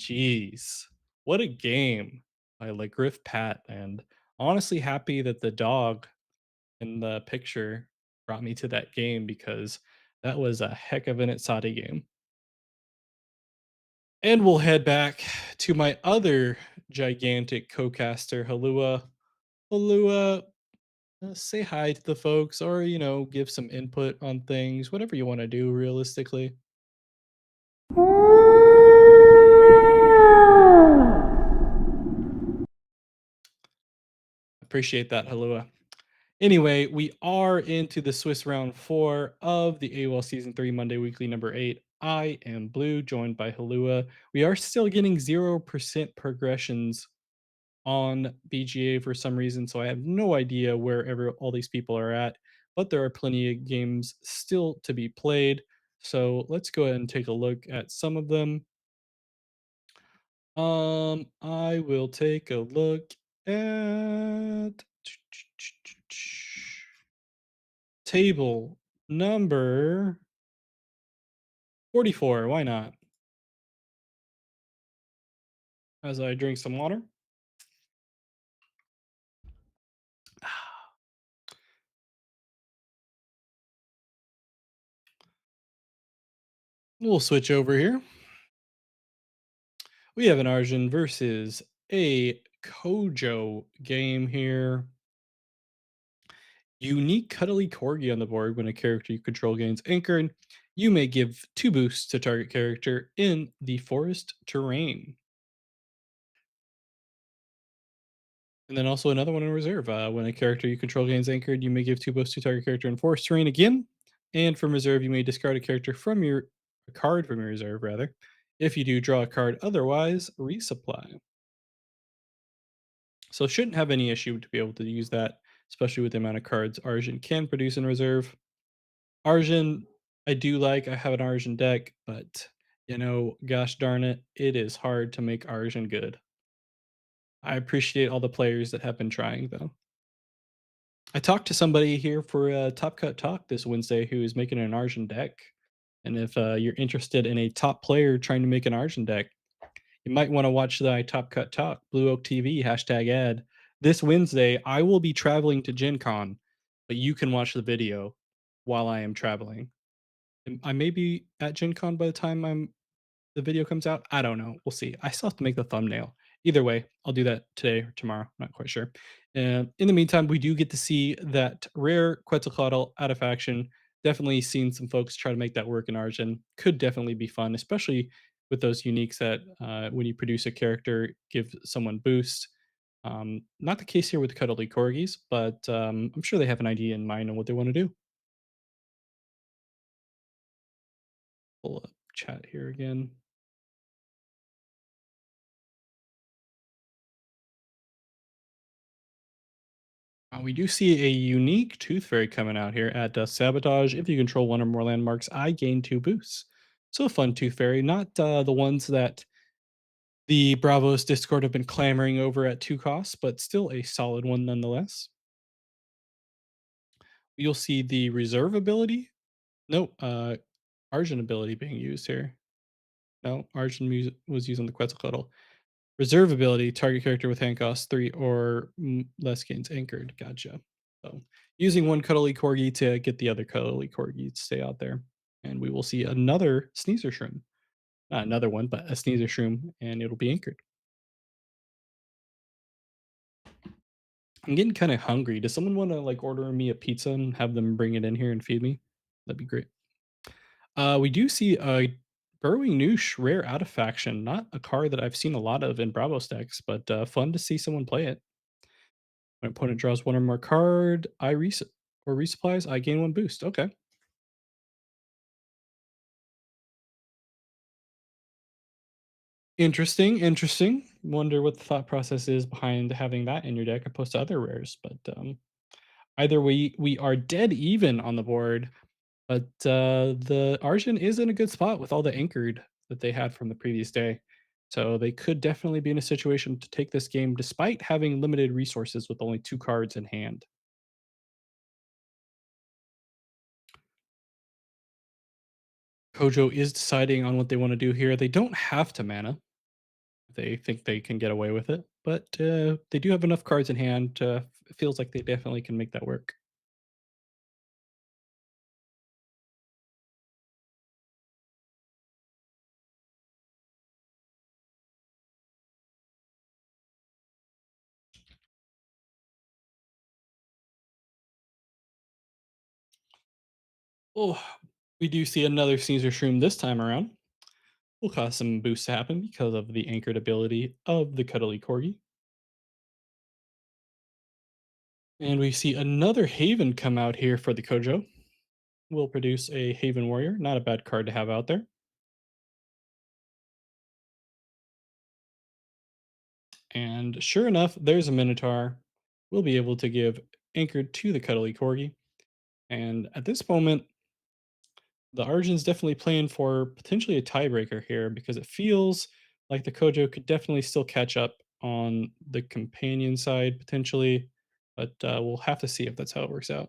Jeez, what a game by Griff Pat. And honestly, happy that the dog in the picture brought me to that game because that was a heck of an Itzadi game. And we'll head back to my other gigantic co-caster, Halua. Halua, say hi to the folks or, give some input on things, whatever you want to do realistically. Appreciate that, Halua. Anyway, we are into the Swiss round 4 of the AWOL Season 3 Monday Weekly number 8. I am Blue, joined by Halua. We are still getting 0% progressions on BGA for some reason, so I have no idea wherever all these people are at, but there are plenty of games still to be played. So let's go ahead and take a look at some of them. I will take a look at table number 44. Why not? As I drink some water. We'll switch over here. We have an Arjun versus a Kojo game here. Unique cuddly corgi on the board. When a character you control gains anchored, you may give 2 boosts to target character in the forest terrain. And then also another one in reserve. When a character you control gains anchored, you may give 2 boosts to target character in forest terrain again. And from reserve, you may discard a card from your reserve rather. If you do, draw a card. Otherwise, resupply. So shouldn't have any issue to be able to use that, especially with the amount of cards Arjun can produce in reserve. Arjun, I do like. I have an Arjun deck, but gosh darn it, it is hard to make Arjun good. I appreciate all the players that have been trying though. I talked to somebody here for a Top Cut Talk this Wednesday who is making an Arjun deck. And if you're interested in a top player trying to make an Arjun deck, you might want to watch the Top Cut Talk, Blue Oak TV, hashtag ad. This Wednesday, I will be traveling to Gen Con, but you can watch the video while I am traveling. And I may be at Gen Con by the time the video comes out. I don't know. We'll see. I still have to make the thumbnail. Either way, I'll do that today or tomorrow. Not quite sure. In the meantime, we do get to see that rare Quetzalcoatl out of faction. Definitely seen some folks try to make that work in Arjun. Could definitely be fun, especially with those uniques that when you produce a character, give someone boost. Not the case here with Cuddly Corgis, but I'm sure they have an idea in mind on what they want to do. Pull up chat here again. We do see a unique Tooth Fairy coming out here at Sabotage. If you control one or more landmarks, I gain 2 boosts. So a fun Tooth Fairy, not the ones that the Bravos Discord have been clamoring over at 2 costs, but still a solid one nonetheless. You'll see the reserve ability. No, Argent ability being used here. No, Argent was using the Quetzalcoatl. Reserve ability, target character with hand cost 3 or less gains anchored. Gotcha. So using one cuddly corgi to get the other cuddly corgi to stay out there. And we will see another sneezer shroom. Not another one, but a sneezer shroom, and it'll be anchored. I'm getting kind of hungry. Does someone want to like order me a pizza and have them bring it in here and feed me? That'd be great. We do see a Burrowing Noosh rare out of faction. Not a card that I've seen a lot of in Bravo stacks, but fun to see someone play it. My opponent draws one or more card, or resupplies, I gain 1 boost. Okay. Interesting, interesting. Wonder what the thought process is behind having that in your deck opposed to other rares, but either way, we are dead even on the board, but the Argent is in a good spot with all the anchored that they had from the previous day. So they could definitely be in a situation to take this game despite having limited resources with only 2 cards in hand. Kojo is deciding on what they want to do here. They don't have to mana. They think they can get away with it, but they do have enough cards in hand. It feels like they definitely can make that work. Oh, we do see another Caesar Shroom this time around. Will cause some boosts to happen because of the anchored ability of the Cuddly Corgi. And we see another Haven come out here for the Kojo. Will produce a Haven Warrior. Not a bad card to have out there. And sure enough, there's a Minotaur. We'll be able to give anchored to the cuddly corgi. And at this moment, the Arjun's definitely playing for potentially a tiebreaker here because it feels like the Kojo could definitely still catch up on the companion side potentially, but we'll have to see if that's how it works out.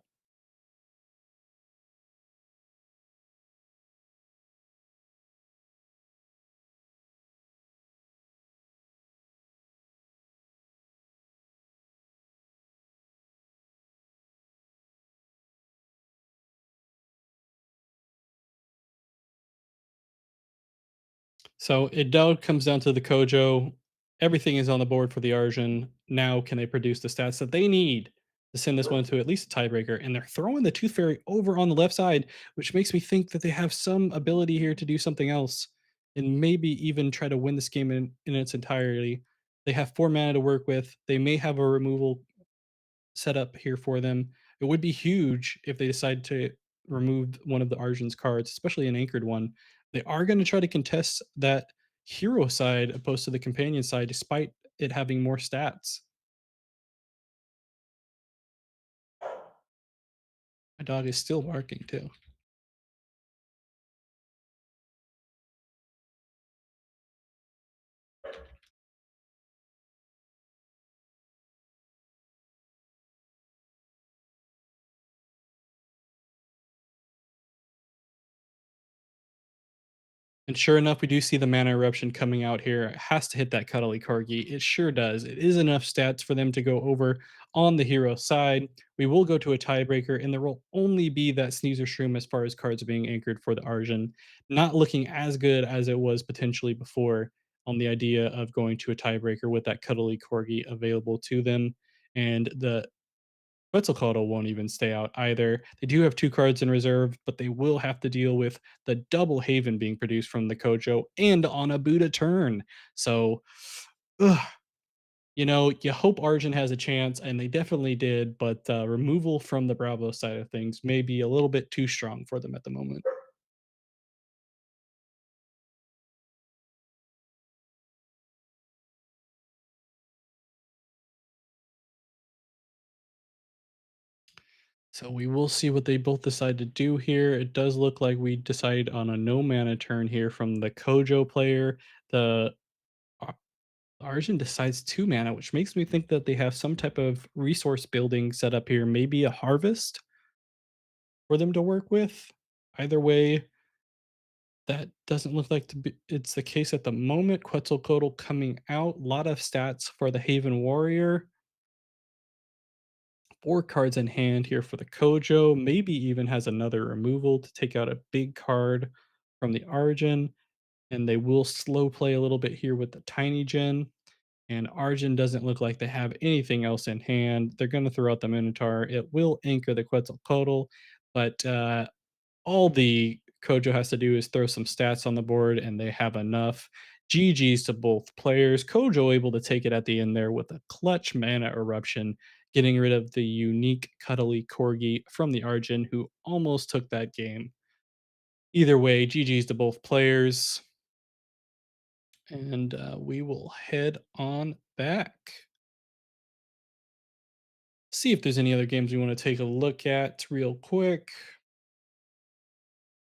So it now comes down to the Kojo. Everything is on the board for the Arjun. Now, can they produce the stats that they need to send this one to at least a tiebreaker? And they're throwing the Tooth Fairy over on the left side, which makes me think that they have some ability here to do something else and maybe even try to win this game in its entirety. They have 4 mana to work with. They may have a removal set up here for them. It would be huge if they decide to remove one of the Arjun's cards, especially an anchored one. They are going to try to contest that hero side opposed to the companion side, despite it having more stats. My dog is still barking too. And sure enough, we do see the mana eruption coming out here. It has to hit that cuddly corgi. It sure does. It is enough stats for them to go over on the hero side. We will go to a tiebreaker, and there will only be that sneezer shroom as far as cards being anchored for the Arjun. Not looking as good as it was potentially before on the idea of going to a tiebreaker with that cuddly corgi available to them. And the Quetzalcoatl won't even stay out either. They do have 2 cards in reserve, but they will have to deal with the double Haven being produced from the Kojo and on a Buddha turn. So, ugh, you hope Arjun has a chance, and they definitely did, but removal from the Bravo side of things may be a little bit too strong for them at the moment. So we will see what they both decide to do here. It does look like we decide on a no mana turn here from the Kojo player. The Arjun decides 2 mana, which makes me think that they have some type of resource building set up here, maybe a harvest for them to work with. Either way, that doesn't look like to be it's the case at the moment. Quetzalcoatl coming out, a lot of stats for the Haven Warrior. 4 cards in hand here for the Kojo, maybe even has another removal to take out a big card from the Arjun, and they will slow play a little bit here with the Tiny Gen. And Arjun doesn't look like they have anything else in hand. They're going to throw out the Minotaur. It will anchor the Quetzalcoatl, but all the Kojo has to do is throw some stats on the board, and they have enough. GG's to both players. Kojo able to take it at the end there with a clutch mana eruption, getting rid of the unique cuddly corgi from the Arjun, who almost took that game. Either way, GG's to both players, and we will head on back. See if there's any other games we want to take a look at real quick.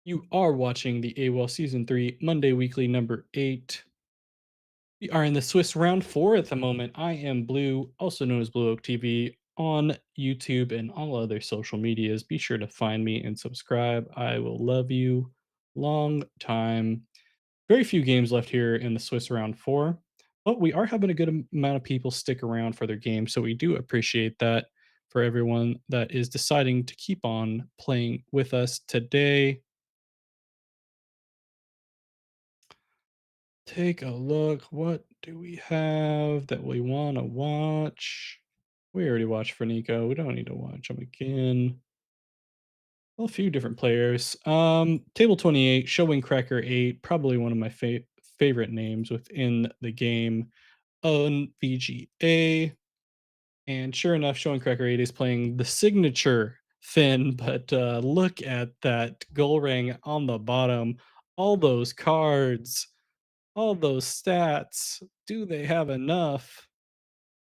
You are watching the AWOL Season 3 Monday Weekly number 8. We are in the Swiss round 4 at the moment. I am Blue, also known as Blue Oak TV, on YouTube and all other social medias. Be sure to find me and subscribe. I will love you long time. Very few games left here in the Swiss round 4, but we are having a good amount of people stick around for their games, so we do appreciate that for everyone that is deciding to keep on playing with us today. Take a look. What do we have that we want to watch? We already watched for Nico. We don't need to watch him again. Well, a few different players. Table 28, Showing Cracker 8, probably one of my favorite names within the game on VGA. And sure enough, Showing Cracker 8 is playing the signature Finn, but look at that goal ring on the bottom. All those cards, all those stats. Do they have enough?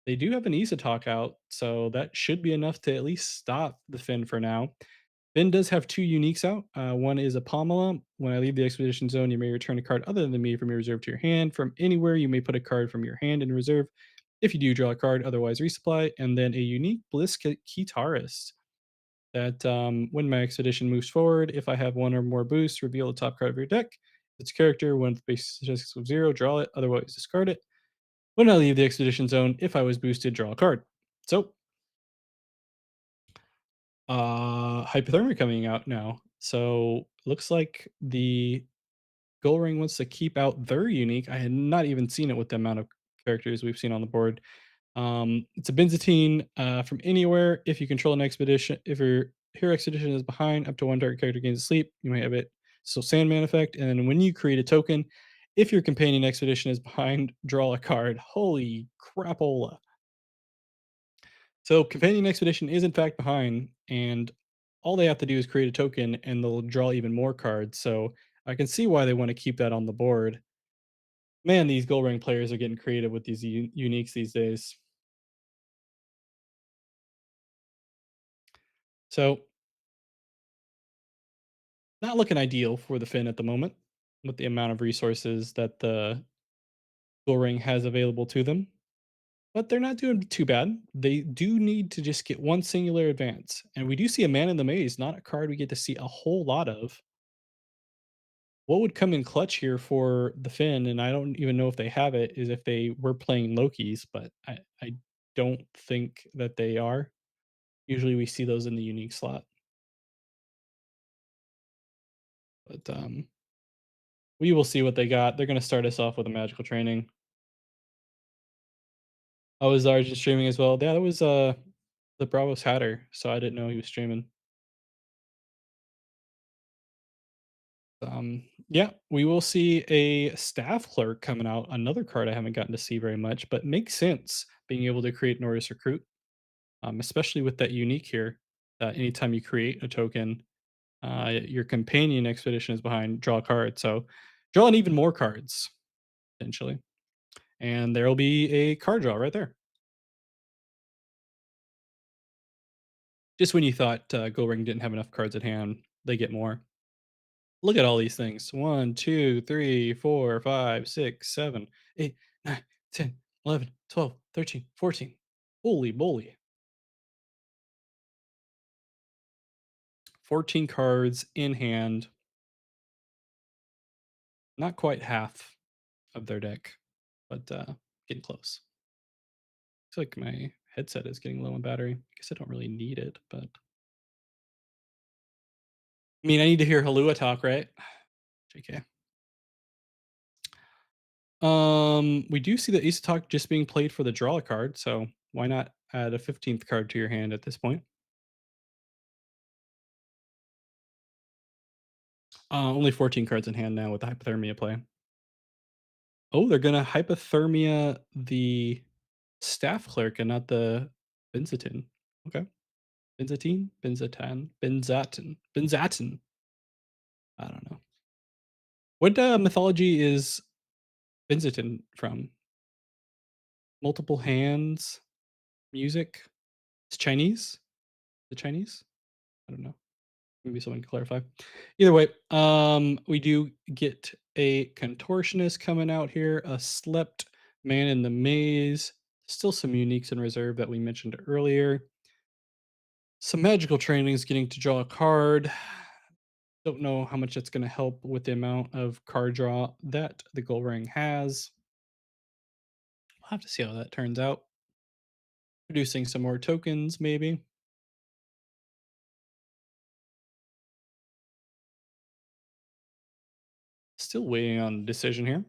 They do have an Talk out, so that should be enough to at least stop the Finn for now. Finn does have 2 uniques out. One is a Pomala. When I leave the expedition zone, you may return a card other than me from your reserve to your hand. From anywhere, you may put a card from your hand in reserve. If you do, draw a card, otherwise resupply. And then a unique Bliss Kitaris that when my expedition moves forward, if I have one or more boosts, reveal the top card of your deck. If it's a character, when the base statistics of 0, draw it, otherwise discard it. When I leave the expedition zone, if I was boosted, draw a card. So, hypothermia coming out now. So, looks like the Gold Ring wants to keep out their unique. I had not even seen it with the amount of characters we've seen on the board. It's a Benzatine from anywhere. If you control an expedition, if your hero expedition is behind, up to one target character gains sleep, you may have it. So Sandman effect, and then when you create a token, if your companion expedition is behind, draw a card. Holy crapola! So companion expedition is in fact behind, and all they have to do is create a token, and they'll draw even more cards. So I can see why they want to keep that on the board. Man, these gold ring players are getting creative with these uniques these days. So not looking ideal for the Finn at the moment with the amount of resources that the gold ring has available to them. But they're not doing too bad. They do need to just get one singular advance. And we do see a Man in the Maze, not a card we get to see a whole lot of. What would come in clutch here for the Finn, and I don't even know if they have it, is if they were playing Lokis, but I don't think that they are. Usually we see those in the unique slot. But we will see what they got. They're gonna start us off with a magical training. Oh, is Arjun streaming as well? Yeah, that was the Bravos Hatter, so I didn't know he was streaming. Yeah, we will see a staff clerk coming out, another card I haven't gotten to see very much, but makes sense being able to create Nordic Recruit, especially with that unique here. Anytime you create a token, your companion expedition is behind, draw a card. So drawing even more cards, potentially. And there will be a card draw right there. Just when you thought Go Ring didn't have enough cards at hand, they get more. Look at all these things. 1, 2, 3, 4, 5, 6, 7, 8, 9, 10, 11, 12, 13, 14. Holy moly. 14 cards in hand. Not quite half of their deck, but getting close. Looks like my headset is getting low on battery. I guess I don't really need it, but I mean, I need to hear Halua talk, right? JK. We do see the Ace of Talk just being played for the draw card, so why not add a 15th card to your hand at this point? Only 14 cards in hand now with the hypothermia play. Oh, they're gonna hypothermia the staff clerk and not the benzatin. Okay. Benzatine? Benzatan? Benzatin. Benzatin. I don't know. What mythology is benzatin from? Multiple hands? Music? It's Chinese? The Chinese? I don't know. Maybe someone can clarify. Either way, we do get a contortionist coming out here, a slept man in the maze, still some uniques in reserve that we mentioned earlier. Some magical trainings, getting to draw a card. Don't know how much that's going to help with the amount of card draw that the gold ring has. We'll have to see how that turns out. Producing some more tokens, maybe. Still waiting on a decision here.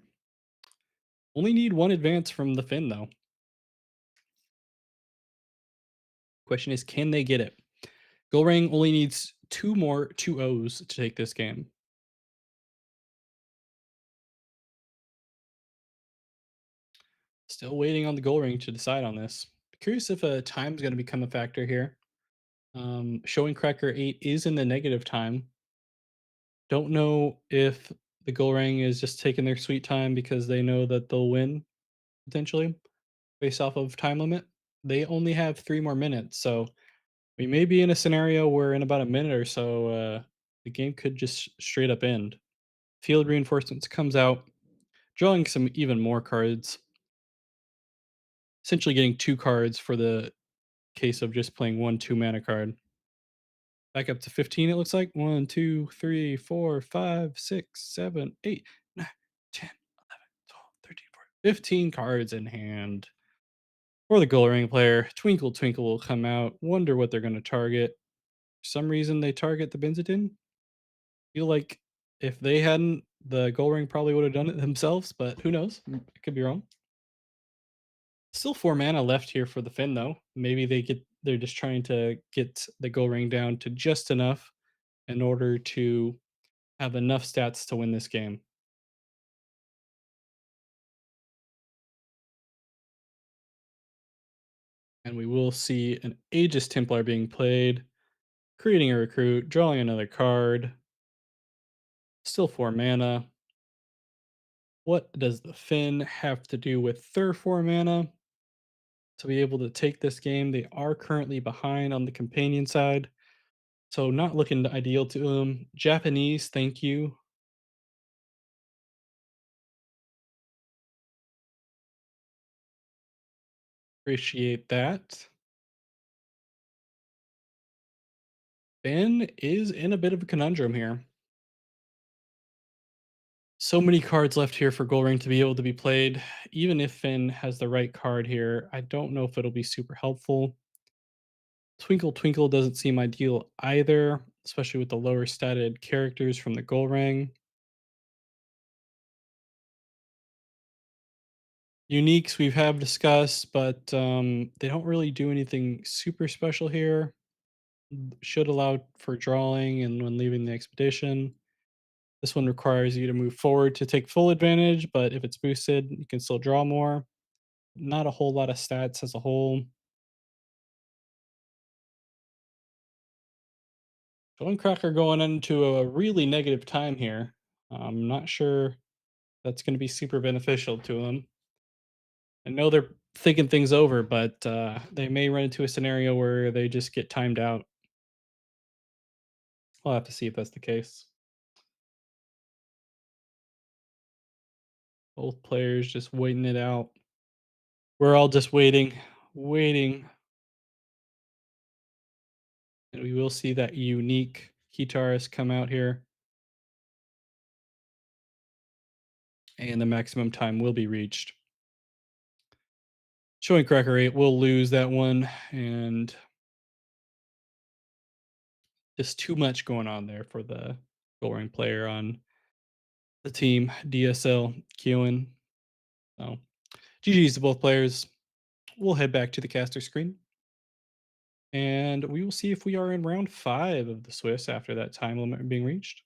Only need one advance from the Finn, though. Question is, can they get it? Goldring only needs 2 more 2 O's to take this game. Still waiting on the Goldring to decide on this. Curious if a time's gonna become a factor here. Showing Cracker 8 is in the negative time. Don't know if the Goldring is just taking their sweet time because they know that they'll win, potentially. based off of time limit. They only have 3 more minutes, so we may be in a scenario where in about a minute or so, the game could just straight up end. Field reinforcements comes out, drawing some even more cards, essentially getting 2 cards for the case of just playing 1 2 mana card. Back up to 15, it looks like. 1, 2, 3, 4, 5, 6, 7, 8, 9, 10, 11, 12, 13, 14, 15 cards in hand. For the gold ring player, Twinkle Twinkle will come out. Wonder what they're going to target. For some reason, they target the Benzedin. Feel like if they hadn't, the gold ring probably would have done it themselves, but who knows? I could be wrong. Still 4 mana left here for the Finn, though. Maybe they're just trying to get the gold ring down to just enough in order to have enough stats to win this game. And we will see an Aegis Templar being played, creating a recruit, drawing another card. Still 4 mana. What does the Finn have to do with their 4 mana to be able to take this game? They are currently behind on the companion side, so not looking ideal to them. Japanese, thank you. Appreciate that. Ben is in a bit of a conundrum here. So many cards left here for Gold Ring to be able to be played. Even if Finn has the right card here, I don't know if it'll be super helpful. Twinkle Twinkle doesn't seem ideal either, especially with the lower statted characters from the Gold Ring. Uniques we have discussed, but they don't really do anything super special here. Should allow for drawing and when leaving the expedition. This one requires you to move forward to take full advantage, but if it's boosted, you can still draw more. Not a whole lot of stats as a whole. Joan Cracker going into a really negative time here. I'm not sure that's going to be super beneficial to them. I know they're thinking things over, but they may run into a scenario where they just get timed out. We'll have to see if that's the case. Both players just waiting it out. We're all just waiting, waiting. And we will see that unique Kitaris come out here. And the maximum time will be reached. Showing Cracker 8 will lose that one. And just too much going on there for the scoring player on the team. DSL queuing. So GG's to both players. We'll head back to the caster screen. And we will see if we are in round 5 of the Swiss after that time limit being reached.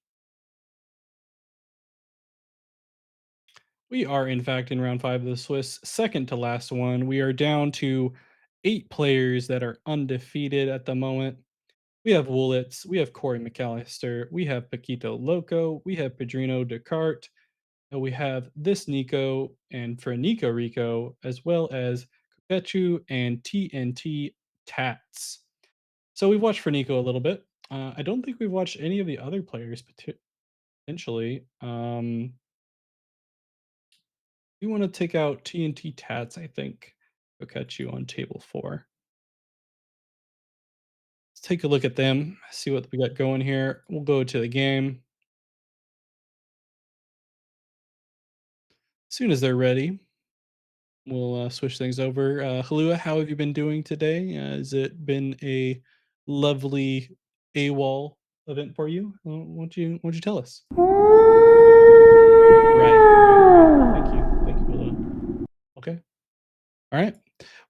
We are, in fact, in round 5 of the Swiss, second to last one. We are down to 8 players that are undefeated at the moment. We have Woolitz, we have Corey McAllister, we have Paquito Loco, we have Pedrino Descartes, and we have this Nico and for Nico Rico, as well as Kopechu and TNT Tats. So we've watched for Nico a little bit. I don't think we've watched any of the other players potentially. We want to take out TNT Tats, I think. Kopechu on table 4. Let's take a look at them, see what we got going here. We'll go to the game. As soon as they're ready, we'll switch things over. Halua, how have you been doing today? Has it been a lovely AWOL event for you? Won't you tell us? Right. Thank you, Halua. Okay. All right.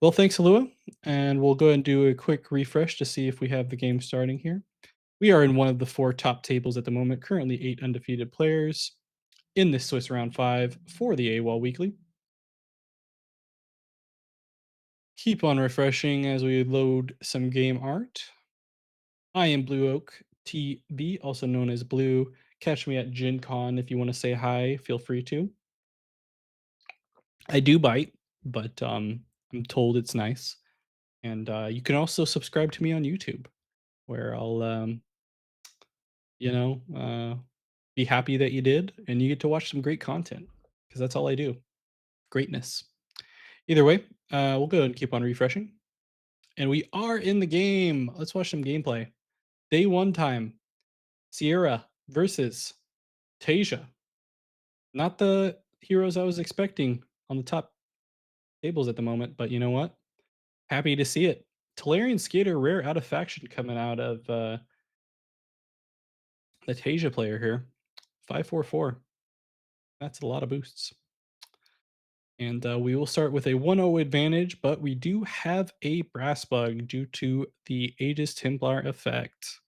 Well, thanks, Halua, and we'll go ahead and do a quick refresh to see if we have the game starting here. We are in one of the 4 top tables at the moment. Currently, 8 undefeated players in this Swiss round 5 for the AWOL weekly. Keep on refreshing as we load some game art. I am Blue Oak TB, also known as Blue. Catch me at Gen Con if you want to say hi. Feel free to. I do bite, but I'm told it's nice. And you can also subscribe to me on YouTube, where I'll, you know, be happy that you did, and you get to watch some great content because that's all I do. Greatness. Either way, we'll go and keep on refreshing. And we are in the game. Let's watch some gameplay. Day one time. Sierra versus Tasia. Not the heroes I was expecting on the top tables at the moment, but you know what? Happy to see it. Talarian Skater, rare out of faction coming out of the Tasia player here. 544. That's a lot of boosts. And we will start with a 1-0 advantage, but we do have a brass bug due to the Aegis Templar effect.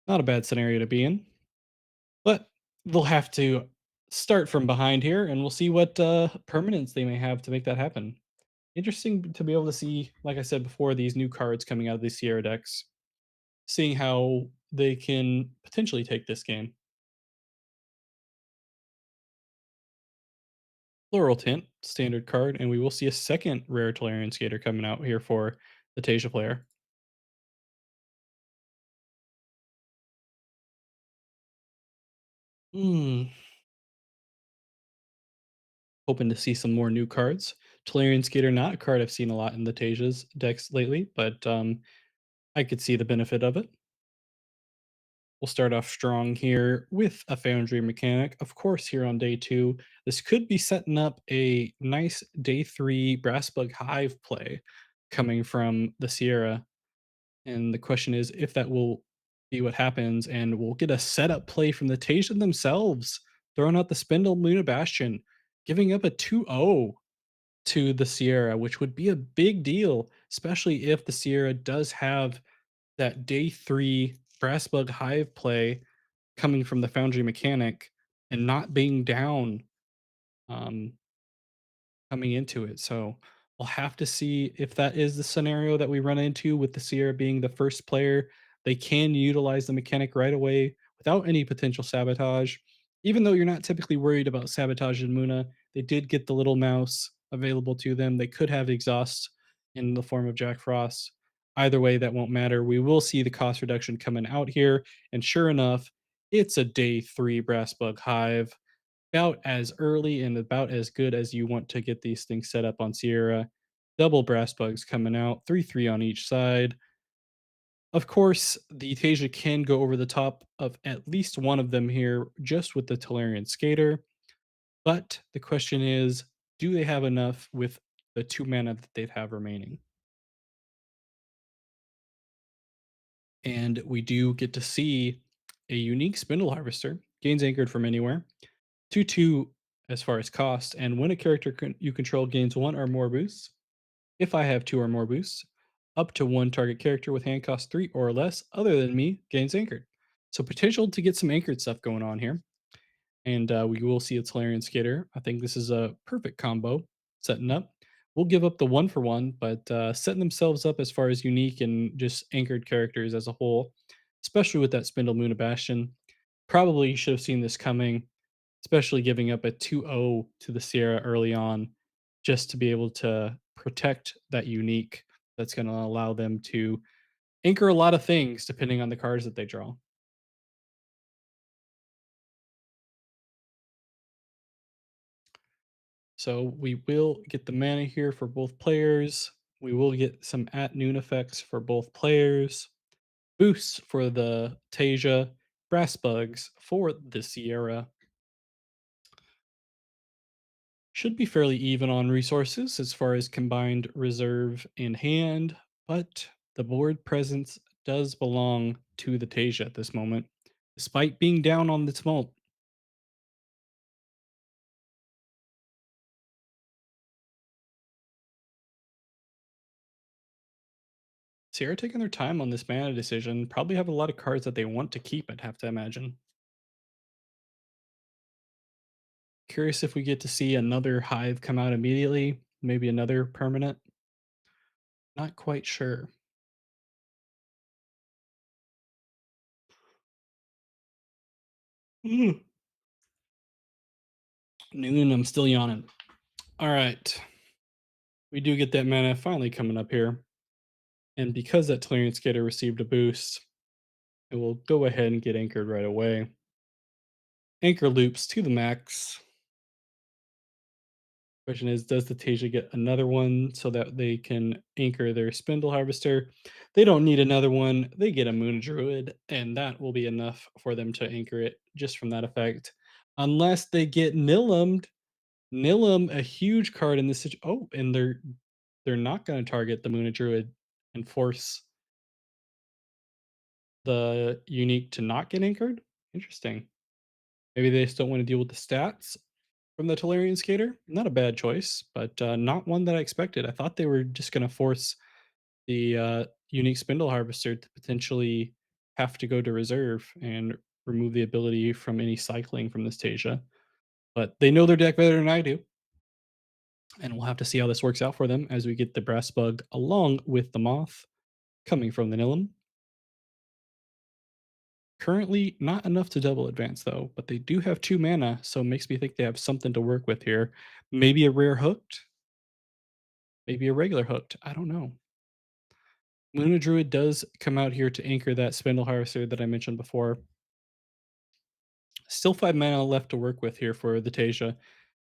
Not a bad scenario to be in, but they'll have to start from behind here, and we'll see what permanents they may have to make that happen. Interesting to be able to see, like I said before, these new cards coming out of the Sierra decks, seeing how they can potentially take this game. Floral Tint, standard card, and we will see a second rare Talarian Skater coming out here for the Tasia player. Hmm, hoping to see some more new cards. Talarian Skater, not a card I've seen a lot in the Tasia's decks lately, but I could see the benefit of it. We'll start off strong here with a Foundry mechanic. Of course, here on day two, this could be setting up a nice day three Brass Bug Hive play coming from the Sierra. And the question is if that will be what happens, and we'll get a setup play from the Tasia themselves, throwing out the Spindle Luna Bastion, giving up a 2-0 to the Sierra, which would be a big deal, especially if the Sierra does have that day three Brass Bug Hive play coming from the Foundry mechanic and not being down um, coming into it. So we'll have to see if that is the scenario that we run into with the Sierra being the first player. They can utilize the mechanic right away without any potential sabotage. Even though you're not typically worried about sabotage in Muna, they did get the little mouse available to them. They could have exhaust in the form of Jack Frost. Either way, that won't matter. We will see the cost reduction coming out here. And sure enough, it's a day three Brass Bug Hive, about as early and about as good as you want to get these things set up on Sierra. Double brass bugs coming out, 3-3 on each side. Of course, the Tasia can go over the top of at least one of them here just with the Talarian Skater. But the question is, do they have enough with the 2 mana that they have remaining? And we do get to see a unique Spindle Harvester, gains anchored from anywhere. 2-2 as far as cost, and when a character you control gains 1 or more boosts, if I have 2 or more boosts, up to 1 target character with hand cost 3 or less other than me gains anchored. So potential to get some anchored stuff going on here, and we will see a Talarian Skater. I think this is a perfect combo setting up. We'll give up the 1 for 1, but setting themselves up as far as unique and just anchored characters as a whole, especially with that Spindle Moon Bastion. Probably should have seen this coming, especially giving up a 2-0 to the Sierra early on, just to be able to protect that unique that's going to allow them to anchor a lot of things depending on the cards that they draw. So we will get the mana here for both players. We will get some at noon effects for both players. Boosts for the Tasia, brass bugs for the Sierra. Should be fairly even on resources as far as combined reserve and hand, but the board presence does belong to the Tasia at this moment, despite being down on the tumult. Sierra taking their time on this mana decision, probably have a lot of cards that they want to keep, I'd have to imagine. Curious if we get to see another hive come out immediately, maybe another permanent. Not quite sure. Mm. Noon, I'm still yawning. All right. We do get that mana finally coming up here. And because that Tellurian Skater received a boost, it will go ahead and get anchored right away. Anchor loops to the max. Question is, does the Tasia get another one so that they can anchor their Spindle Harvester? They don't need another one. They get a Moon Druid, and that will be enough for them to anchor it just from that effect. Unless they get Nillumed. Nilum, a huge card in this oh, and they're not gonna target the Moon Druid and force the unique to not get anchored? Interesting. Maybe they just don't wanna deal with the stats from the Tolarian Skater. Not a bad choice, but, not one that I expected. I thought they were just gonna force the, unique Spindle Harvester to potentially have to go to reserve and remove the ability from any cycling from this Tasia, but they know their deck better than I do, and we'll have to see how this works out for them as we get the Brass Bug along with the Moth coming from the Nilum. Currently, not enough to double advance though, but they do have 2 mana, so it makes me think they have something to work with here. Maybe a rare hooked, maybe a regular hooked. I don't know. Luna Druid does come out here to anchor that Spindle Harvester that I mentioned before. Still 5 mana left to work with here for the Tasia.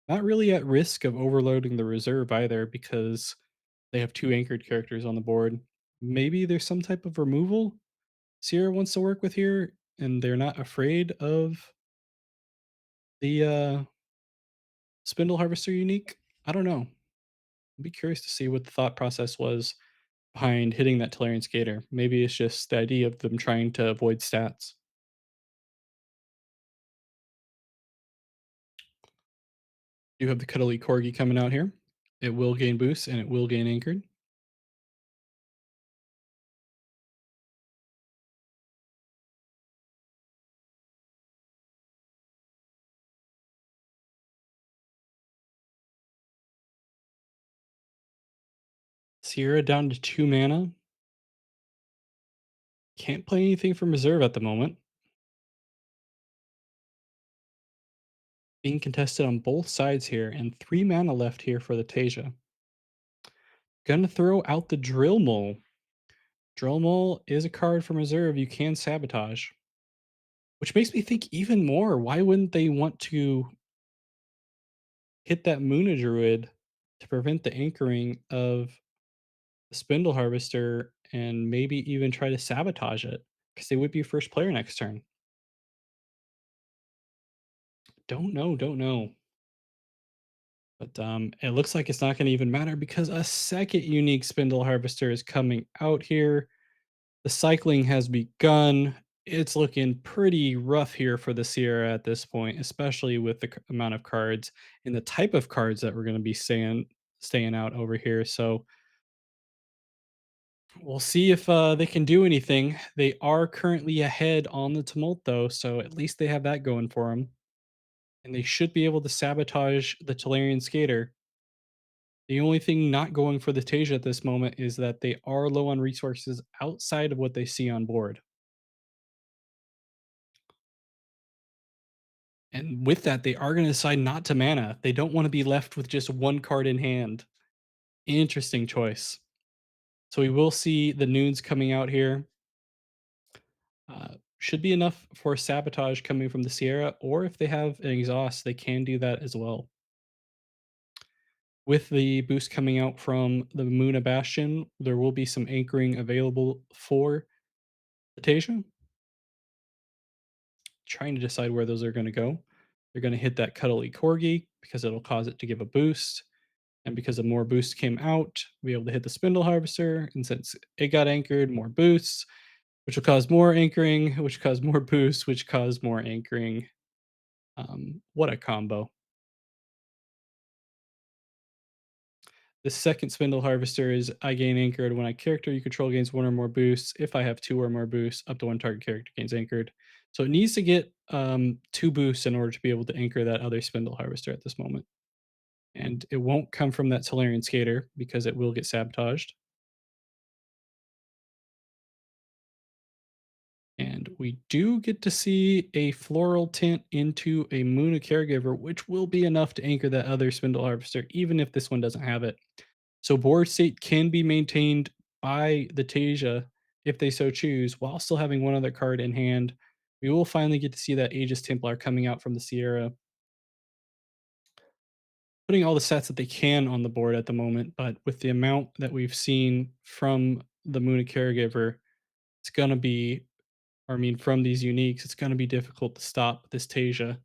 Not really at risk of overloading the reserve either because they have 2 anchored characters on the board. Maybe there's some type of removal Sierra wants to work with here, and they're not afraid of the Spindle Harvester unique. I don't know. I'd be curious to see what the thought process was behind hitting that Tellurian Skater. Maybe it's just the idea of them trying to avoid stats. You have the Cuddly Corgi coming out here. It will gain boost and it will gain anchored. Sierra down to 2 mana. Can't play anything from reserve at the moment. Being contested on both sides here, and 3 mana left here for the Tasia. Gonna throw out the Drill Mole. Drill Mole is a card from reserve you can sabotage, which makes me think even more. Why wouldn't they want to hit that Moona Druid to prevent the anchoring of the Spindle Harvester and maybe even try to sabotage it? Because they would be first player next turn. Don't know, don't know. But it looks like it's not going to even matter because a second unique Spindle Harvester is coming out here. The cycling has begun. It's looking pretty rough here for the Sierra at this point, especially with the amount of cards and the type of cards that we're going to be staying out over here. So we'll see if they can do anything. They are currently ahead on the tumult, though, so at least they have that going for them, and they should be able to sabotage the Tellurian Skater. The only thing not going for the Tasia at this moment is that they are low on resources outside of what they see on board. And with that, they are going to decide not to mana. They don't want to be left with just one card in hand. Interesting choice. So we will see the Noons coming out here. Should be enough for sabotage coming from the Sierra, or if they have an exhaust, they can do that as well. With the boost coming out from the Muna Bastion, there will be some anchoring available for the Tasia. Trying to decide where those are going to go. They're going to hit that Cuddly Corgi because it'll cause it to give a boost. And because of more boosts came out, we'll be able to hit the Spindle Harvester. And since it got anchored, more boosts, which will cause more anchoring, which cause more boosts, which cause more anchoring. What a combo. The second Spindle Harvester is I gain anchored when a character you control gains 1 or more boosts. If I have 2 or more boosts, up to 1 target character gains anchored. So it needs to get 2 boosts in order to be able to anchor that other Spindle Harvester at this moment. And it won't come from that Solarian Skater because it will get sabotaged. And we do get to see a floral tint into a Moona Caregiver, which will be enough to anchor that other Spindle Harvester, even if this one doesn't have it. So board state can be maintained by the Tasia if they so choose, while still having one other card in hand. We will finally get to see that Aegis Templar coming out from the Sierra, putting all the sets that they can on the board at the moment. But with the amount that we've seen from the Moon of Caregiver, it's gonna be, or I mean, from these uniques, it's gonna be difficult to stop this Tasia.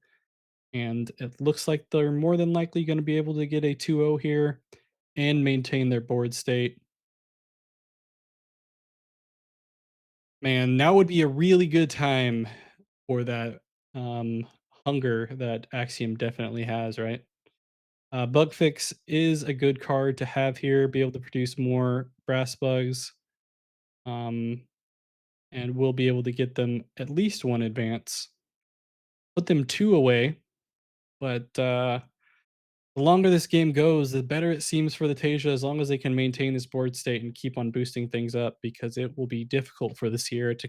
And it looks like they're more than likely going to be able to get a 2-0 here and maintain their board state. Man, now would be a really good time for that um, hunger that Axiom definitely has, right? Bug Fix is a good card to have here, be able to produce more brass bugs, um, and we'll be able to get them at least one advance. Put them two away, but the longer this game goes, the better it seems for the Tasia as long as they can maintain this board state and keep on boosting things up because it will be difficult for the Sierra to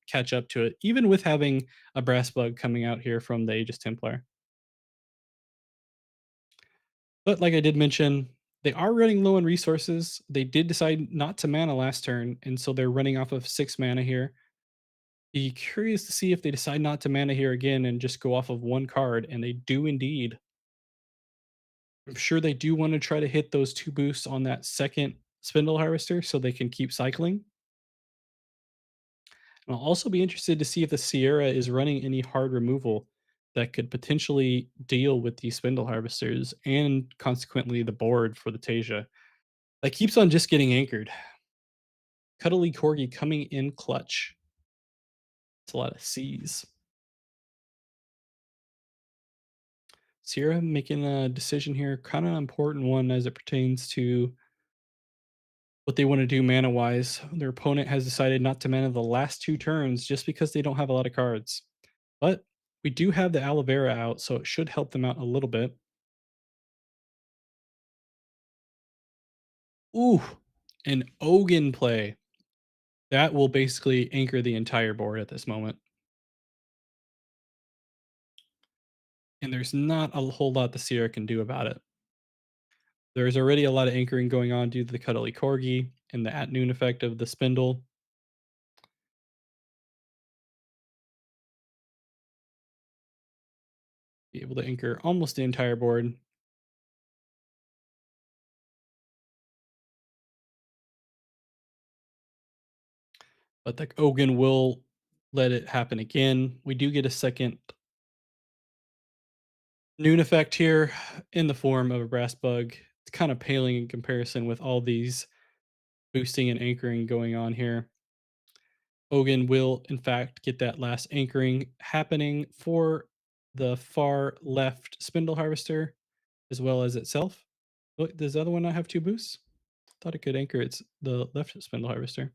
catch up to it, even with having a brass bug coming out here from the Aegis Templar. But like I did mention, they are running low on resources. They did decide not to mana last turn, and so they're running off of 6 mana here. Be curious to see if they decide not to mana here again and just go off of one card, and they do indeed. I'm sure they do want to try to hit those 2 boosts on that second spindle harvester so they can keep cycling. And I'll also be interested to see if the Sierra is running any hard removal that could potentially deal with these spindle harvesters and consequently the board for the Tasia. That keeps on just getting anchored. Cuddly Corgi coming in clutch. It's a lot of C's. Sierra making a decision here, kind of important one as it pertains to what they want to do mana wise. Their opponent has decided not to mana the last 2 turns just because they don't have a lot of cards. But we do have the aloe vera out, so it should help them out a little bit. Ooh, an Ogun play. That will basically anchor the entire board at this moment. And there's not a whole lot the Sierra can do about it. There's already a lot of anchoring going on due to the Cuddly Corgi and the at noon effect of the Spindle. Be able to anchor almost the entire board. But the Ogun will let it happen again. We do get a second noon effect here in the form of a brass bug. It's kind of paling in comparison with all these boosting and anchoring going on here. Ogun will, in fact, get that last anchoring happening for the far left spindle harvester as well as itself. Wait, does the other one not have 2 boosts? Thought it could anchor its the left spindle harvester.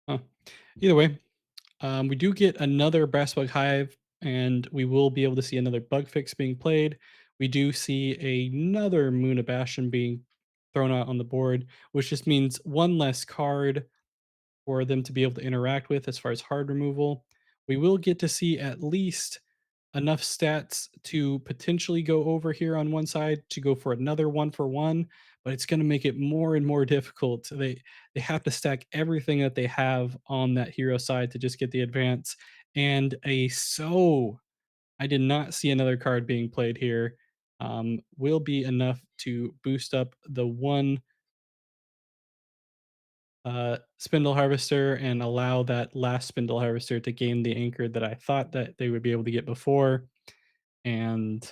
Huh. Either way, we do get another brass bug hive, and we will be able to see another bug fix being played. We do see another Moon of Bastion being thrown out on the board, which just means one less card for them to be able to interact with as far as hard removal. We will get to see at least enough stats to potentially go over here on one side to go for another 1-for-1, but it's going to make it more and more difficult. They have to stack everything that they have on that hero side to just get the advance. And a so I did not see another card being played here. Will be enough to boost up the one spindle harvester and allow that last spindle harvester to gain the anchor that I thought that they would be able to get before. And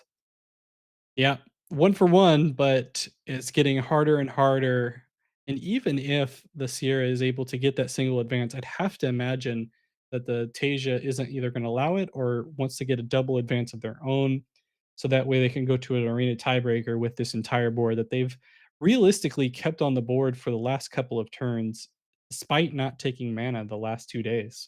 yeah, 1-for-1, but it's getting harder and harder. And even if the Sierra is able to get that single advance, I'd have to imagine that the Tasia isn't either going to allow it or wants to get a double advance of their own. So that way they can go to an arena tiebreaker with this entire board that they've realistically kept on the board for the last couple of turns, despite not taking mana the last 2 days.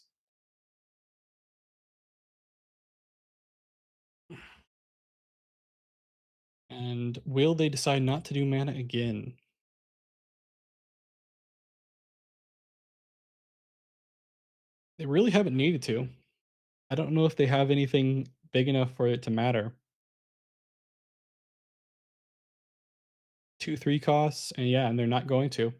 And will they decide not to do mana again? They really haven't needed to. I don't know if they have anything big enough for it to matter. 2, 3 costs, and yeah, and they're not going to.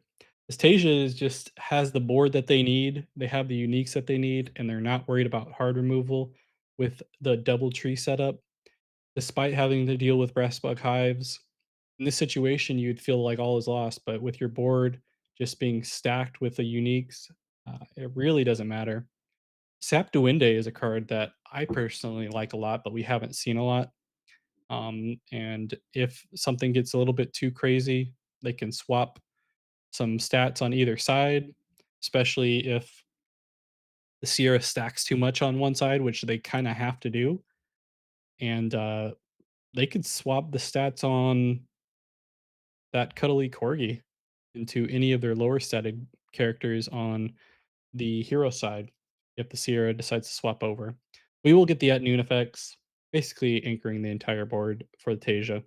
Astasia is just has the board that they need, they have the uniques that they need, and they're not worried about hard removal with the double tree setup, despite having to deal with brass bug hives. In this situation, you'd feel like all is lost, but with your board just being stacked with the uniques, it really doesn't matter. Sap Duende is a card that I personally like a lot, but we haven't seen a lot. And if something gets a little bit too crazy, they can swap some stats on either side, especially if the Sierra stacks too much on one side, which they kind of have to do. And they could swap the stats on that cuddly corgi into any of their lower stated characters on the hero side if the Sierra decides to swap over. We will get the at noon effects, basically anchoring the entire board for the Tasia.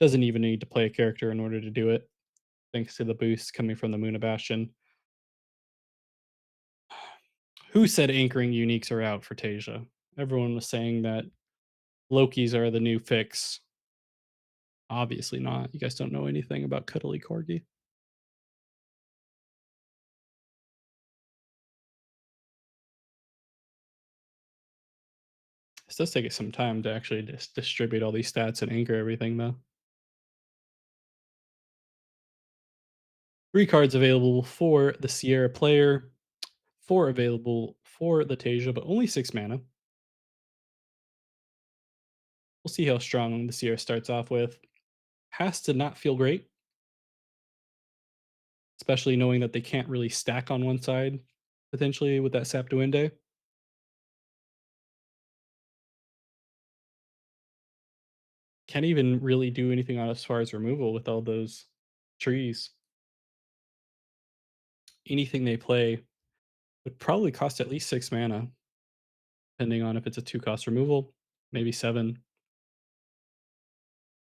Doesn't even need to play a character in order to do it, thanks to the boost coming from the Muna Bastion. Who said anchoring uniques are out for Tasia? Everyone was saying that Lokis are the new fix. Obviously not. You guys don't know anything about Cuddly Corgi. This does take some time to actually just distribute all these stats and anchor everything, though. 3 cards available for the Sierra player, 4 available for the Tasia, but only 6 mana. We'll see how strong the Sierra starts off with. Has to not feel great, especially knowing that they can't really stack on one side, potentially with that Sapduende. Can't even really do anything on as far as removal with all those trees. Anything they play would probably cost at least 6 mana, depending on if it's a 2 cost removal, maybe 7.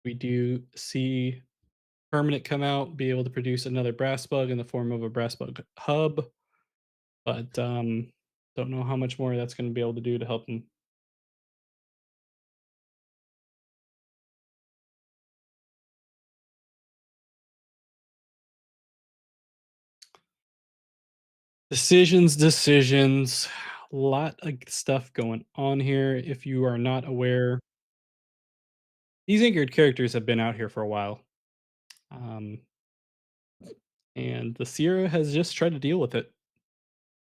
We do see permanent come out, be able to produce another brass bug in the form of a brass bug hub, but don't know how much more that's going to be able to do to help them. Decisions, decisions. A lot of stuff going on here. If you are not aware, these anchored characters have been out here for a while. Um, and the Sierra has just tried to deal with it,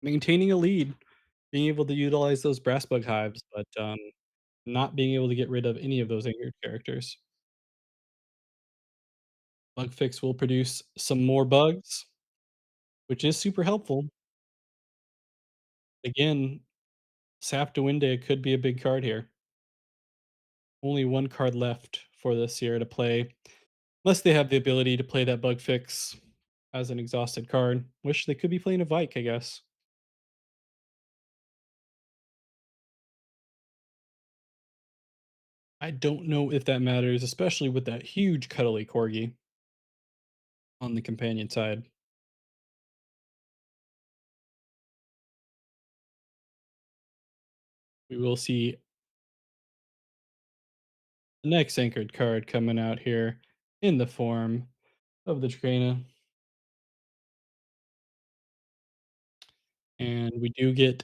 maintaining a lead, being able to utilize those brass bug hives, but not being able to get rid of any of those anchored characters. Bug fix will produce some more bugs, which is super helpful. Again, Sap Winda could be a big card here. Only one card left for the Sierra to play, unless they have the ability to play that bug fix as an exhausted card. Wish they could be playing a Vike, I guess. I don't know if that matters, especially with that huge cuddly corgi on the companion side. We will see the next anchored card coming out here in the form of the Dracana. And we do get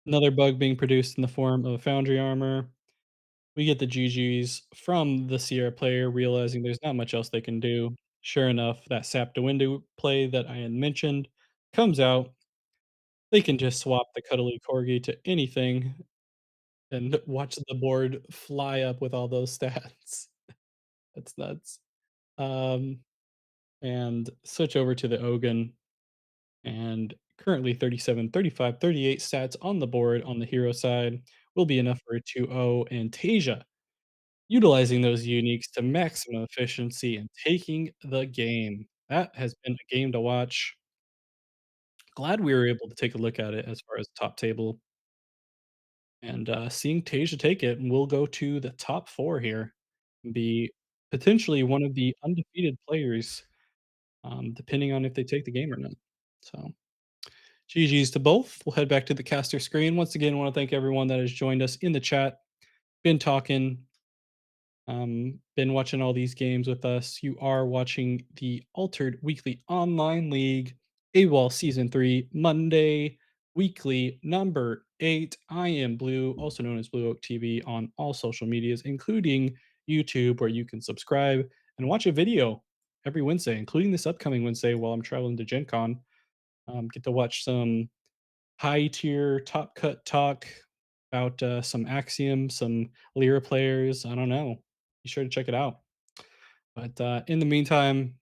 another bug being produced in the form of Foundry Armor. We get the GGs from the Sierra player, realizing there's not much else they can do. Sure enough, that Sap to Window play that I had mentioned comes out. They can just swap the Cuddly Corgi to anything and watch the board fly up with all those stats. That's nuts. Um, and switch over to the Ogun, and currently 37, 35, 38 stats on the board on the hero side will be enough for a 2-0, and Tasia utilizing those uniques to maximum efficiency and taking the game. That has been a game to watch. Glad we were able to take a look at it as far as top table, and seeing Tasia take it, and we'll go to the top 4 here, and be potentially one of the undefeated players, depending on if they take the game or not. So, GG's to both. We'll head back to the caster screen. Once again, I wanna thank everyone that has joined us in the chat, been talking, been watching all these games with us. You are watching the Altered Weekly Online League, AWOL Season 3, Monday, weekly number 8. I am Blue, also known as Blue Oak TV, on all social medias, including YouTube, where you can subscribe and watch a video every Wednesday, including this upcoming Wednesday while I'm traveling to Gen Con. Get to watch some high tier top cut talk about some Axiom, some Lyra players. I don't know. Be sure to check it out. But in the meantime,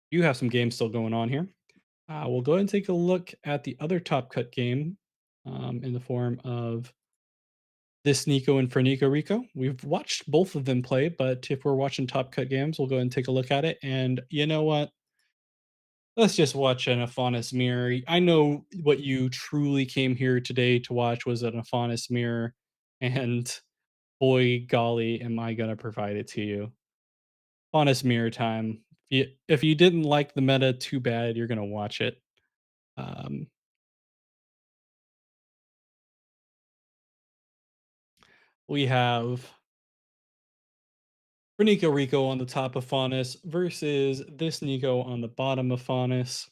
you have some games still going on here. We'll go ahead and take a look at the other top cut game in the form of this Nico and Fernico Rico. We've watched both of them play, but if we're watching top cut games, we'll go ahead and take a look at it. And you know what? Let's just watch an Afanis Mirror. I know what you truly came here today to watch was an Afanis Mirror, and boy golly, am I gonna provide it to you. Afanis Mirror time. If you didn't like the meta, too bad, you're gonna watch it. Um, we have for Nico Rico on the top of Faunus versus this Nico on the bottom of Faunus.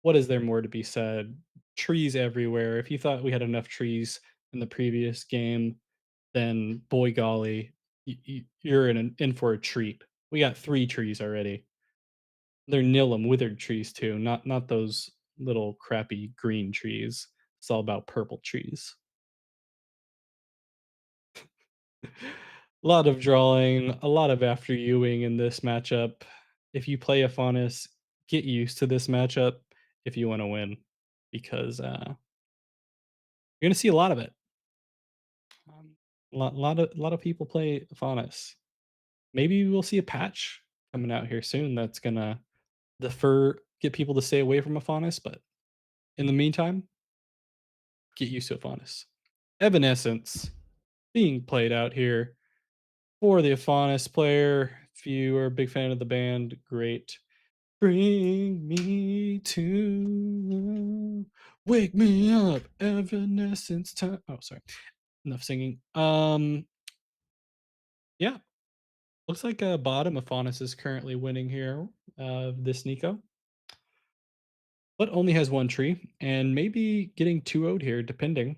What is there more to be said? Trees everywhere. If you thought we had enough trees in the previous game, then boy golly, you're in for a treat. We got 3 trees already. They're Nilum withered trees too, not those little crappy green trees. It's all about purple trees. A lot of drawing, a lot of after Ewing in this matchup. If you play a Faunus, get used to this matchup if you want to win, because you're gonna see a lot of it. A lot of people play Faunus. Maybe we'll see a patch coming out here soon that's gonna get people to stay away from a Faunus, but in the meantime, get used to a Faunus. Evanescence being played out here for the Afanis player. If you are a big fan of the band, great. Bring me to wake me up, Evanescence time. Oh, sorry. Enough singing. Yeah. Looks like bottom Afanis is currently winning here. This Nico, but only has one tree and maybe getting 2 0'd here, depending.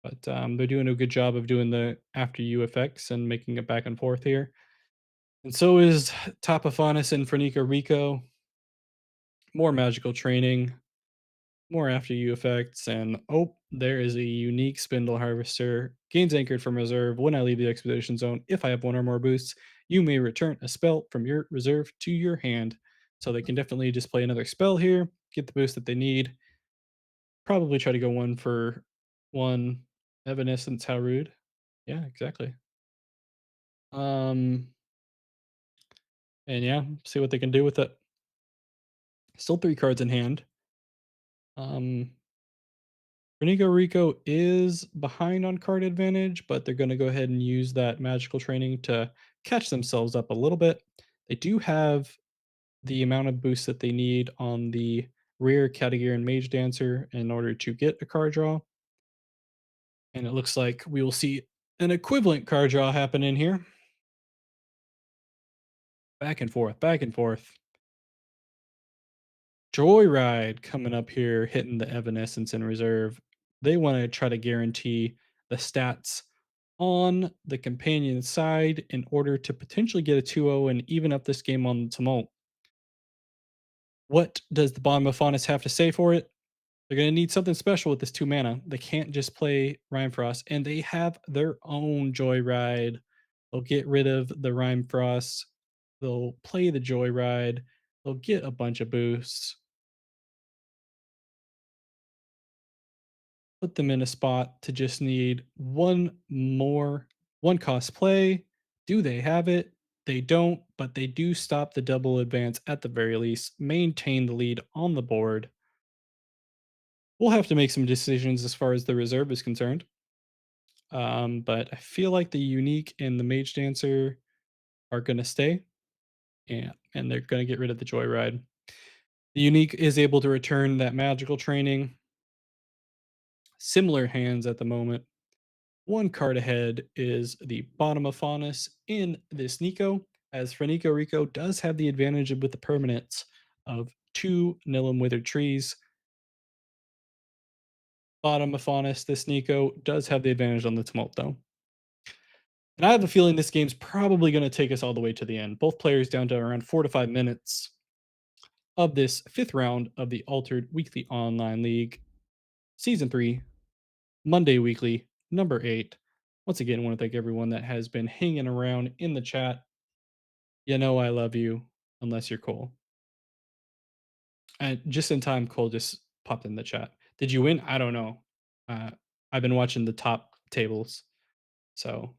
But they're doing a good job of doing the after you effects and making it back and forth here. And so is Tapafanis and Fernica Rico. More magical training, more after you effects, and oh, there is a unique spindle harvester. Gains anchored from reserve when I leave the expedition zone. If I have 1 or more boosts, you may return a spell from your reserve to your hand. So they can definitely just play another spell here, get the boost that they need. Probably try to go 1 for 1. Evanescence, how rude. Yeah, exactly. Um, and yeah, see what they can do with it. Still 3 cards in hand. Um, Renigo Rico is behind on card advantage, but they're going to go ahead and use that magical training to catch themselves up a little bit. They do have the amount of boost that they need on the rare category and mage dancer in order to get a card draw. And it looks like we will see an equivalent card draw happen in here. Back and forth, back and forth. Joyride coming up here, hitting the Evanescence in reserve. They want to try to guarantee the stats on the companion side in order to potentially get a 2-0 and even up this game on the tumult. What does the Bond Faunus have to say for it? They're going to need something special with this 2 mana. They can't just play Rhyme Frost, and they have their own Joyride. They'll get rid of the Rhyme Frost. They'll play the Joyride. They'll get a bunch of boosts. Put them in a spot to just need one cost play. Do they have it? They don't, but they do stop the double advance at the very least, maintain the lead on the board. We'll have to make some decisions as far as the reserve is concerned. But I feel like the unique and the mage dancer are going to stay. Yeah, and they're going to get rid of the joyride. The unique is able to return that magical training. Similar hands at the moment. One card ahead is the bottom of Faunus in this Nico, as Frenico Rico does have the advantage with the permanents of two Nilum Withered Trees. Bottom of Faunus, this Nico does have the advantage on the Tumult, though. And I have a feeling this game's probably going to take us all the way to the end. Both players down to around 4 to 5 minutes of this fifth round of the Altered Weekly Online League, Season 3, Monday Weekly, number 8. Once again, I want to thank everyone that has been hanging around in the chat. You know I love you, unless you're Cole. And just in time, Cole just popped in the chat. Did you win? I don't know. Uh, I've been watching the top tables, so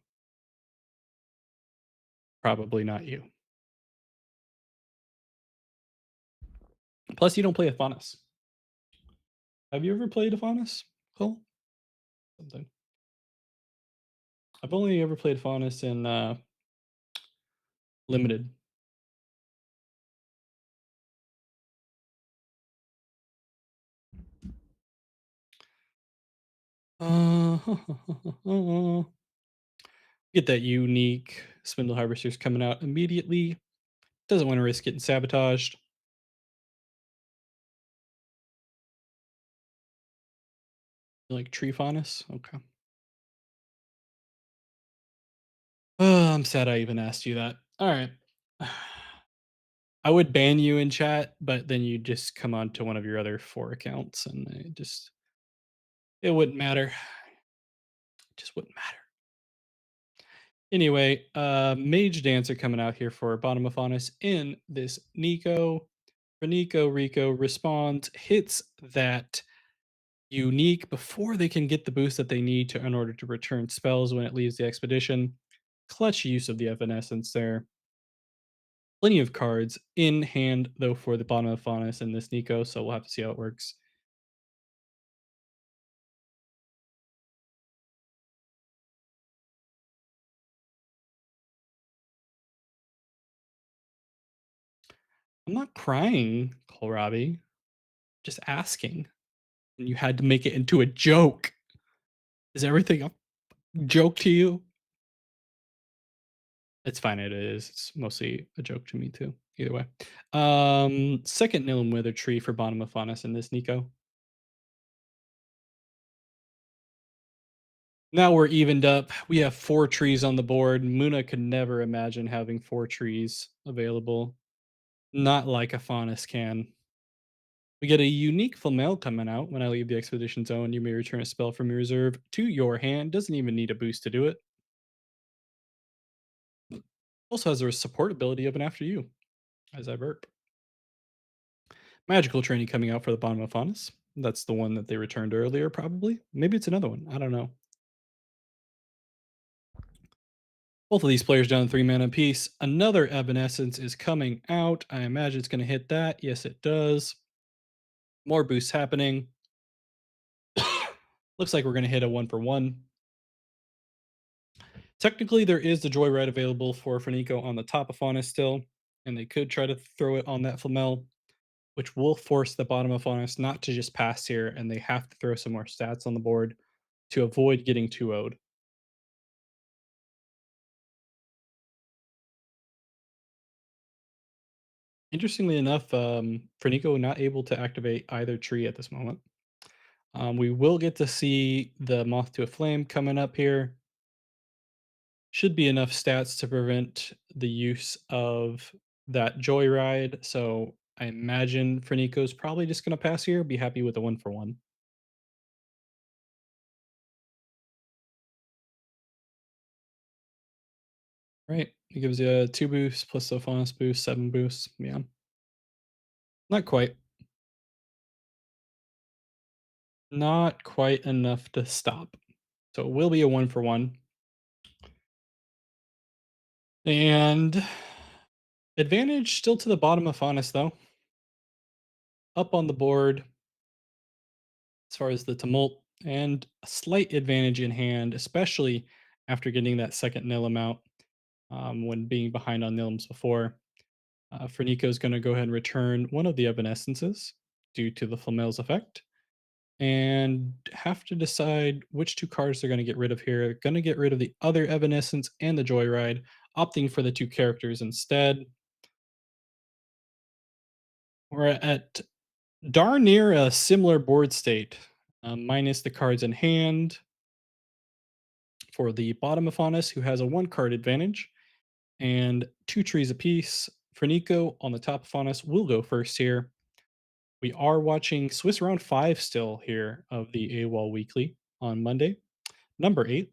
probably not you. Plus, you don't play Afanis. Have you ever played Afanis, Cole? Something. I've only ever played Faunus in limited. Uh, get that unique Spindle Harvesters coming out immediately. Doesn't want to risk getting sabotaged. Like Tree Faunus? Okay. Oh, I'm sad I even asked you that. All right. I would ban you in chat, but then you just come on to one of your other 4 accounts and it wouldn't matter. It just wouldn't matter. Anyway, Mage Dancer coming out here for bottom of Faunus in this Nico. Nico Rico responds, hits that unique before they can get the boost that they need to in order to return spells when it leaves the expedition. Clutch use of the Evanescence there. Plenty of cards in hand though for the bottom of Faunus and this Nico, so we'll have to see how it works. I'm not crying, Kohlrabi. Just asking. And you had to make it into a joke. Is everything a joke to you? It's fine. It is. It's mostly a joke to me too. Either way. Second Nilum Wither tree for bottom of Faunus in this Nico. Now we're evened up. We have 4 trees on the board. Muna could never imagine having 4 trees available. Not like a Faunus can. We get a unique Flamel coming out. When I leave the expedition zone, you may return a spell from your reserve to your hand. Doesn't even need a boost to do it. Also has a support ability of an after you, as I burp. Magical training coming out for the bottom of Faunus. That's the one that they returned earlier, probably. Maybe it's another one. I don't know. Both of these players down 3 mana apiece. Another Evanescence is coming out. I imagine it's going to hit that. Yes, it does. More boosts happening. Looks like we're going to hit a 1-for-1. Technically, there is the Joyride available for Fanico on the top of Faunus still, and they could try to throw it on that Flamel, which will force the bottom of Faunus not to just pass here, and they have to throw some more stats on the board to avoid getting 2-0'd. Interestingly enough, Frenico not able to activate either tree at this moment. We will get to see the Moth to a Flame coming up here. Should be enough stats to prevent the use of that Joyride. So I imagine Frenico's probably just going to pass here. Be happy with a 1-for-1. Right. It gives you a 2 boosts plus the Faunus boost, 7 boosts. Yeah. Not quite. Not quite enough to stop. So it will be a 1-for-1. And advantage still to the bottom of Faunus, though. Up on the board as far as the tumult, and a slight advantage in hand, especially after getting that second Nilum out when being behind on Nilums before. Frenico is going to go ahead and return one of the Evanescences due to the Flamel's effect. and have to decide which two cards they're going to get rid of here. Going to get rid of the other Evanescence and the Joyride, opting for the two characters instead. We're at darn near a similar board state, minus the cards in hand for the bottom of Faunus, who has a one card advantage, and two trees apiece. For Nico on the top of Faunus, will go first here. We are watching Swiss round 5 still here of the AWOL weekly on Monday, number 8.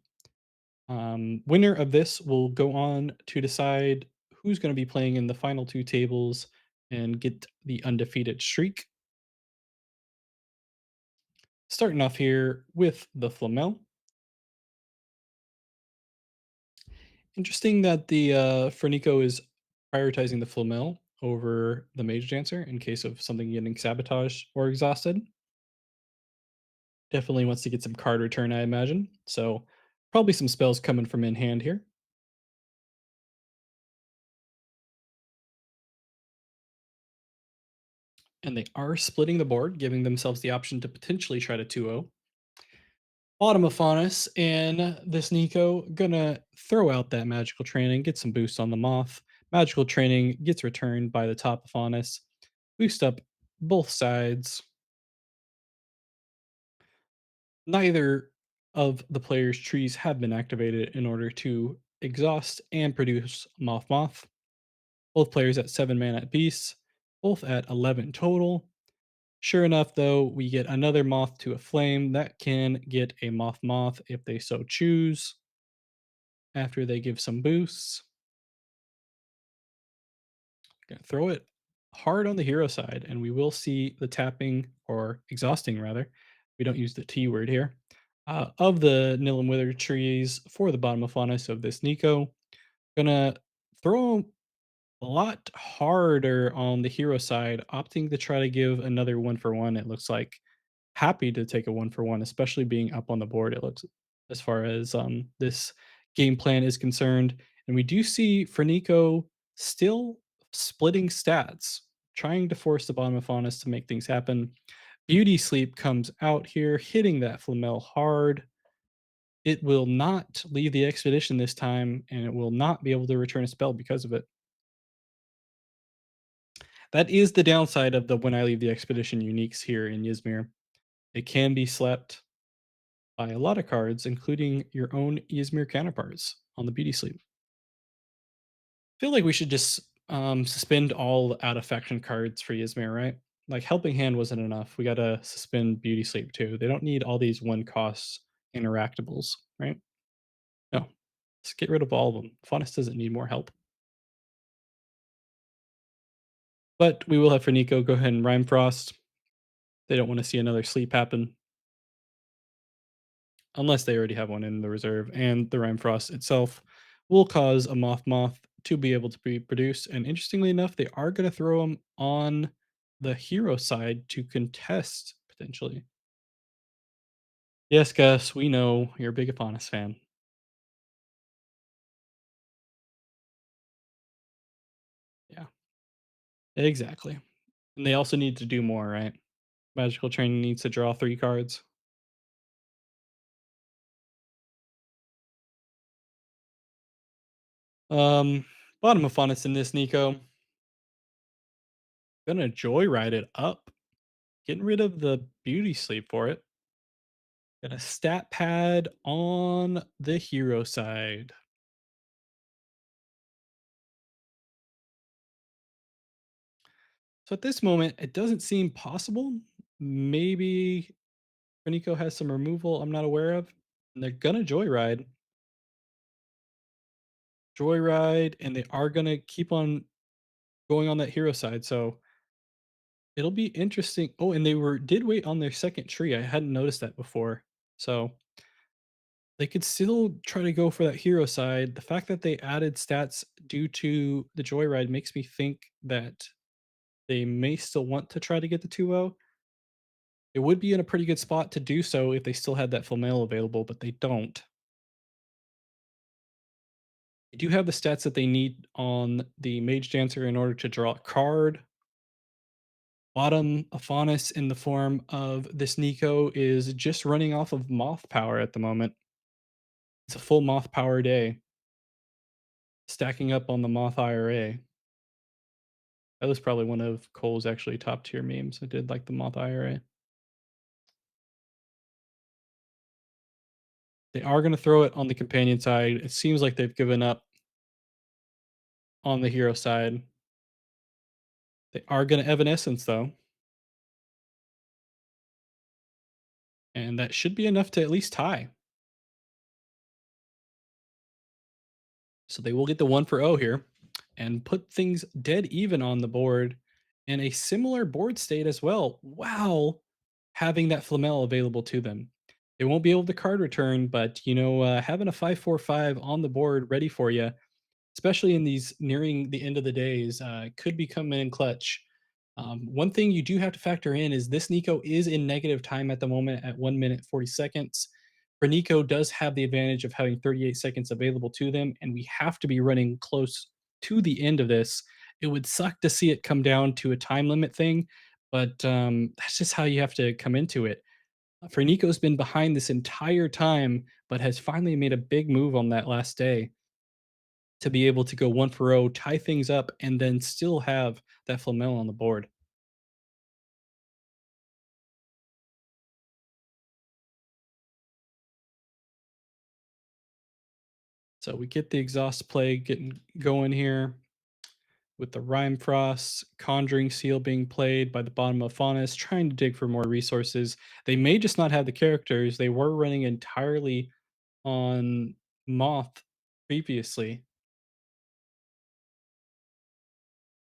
Winner of this will go on to decide who's going to be playing in the final two tables and get the undefeated streak. Starting off here with the Flamel. Interesting that the Fernico is prioritizing the Flamel over the Mage Dancer in case of something getting sabotaged or exhausted. Definitely wants to get some card return, I imagine. So probably some spells coming from in hand here. And they are splitting the board, giving themselves the option to potentially try to 2-0. Bottom of Faunus and this Nico gonna throw out that magical training, get some boost on the Moth. Magical training gets returned by the top of Faunus. Boost up both sides. Neither of the players' trees have been activated in order to exhaust and produce Moth Moth. Both players at 7 mana apiece, both at 11 total. Sure enough, though, we get another Moth to a Flame that can get a Moth Moth if they so choose after they give some boosts. Gonna throw it hard on the hero side, and we will see the tapping or exhausting rather. We don't use the T word here. Of the Nil and Wither trees for the bottom of Faunus of this Nico. Gonna throw a lot harder on the hero side, opting to try to give another one for one. It looks like happy to take a one for one, especially being up on the board. It looks as far as this game plan is concerned, and we do see Fernico still splitting stats, trying to force the bottom of Faunus to make things happen. Beauty Sleep comes out here, hitting that Flamel hard. It will not leave the expedition this time, and it will not be able to return a spell because of it. That is the downside of the when I leave the expedition uniques here in Ysmir. It can be slept by a lot of cards, including your own Ysmir counterparts on the Beauty Sleep. Feel like we should just suspend all out of faction cards for Ysmir, right? Like Helping Hand wasn't enough. We gotta suspend Beauty Sleep too. They don't need all these one cost interactables, right? No. Let's get rid of all of them. Faunus doesn't need more help. But we will have for Nico go ahead and Rhyme Frost. They don't want to see another sleep happen unless they already have one in the reserve, and the Rhyme Frost itself will cause a Moth Moth to be able to be produced. And interestingly enough, they are going to throw them on the hero side to contest potentially. Yes, Gus, we know you're a big Aponis fan. Yeah, exactly. And they also need to do more, right? Magical Training needs to draw 3 cards. Um, Bottom of Faunus in this, Nico. Gonna joyride it up, getting rid of the beauty sleep for it. Got a stat pad on the hero side. So at this moment, it doesn't seem possible. Maybe Nico has some removal I'm not aware of. And they're gonna joyride. Joyride, and they are gonna keep on going on that hero side. So it'll be interesting. Oh, and they were did wait on their second tree. I hadn't noticed that before. So they could still try to go for that hero side. The fact that they added stats due to the joyride makes me think that they may still want to try to get the 2-0. It would be in a pretty good spot to do so if they still had that Flamel available, but they don't. They do have the stats that they need on the Mage Dancer in order to draw a card. Bottom Afanis in the form of this Nico is just running off of Moth power at the moment. It's a full Moth power day, stacking up on the Moth IRA. That was probably one of Cole's actually top tier memes. I did like the Moth IRA. They are going to throw it on the companion side. It seems like they've given up on the hero side. They are going to Evanescence though, and that should be enough to at least tie. So they will get the 1 for O here and put things dead even on the board in a similar board state as well, while having that Flamel available to them. They won't be able to card return, but having a 5/4/5 on the board ready for you, especially in these nearing the end of the days, could be coming in clutch. One thing you do have to factor in is this Nico is in negative time at the moment at 1 minute 40 seconds. For Nico does have the advantage of having 38 seconds available to them, and we have to be running close to the end of this. It would suck to see it come down to a time limit thing, but that's just how you have to come into it. For Nico's been behind this entire time, but has finally made a big move on that last day to be able to go 1 for O, tie things up, and then still have that Flamel on the board. So we get the exhaust play getting going here with the Rhyme Frost, Conjuring Seal being played by the bottom of Faunus, trying to dig for more resources. They may just not have the characters. They were running entirely on Moth previously.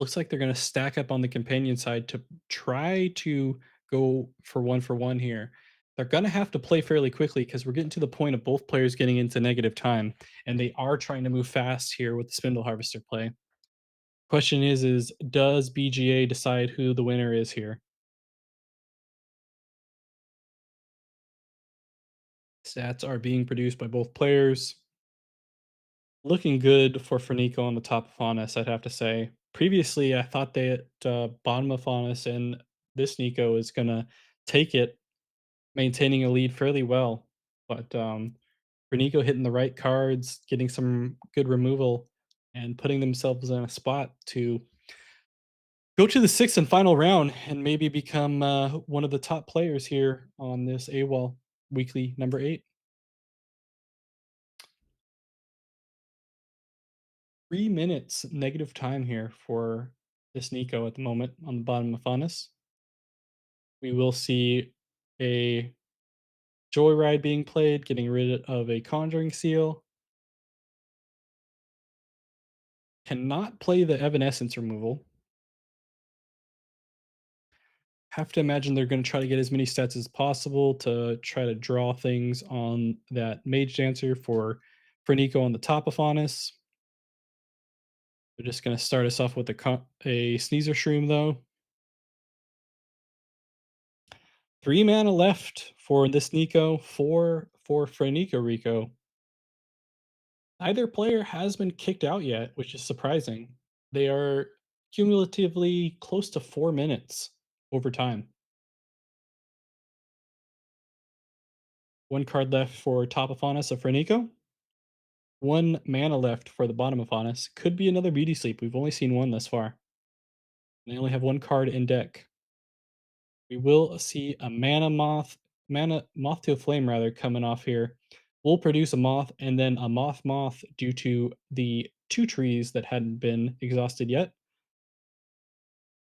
Looks like they're going to stack up on the companion side to try to go for 1 here. They're going to have to play fairly quickly because we're getting to the point of both players getting into negative time, and they are trying to move fast here with the Spindle Harvester play. Question is does BGA decide who the winner is here? Stats are being produced by both players. Looking good for Fernico on the top of Faunus, I'd have to say. Previously, I thought that bottom of Faunus and this Nico is going to take it, maintaining a lead fairly well. But Fernico hitting the right cards, getting some good removal, and putting themselves in a spot to go to the sixth and final round and maybe become one of the top players here on this AWOL weekly number 8. 3 minutes negative time here for this Nico at the moment on the bottom of Faunus. We will see a Joyride being played, getting rid of a Conjuring Seal. Cannot play the Evanescence removal. Have to imagine they're going to try to get as many stats as possible to try to draw things on that Mage Dancer for Nico on the top of Faunus. They're just going to start us off with a Sneezer Shroom, though. 3 mana left for this Nico, 4 for Frenico Rico. Neither player has been kicked out yet, which is surprising. They are cumulatively close to 4 minutes over time. 1 card left for top of Faunus of Frenico. 1 mana left for the bottom of Faunus. Could be another Beauty Sleep. We've only seen 1 thus far. They only have 1 card in deck. We will see a mana moth to a flame rather coming off here. We'll produce a moth and then a moth due to the 2 trees that hadn't been exhausted yet.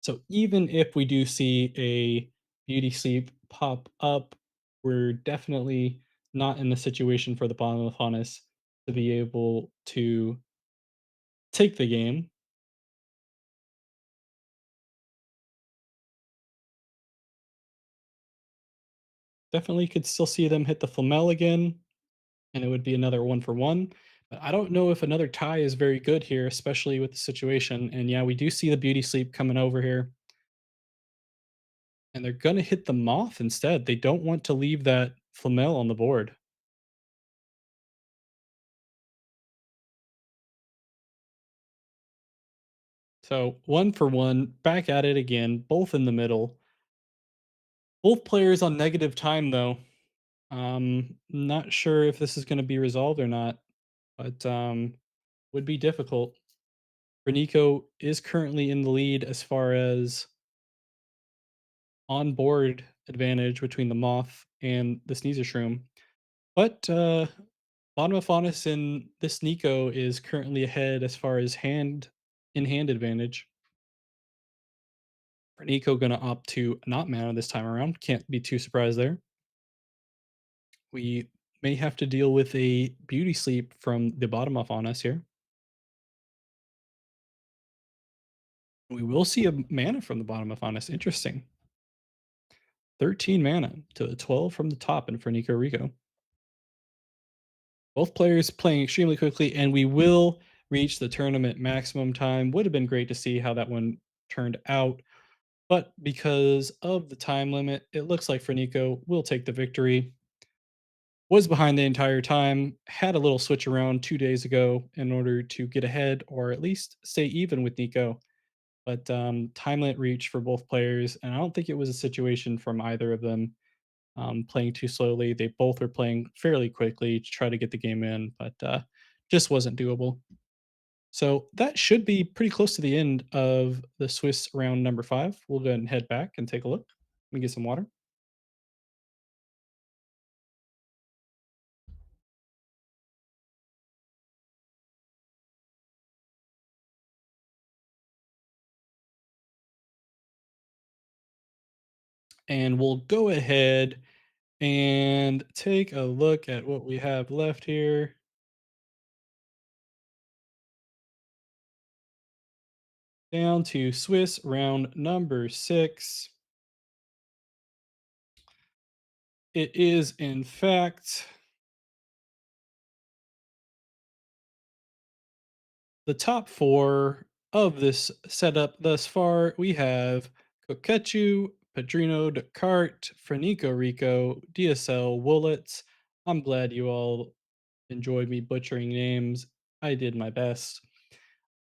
So even if we do see a beauty sleep pop up, we're definitely not in the situation for the bottom of Faunus to be able to take the game. Definitely could still see them hit the Flamel again, and it would be another 1 for 1. But I don't know if another tie is very good here, especially with the situation. And yeah, we do see the beauty sleep coming over here. And they're gonna hit the moth instead. They don't want to leave that Flamel on the board. So, 1 for 1, back at it again, both in the middle. Both players on negative time, though. Not sure if this is gonna be resolved or not, but, would be difficult. Nico is currently in the lead as far as on board advantage between the Moth and the Sneezer Shroom, but, bottom of Faunus and this Nico is currently ahead as far as hand advantage. Nico gonna opt to not mana this time around, can't be too surprised there. We may have to deal with a beauty sleep from the bottom up on us here. We will see a mana from the bottom up on us. Interesting. 13 mana to the 12 from the top and for Nico Rico. Both players playing extremely quickly, and we will reach the tournament maximum time. Would have been great to see how that one turned out. But because of the time limit, it looks like for Nico will take the victory. Was behind the entire time, had a little switch around 2 days ago in order to get ahead or at least stay even with Nico, but, time limit reach for both players, and I don't think it was a situation from either of them, playing too slowly. They both were playing fairly quickly to try to get the game in, but, just wasn't doable. So, that should be pretty close to the end of the Swiss round number 5. We'll go ahead and head back and take a look. Let me get some water. And we'll go ahead and take a look at what we have left here. Down to Swiss round number 6. It is, in fact, the top 4 of this setup thus far. We have Kokechu, Padrino Descartes, Frenico Rico, DSL, Woolits. I'm glad you all enjoyed me butchering names. I did my best.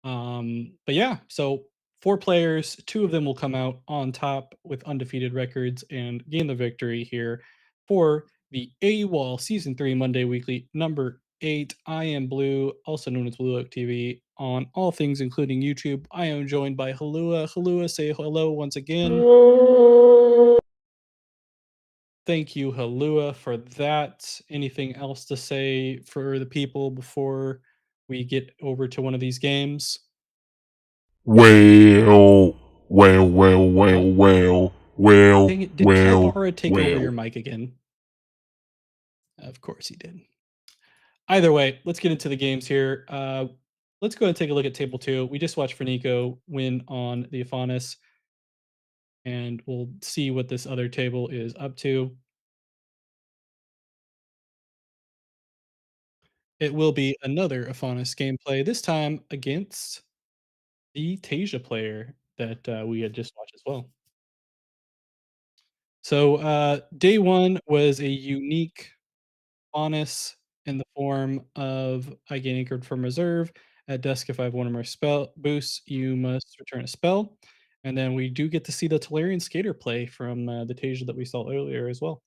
But yeah, so 4 players, 2 of them will come out on top with undefeated records and gain the victory here for the AWOL Season 3 Monday Weekly number 8. I am Blue, also known as Blue Oak TV, on all things including YouTube. I am joined by Halua. Halua, say hello once again. Thank you, Halua, for that. Anything else to say for the people before we get over to one of these games? Well, well, well, Oh, well, well, well, dang it, did well, Kybara take over your well. mic again? Of course he did. Either way, let's get into the games here. Let's go ahead and take a look at table 2. We just watched Ferniko win on the Afanis, and we'll see what this other table is up to. It will be another Afanis gameplay, this time against the Tasia player that, we had just watched as well. So, day 1 was a unique Honest in the form of I get anchored from reserve. At dusk, if I have one or more spell boosts, you must return a spell. And then we do get to see the Tolarian Skater play from the Tasia that we saw earlier as well.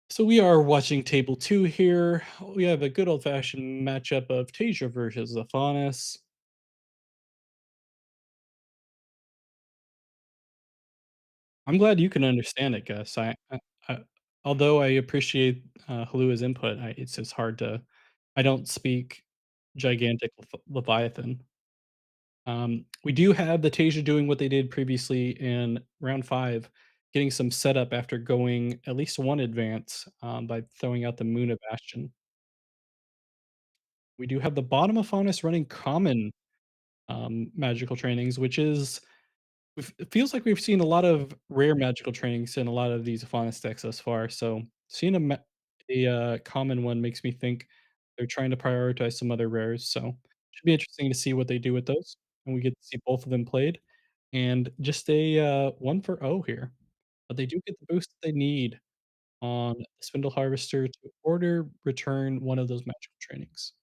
So we are watching table 2 here. We have a good old fashioned matchup of Tasia versus Aphanis. I'm glad you can understand it, Gus. I although I appreciate Halua's input, it's just hard to. I don't speak gigantic Leviathan. We do have the Tasia doing what they did previously in round 5, getting some setup after going at least one advance by throwing out the Moon of Bastion. We do have the bottom of Faunus running common magical trainings, which is it feels like we've seen a lot of rare magical trainings in a lot of these Faunus decks thus far. So seeing a common one makes me think they're trying to prioritize some other rares. So should be interesting to see what they do with those, and we get to see both of them played. And just a 1 for O here. but they do get the boost that they need on the Spindle Harvester to order return one of those magical trainings.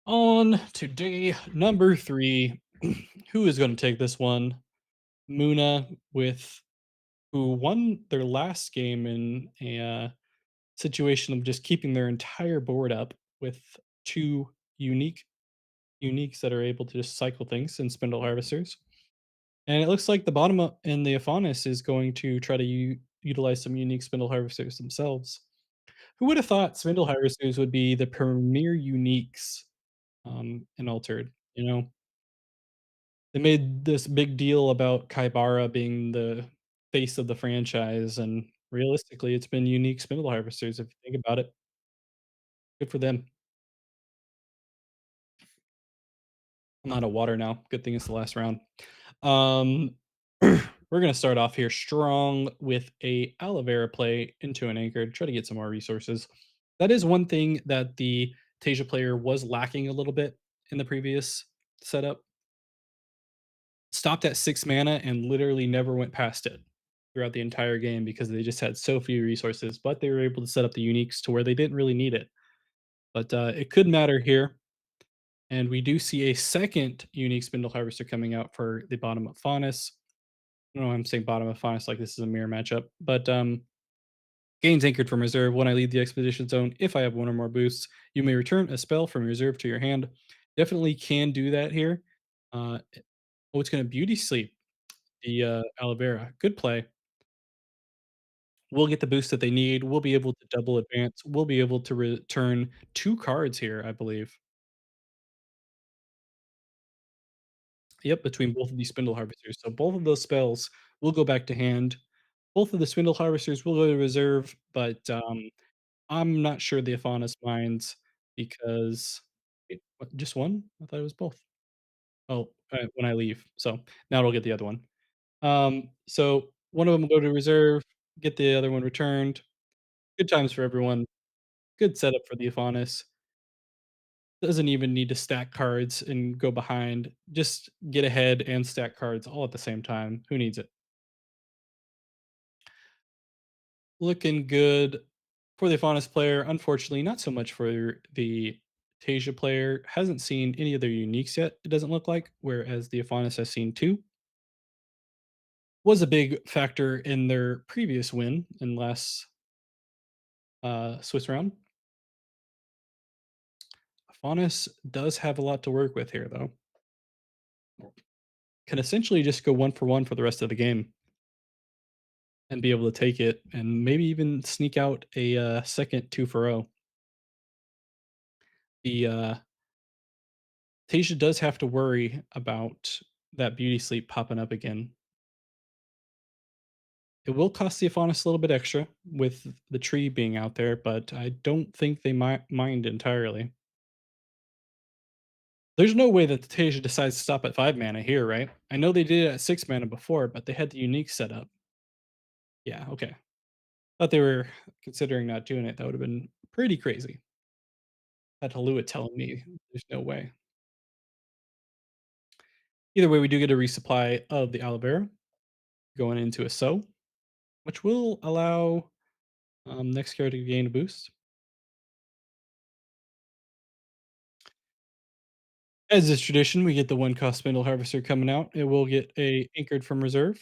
On to day number 3, who is gonna take this one? Muna with who won their last game in a, situation of just keeping their entire board up with 2 unique uniques that are able to just cycle things and spindle harvesters. And it looks like the bottom and the Aphanis is going to try to utilize some unique spindle harvesters themselves. Who would have thought spindle harvesters would be the premier uniques in Altered? You know, they made this big deal about Kaibara being the face of the franchise, and realistically, it's been unique spindle harvesters. If you think about it, good for them. I'm out of water now. Good thing it's the last round. Um, we're gonna start off here strong with a aloe vera play into an anchor to try to get some more resources. That is one thing that the Tasia player was lacking a little bit in the previous setup. Stopped at 6 mana and literally never went past it throughout the entire game because they just had so few resources, but they were able to set up the uniques to where they didn't really need it. But it could matter here. And we do see a second unique spindle harvester coming out for the bottom of Faunus. I don't know why I'm saying bottom of Faunus like this is a mirror matchup, but gains anchored from reserve when I leave the expedition zone. If I have one or more boosts, you may return a spell from reserve to your hand. Definitely can do that here. Uh, oh, it's going to beauty sleep the aloe vera. Good play. We'll get the boost that they need. We'll be able to double advance. We'll be able to return 2 cards here, I believe. Yep, between both of these spindle harvesters. So both of those spells will go back to hand. Both of the spindle harvesters will go to reserve, but I'm not sure the Aphanis minds because what, just one? I thought it was both. Oh, when I leave. So now it'll get the other one. So one of them will go to reserve, get the other one returned. Good times for everyone. Good setup for the Aphanis. Doesn't even need to stack cards and go behind. Just get ahead and stack cards all at the same time. Who needs it? Looking good for the Faunus player. Unfortunately, not so much for the Tasia player. Hasn't seen any of their uniques yet, it doesn't look like, whereas the Faunus has seen 2. Was a big factor in their previous win in last, Swiss round. Faunus does have a lot to work with here, though. Can essentially just go 1 for 1 for the rest of the game and be able to take it and maybe even sneak out a, second 2 for 0. The, Tasia does have to worry about that beauty sleep popping up again. It will cost the Aphanis a little bit extra with the tree being out there, but I don't think they might mind entirely. There's no way that the Tasia decides to stop at 5 mana here, right? I know they did it at 6 mana before, but they had the unique setup. Yeah, okay. Thought they were considering not doing it. That would have been pretty crazy. That Halua telling me there's no way. Either way, we do get a resupply of the aloe vera going into a sow, which will allow next character to gain a boost. As is tradition, we get the 1 cost spindle harvester coming out. It will get a anchored from reserve.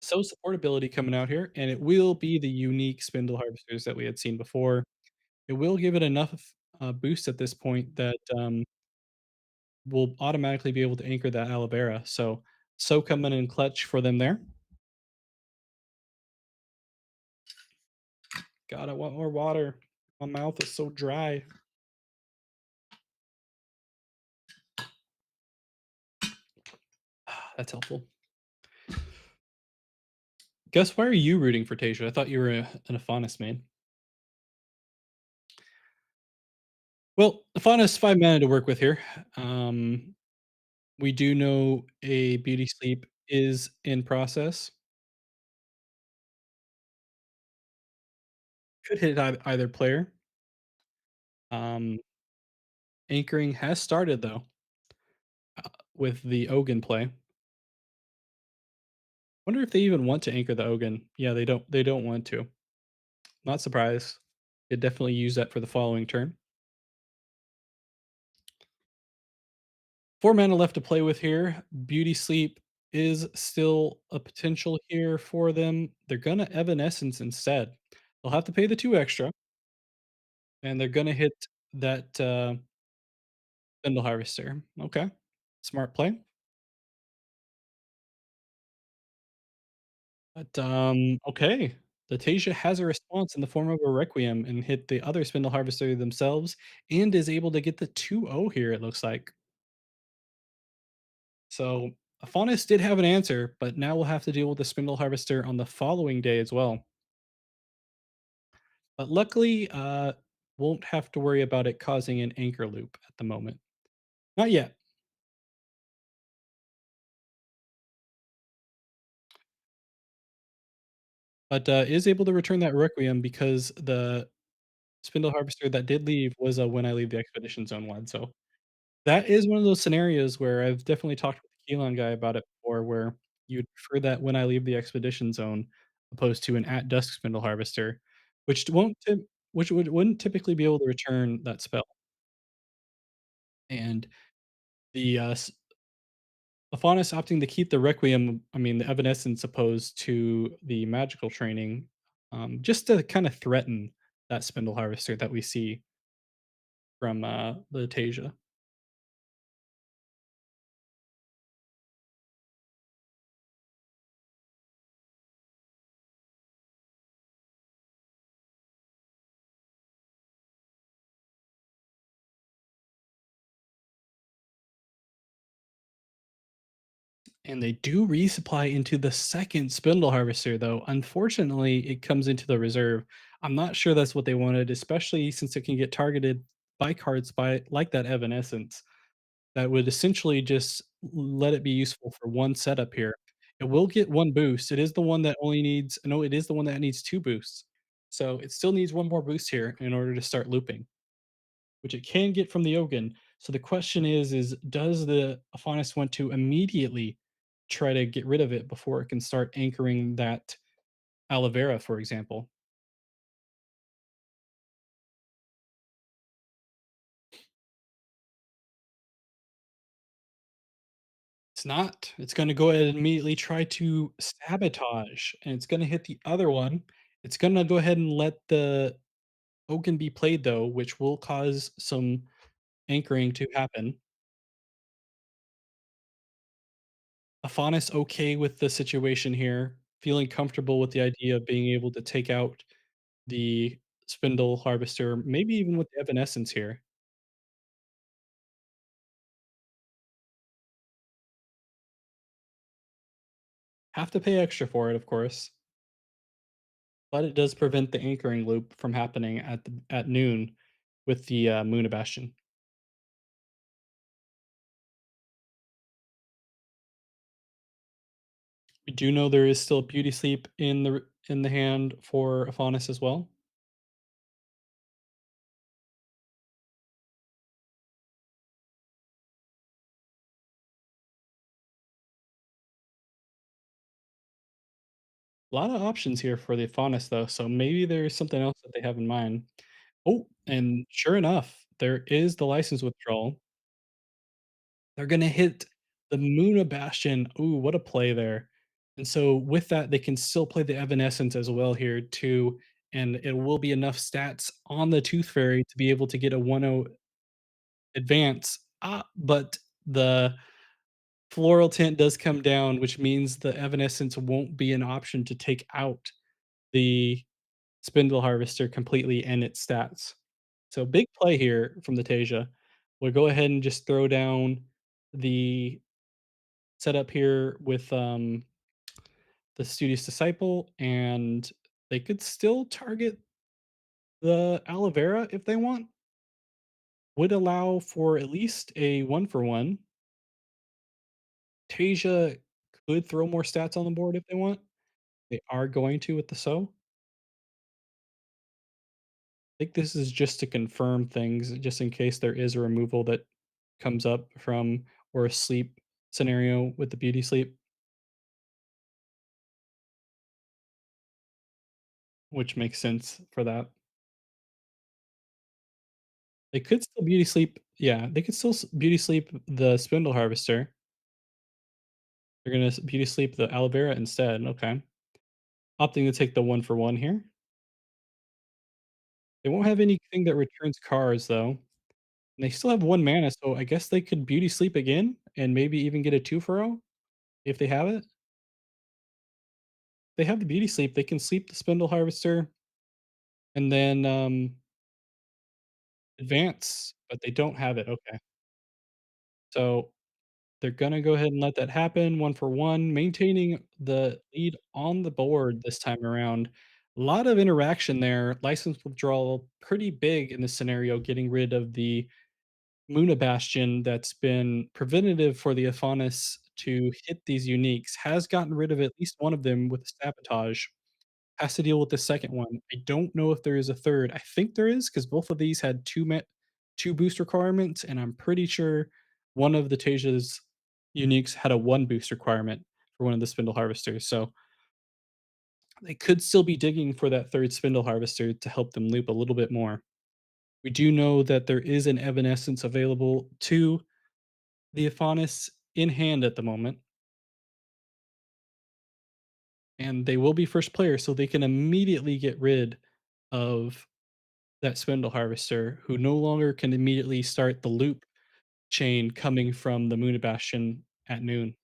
So supportability coming out here, and it will be the unique spindle harvesters that we had seen before. It will give it enough boost at this point that will automatically be able to anchor that aloe vera. So coming in clutch for them there. God, I want more water. My mouth is so dry. That's helpful. Gus, why are you rooting for Tasia? I thought you were an Aphanis main. Well, Aphanis 5 mana to work with here. Um, we do know a beauty sleep is in process. Could hit either player. Um, Anchoring has started though with the Ogun play. Wonder if they even want to anchor the Ogun. Yeah, they don't. They don't want to. Not surprised. Could definitely use that for the following turn. 4 mana left to play with here. Beauty Sleep is still a potential here for them. They're gonna Evanescence instead. They'll have to pay the 2 extra, and they're gonna hit that, Spindle Harvester. Okay. Smart play. But, okay. The Tasia has a response in the form of a Requiem and hit the other Spindle Harvester themselves and is able to get the 2-0 here, it looks like. So, Afanis did have an answer, but now we'll have to deal with the Spindle Harvester on the following day as well. But luckily, won't have to worry about it causing an anchor loop at the moment. Not yet, but, is able to return that Requiem because the Spindle Harvester that did leave was a When I Leave the Expedition Zone one, so that is one of those scenarios where I've definitely talked with the Keelan guy about it before, where you'd prefer that When I Leave the Expedition Zone opposed to an At Dusk Spindle Harvester, which won't typ which wouldn't typically be able to return that spell, and the, Afanis opting to keep the Requiem, I mean, the Evanescence opposed to the magical training, just to kinda threaten that Spindle Harvester that we see from, the Tasia. And they do resupply into the second Spindle Harvester, though. Unfortunately, it comes into the reserve. I'm not sure that's what they wanted, especially since it can get targeted by cards by like that Evanescence. That would essentially just let it be useful for one setup here. It will get 1 boost. It is the one that only needs no, it is the one that needs 2 boosts. So it still needs 1 more boost here in order to start looping, which it can get from the Ogun. So the question is does the Afanis want to immediately try to get rid of it before it can start anchoring that aloe vera, for example? It's not. It's gonna go ahead and immediately try to sabotage, and it's gonna hit the other one. It's gonna go ahead and let the Ogun be played though, which will cause some anchoring to happen. Afanis okay with the situation here, feeling comfortable with the idea of being able to take out the spindle harvester, maybe even with the evanescence here. Have to pay extra for it, of course, but it does prevent the anchoring loop from happening at noon with the, Moon Bastion. We do know there is still Beauty Sleep in the hand for Afanis as well. A lot of options here for the Afanis though, so maybe there's something else that they have in mind. Oh, and sure enough, there is the license withdrawal. They're gonna hit the Muna Bastion. Ooh, what a play there. And so with that, they can still play the Evanescence as well here too, and it will be enough stats on the Tooth Fairy to be able to get a 1-0 advance. But the Floral Tint does come down, which means the Evanescence won't be an option to take out the Spindle Harvester completely and its stats. So big play here from the Tasia. We'll go ahead and just throw down the setup here with the Studious Disciple, and they could still target the aloe vera if they want. Would allow for at least a one for one. Tasia could throw more stats on the board if they want. They are going to with the so. think this is just to confirm things, just in case there is a removal that comes up from or a sleep scenario with the beauty sleep, which makes sense for that. They could still beauty sleep, yeah, they could still beauty sleep the spindle harvester. They're gonna beauty sleep the aloe vera instead, okay. Opting to take the one for one here. They won't have anything that returns cards, though. And they still have 1 mana, so I guess they could beauty sleep again and maybe even get a 2 for 0 if they have it. They have the beauty sleep, they can sleep the spindle harvester and then, advance, but they don't have it, okay. So, they're gonna go ahead and let that happen, 1 for 1, maintaining the lead on the board this time around. A lot of interaction there, license withdrawal pretty big in this scenario, getting rid of the Muna Bastion that's been preventative for the Afanis to hit these uniques, has gotten rid of at least one of them with sabotage, has to deal with the second one. I don't know if there is a third. I think there is because both of these had 2 boost requirements, and I'm pretty sure one of the Tasia's uniques had a 1 boost requirement for one of the spindle harvesters, so they could still be digging for that 3rd spindle harvester to help them loop a little bit more. We do know that there is an Evanescence available to the Afanis in hand at the moment, and they will be first player, so they can immediately get rid of that spindle harvester, who no longer can immediately start the loop chain coming from the Moon Bastion at noon.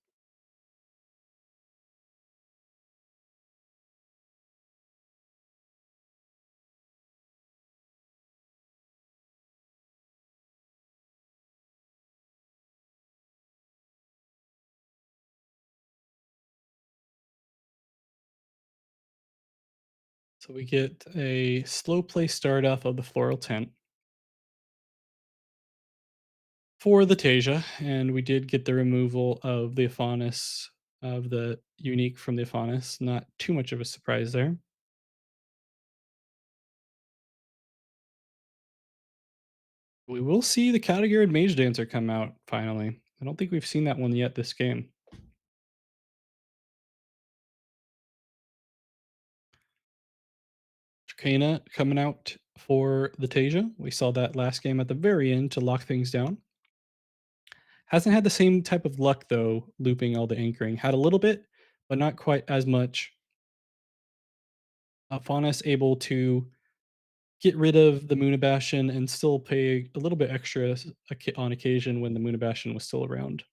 So we get a slow play start off of the Floral Tent for the Tasia, and we did get the removal of the Afanis, of the unique from the Afanis. Not too much of a surprise there. We will see the category Mage Dancer come out finally. I don't think we've seen that one yet this game. Dracana coming out for the Tasia. We saw that last game at the very end to lock things down. Hasn't had the same type of luck though, looping all the anchoring. Had a little bit, but not quite as much. Faunus able to get rid of the Munabastion and still pay a little bit extra on occasion when the Munabastion was still around.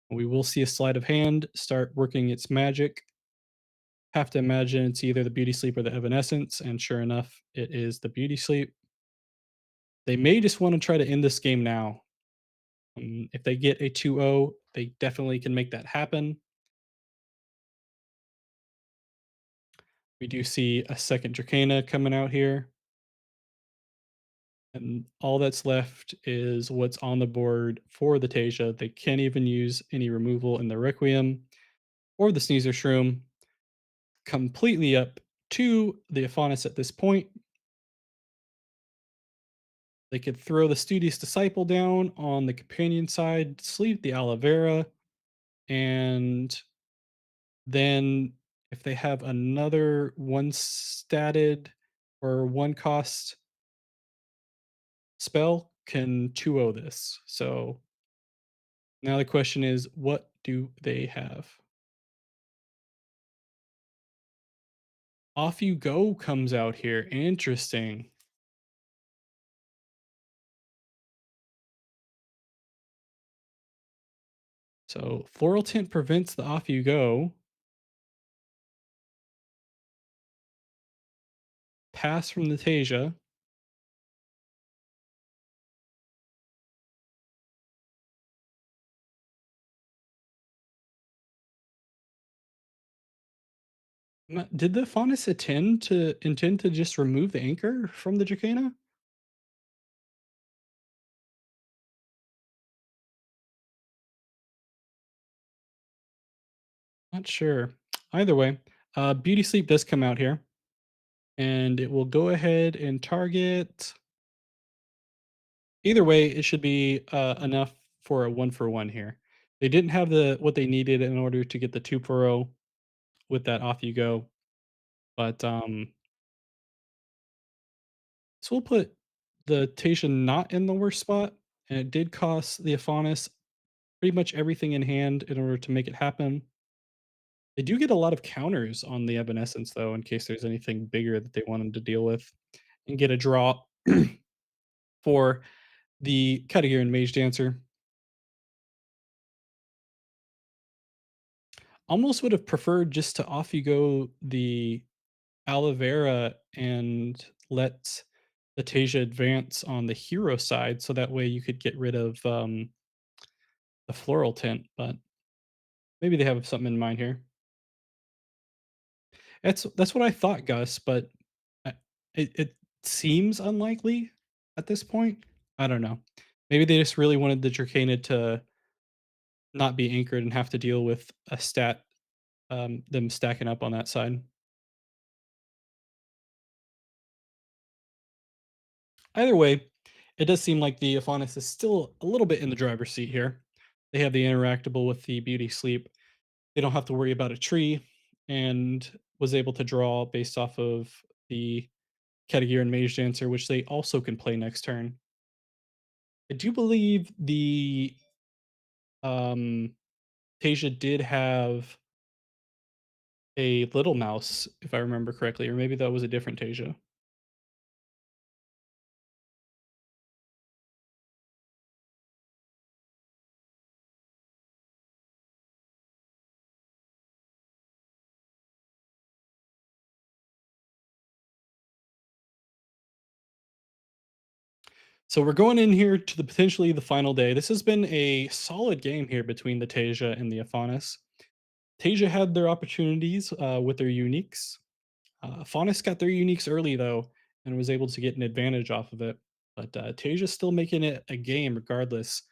We will see a sleight of hand start working its magic. Have to imagine it's either the Beauty Sleep or the Evanescence, and sure enough, it is the Beauty Sleep. They may just want to try to end this game now. If they get a 2-0, they definitely can make that happen. We do see a second Dracana coming out here. And all that's left is what's on the board for the Tasia. They can't even use any removal in the Requiem or the Sneezer Shroom. Completely up to the Aphanis at this point. They could throw the Studious Disciple down on the companion side, sleep the Aloe Vera, and then if they have another one statted or one cost spell, can 2-0 this. So now the question is, what do they have? Off You Go comes out here. Interesting. So Floral Tint prevents the Off You Go. Pass from the Tasia. Did the Faunus intend to just remove the anchor from the Dracana? Not sure. Either way, Beauty Sleep does come out here. and it will go ahead and target. Either way, it should be enough for a one for one here. They didn't have the what they needed in order to get the two for o with that off you go, but so we'll put the Tasia not in the worst spot, and it did cost the Afonis pretty much everything in hand in order to make it happen. They do get a lot of counters on the Evanescence, though, in case there's anything bigger that they want them to deal with, and get a draw for the Katagiri Mage Dancer. Almost would have preferred just to off you go the aloe vera and let the Tasia advance on the hero side, so that way you could get rid of the floral tint, but maybe they have something in mind here. That's what I thought, Gus, but it seems unlikely at this point. I don't know. Maybe they just really wanted the Dracana to not be anchored and have to deal with a stat, them stacking up on that side. Either way, it does seem like the Aphonis is still a little bit in the driver's seat here. They have the interactable with the beauty sleep. They don't have to worry about a tree, and was able to draw based off of the Katagiri and Mage Dancer, which they also can play next turn. I do believe the um, Tasia did have a little mouse, if I remember correctly, or maybe that was a different Tasia. So we're going in here to the potentially the final day. This has been a solid game here between the Tasia and the Aphonis. Tasia had their opportunities with their uniques. Faunus got their uniques early though, and was able to get an advantage off of it. But Tasia's still making it a game regardless,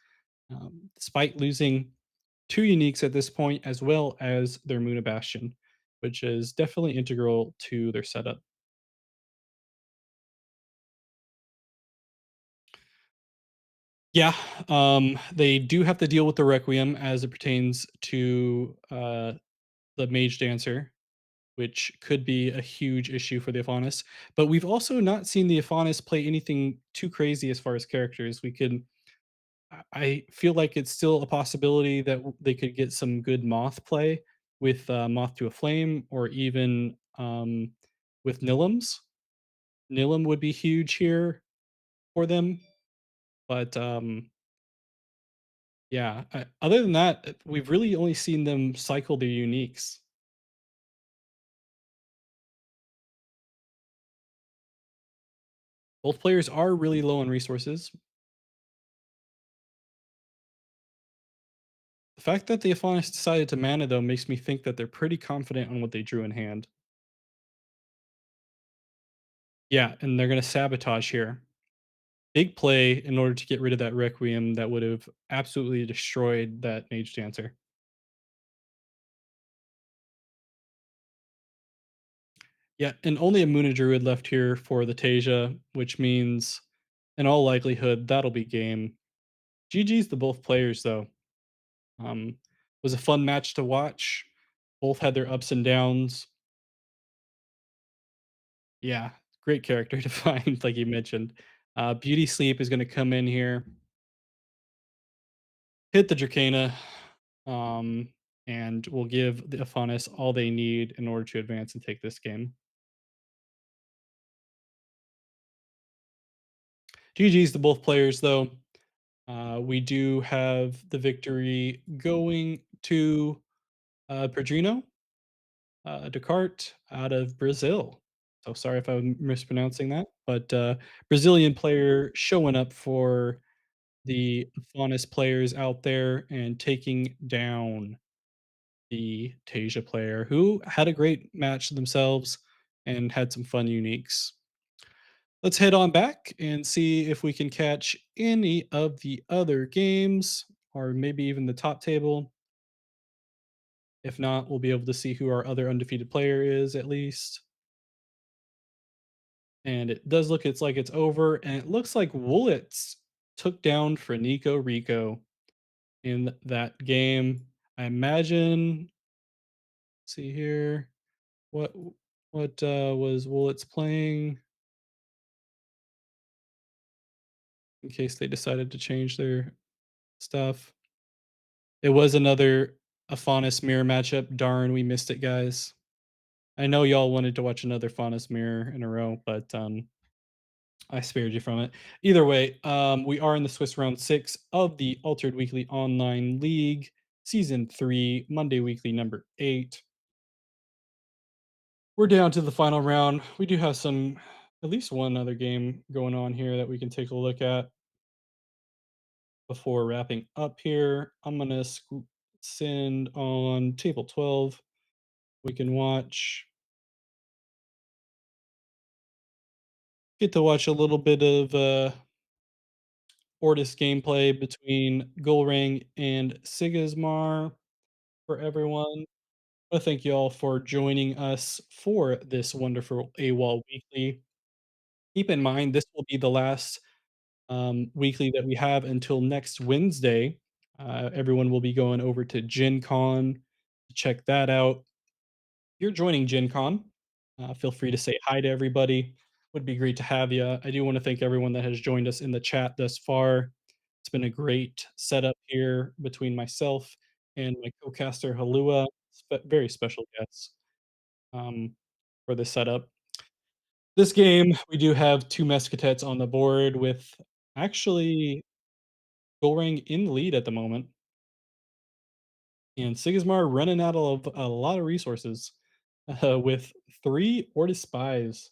despite losing two uniques at this point, as well as their Muna Bastion, which is definitely integral to their setup. Yeah, they do have to deal with the Requiem as it pertains to the Mage Dancer, which could be a huge issue for the Aphonis. But we've also not seen the Aphonis play anything too crazy as far as characters. We could I feel like it's still a possibility that they could get some good Moth play with Moth to a Flame, or even with Nilums. Nilum would be huge here for them. But yeah, other than that, we've really only seen them cycle their uniques. Both players are really low on resources. The fact that the Aphonis decided to mana, though, makes me think that they're pretty confident on what they drew in hand. Yeah, and they're gonna sabotage here. Big play in order to get rid of that Requiem that would have absolutely destroyed that Mage Dancer. Yeah, and only a Muna Druid left here for the Tasia, which means in all likelihood that'll be game. GG's to both players though. Um, was a fun match to watch. Both had their ups and downs. Yeah, great character to find, like you mentioned. Beauty Sleep is going to come in here, hit the Dracana, um, and will give the Aphonis all they need in order to advance and take this game. GG's to both players, though. We do have the victory going to Pedrino Descartes out of Brazil. So sorry if I'm mispronouncing that, but Brazilian player showing up for the funnest players out there and taking down the Tasia player who had a great match themselves and had some fun uniques. Let's head on back and see if we can catch any of the other games or maybe even the top table. If not, we'll be able to see who our other undefeated player is at least. and it does look it's like it's over, and it looks like Woolits took down Nico Rico in that game. I imagine see here, what was Woolits playing in case they decided to change their stuff. It was another a Faunus mirror matchup. Darn, we missed it, guys. I know y'all wanted to watch another Faunus mirror in a row, but I spared you from it. Either way, we are in the Swiss round 6 of the Altered Weekly Online League, season 3, Monday Weekly number 8. We're down to the final round. We do have some at least one other game going on here that we can take a look at before wrapping up here. I'm gonna send on table 12. We can get to watch a little bit of Ortis gameplay between Golrang and Sigismar for everyone. I thank you all for joining us for this wonderful AWOL weekly. Keep in mind, this will be the last weekly that we have until next Wednesday. Everyone will be going over to Gen Con to check that out. You're joining Gen Con. Feel free to say hi to everybody. Would be great to have you. I do want to thank everyone that has joined us in the chat thus far. It's been a great setup here between myself and my co-caster Halua, very special guests um, for the setup. This game, we do have two Musketeers on the board with actually Goreng in the lead at the moment, and Sigismar running out of a lot of resources with 3 Ortis Spies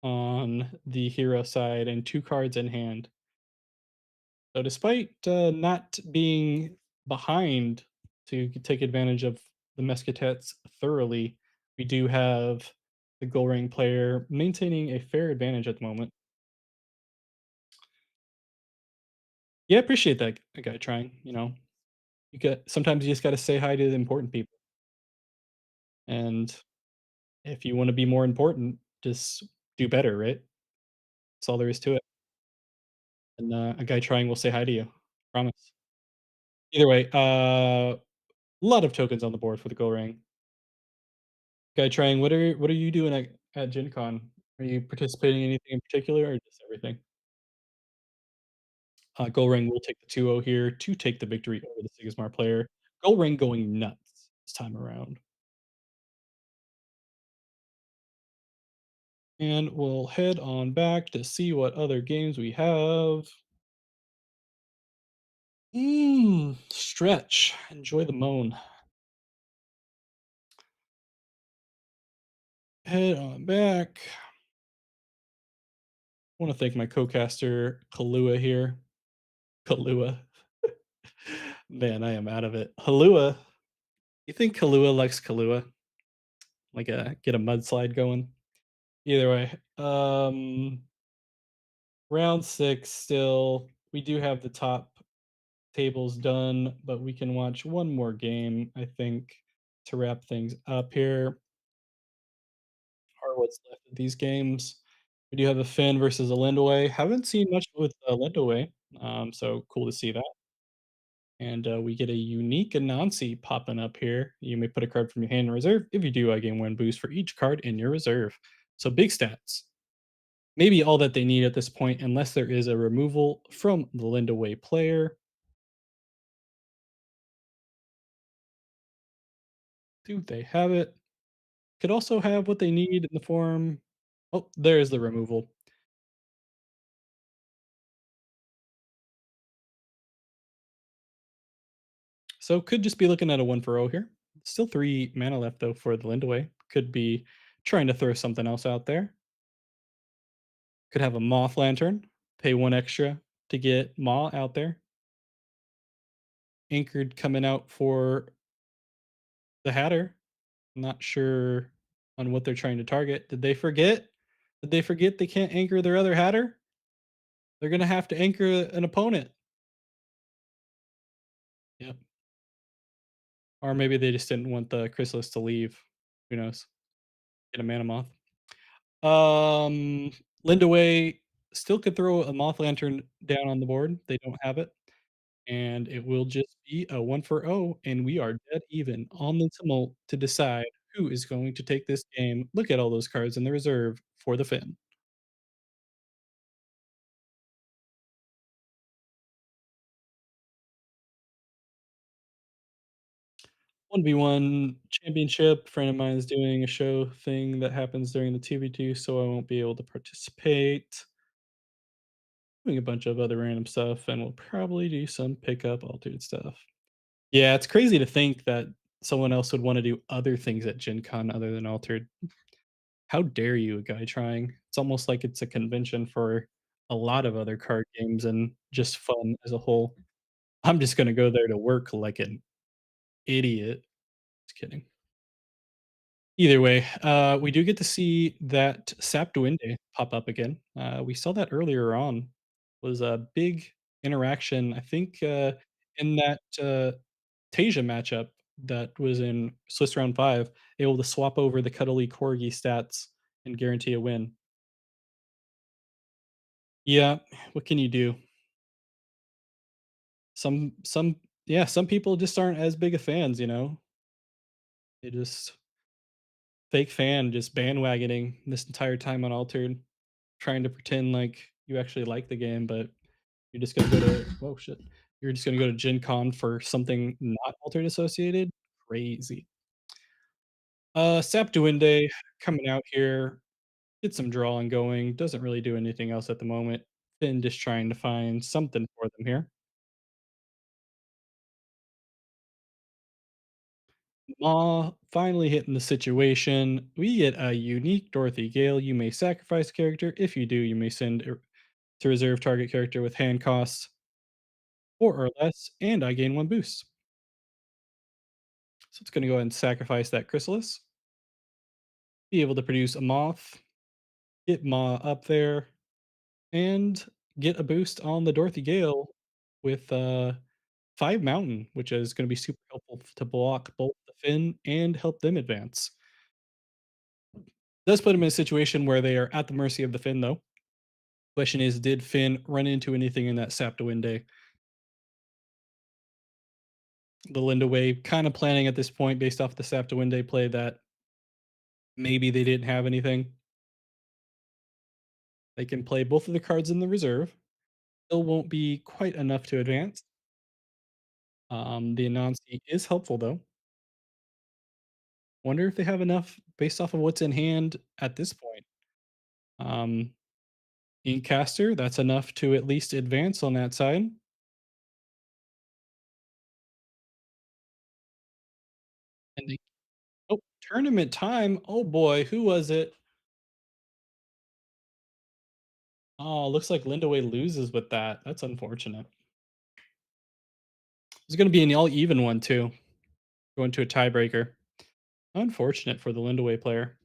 on the hero side and 2 cards in hand. So despite not being behind to take advantage of the Musketeers thoroughly, we do have the Goreng player maintaining a fair advantage at the moment. Yeah, I appreciate that guy trying, you know. You got sometimes you just gotta say hi to the important people, and if you wanna be more important, just do better, right? That's all there is to it, and, a guy trying will say hi to you, promise. Either way, lot of tokens on the board for the Golang. Guy trying, what are you doing at Gen Con? Are you participating in anything in particular or just everything? Golang will take the 2-0 here to take the victory over the Sigismar player. Golang going nuts this time around. And we'll head on back to see what other games we have. Stretch. Enjoy the moan. Head on back. I want to thank my co-caster Halua here. Halua. Man, I am out of it. Halua. You think Halua likes Kalua? Like get a mudslide going? Either way. Round 6 still. We do have the top tables done, but we can watch one more game, I think, to wrap things up here. Are what's left of these games. We do have a Finn versus a Lindaway. Haven't seen much with Lindaway, so cool to see that. And we get a unique Anansi popping up here. You may put a card from your hand in reserve. If you do, I gain 1 boost for each card in your reserve. So big stats. Maybe all that they need at this point, unless there is a removal from the Lindaway player. Do they have it? Could also have what they need in the form. Oh, there's the removal. So could just be looking at a 1 for 0 here. Still 3 mana left though for the Lindaway. Could be trying to throw something else out there. Could have a Moth Lantern, pay 1 extra to get Maw out there. Anchored coming out for the Hatter. Not sure on what they're trying to target. Did they forget? Did they forget they can't anchor their other Hatter? They're gonna have to anchor an opponent. Yep. Or maybe they just didn't want the Chrysalis to leave. Who knows? Get a Mana Moth. Linda Way still could throw a Moth Lantern down on the board, they don't have it, and it will just be a 1 for 0, and we are dead even on the tumult to decide who is going to take this game. Look at all those cards in the reserve for the Finn. 1v1 championship, friend of mine is doing a show thing that happens during the TBT, so I won't be able to participate. Doing a bunch of other random stuff, and we'll probably do some pickup altered stuff. Yeah, it's crazy to think that someone else would wanna do other things at Gen Con other than altered. How dare you, a guy trying? It's almost like it's a convention for a lot of other card games and just fun as a whole. I'm just gonna go there to work like an idiot. Just kidding. Either way, we do get to see that Sap Duende pop up again. We saw that earlier on. Was a big interaction, I think, in that, Tasia matchup that was in Swiss Round 5, able to swap over the cuddly corgi stats and guarantee a win. Yeah, what can you do? Some yeah, some people just aren't as big of fans, you know? They just fake fan, just bandwagoning this entire time on Altered, trying to pretend like you actually like the game, but you're just gonna go to whoa, shit. You're just gonna go to Gen Con for something not Altered associated? Crazy. Sap Duende coming out here, get some drawing going, doesn't really do anything else at the moment. Been just trying to find something for them here. Maw finally hitting the situation. We get a unique Dorothy Gale. You may sacrifice a character. If you do, you may send to reserve target character with hand costs 4 or less, and I gain 1 boost. So it's going to go ahead and sacrifice that Chrysalis. Be able to produce a Moth, get Maw up there, and get a boost on the Dorothy Gale with 5 Mountain, which is going to be super helpful to block both the Finn and help them advance. Does put them in a situation where they are at the mercy of the Finn, though. Question is, did Finn run into anything in that Saptawinde? The Linda Way kind of planning at this point, based off the Saptawinde play, that maybe they didn't have anything. They can play both of the cards in the reserve. Still won't be quite enough to advance. The Anansi is helpful, though. Wonder if they have enough based off of what's in hand at this point. Um, Inkcaster, that's enough to at least advance on that side. And they oh, tournament time. Oh boy, who was it? Oh, looks like Lindaway loses with that. That's unfortunate. It's gonna be an all even one too, going to a tiebreaker. Unfortunate for the Lindaway player.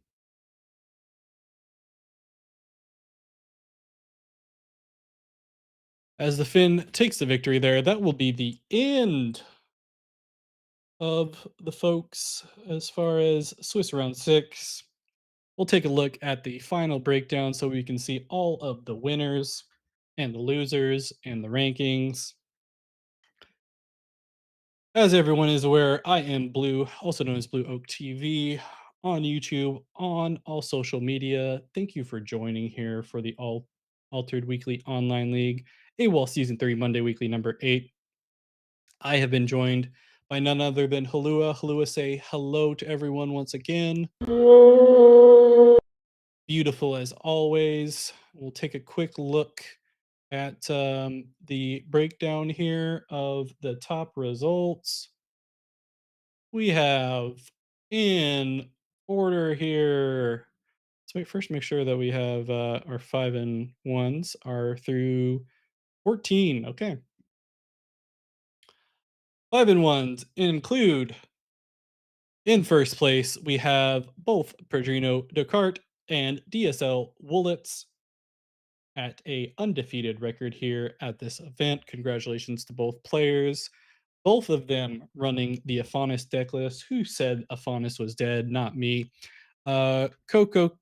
As the Finn takes the victory there, that will be the end of the folks as far as Swiss round 6. We'll take a look at the final breakdown so we can see all of the winners and the losers and the rankings. As everyone is aware, I am Blue, also known as Blue Oak TV, on YouTube, on all social media. Thank you for joining here for the Altered Weekly Online League, AWOL Season 3, Monday Weekly number 8. I have been joined by none other than Halua. Halua, say hello to everyone once again. Beautiful as always. We'll take a quick look at the breakdown here of the top results. We have in order here. Let's first make sure that we have our 5 and 1s are through 14. Okay. 5 and 1s include in first place, we have both Pedrino Descartes and DSL Woolitz at a undefeated record here at this event. Congratulations to both players. Both of them running the Afanis deck list. Who said Afanis was dead? Not me. Coco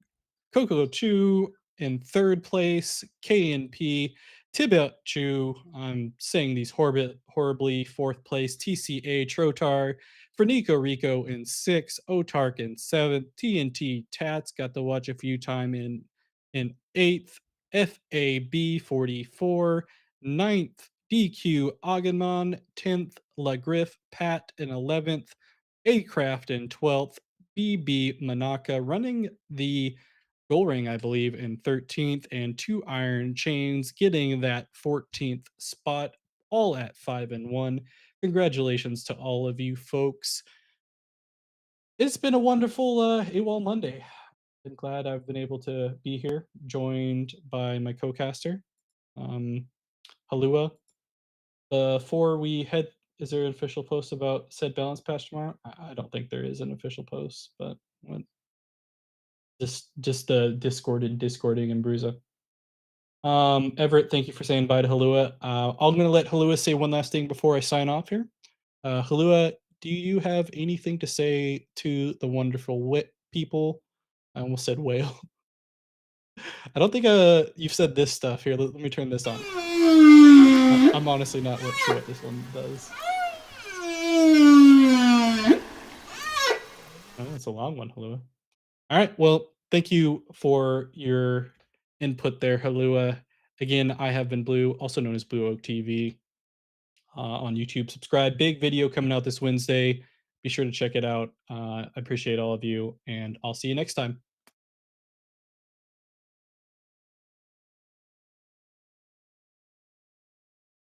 Chu In third place, KNP Tibet Chu. I'm saying these horribly. Fourth place, TCA Trotar. Fernico Rico in sixth, Otark in seventh, TNT Tats got to watch a few time in eighth, FAB 44, ninth, DQ Agenman, 10th, La Griff Pat in 11th, Acraft in 12th, BB Manaka running the goal ring, I believe, in 13th, and two iron chains getting that 14th spot, all at 5-1. Congratulations to all of you folks. It's been a wonderful AWOL Monday. I'm glad I've been able to be here, joined by my co-caster, um, Halua. Before we head, is there an official post about said balance patch tomorrow? I don't think there is an official post, but just the discording and bruiser. Everett, thank you for saying bye to Halua. I'm gonna let Halua say one last thing before I sign off here. Halua, do you have anything to say to the wonderful wit people? I almost said whale. I don't think you've said this stuff here. Let me turn this on. I'm honestly not sure what this one does. Oh, it's a long one, Halua. All right. Well, thank you for your input there, Halua. Again, I have been Blue, also known as Blue Oak TV, on YouTube. Subscribe. Big video coming out this Wednesday. Be sure to check it out. I appreciate all of you, and I'll see you next time.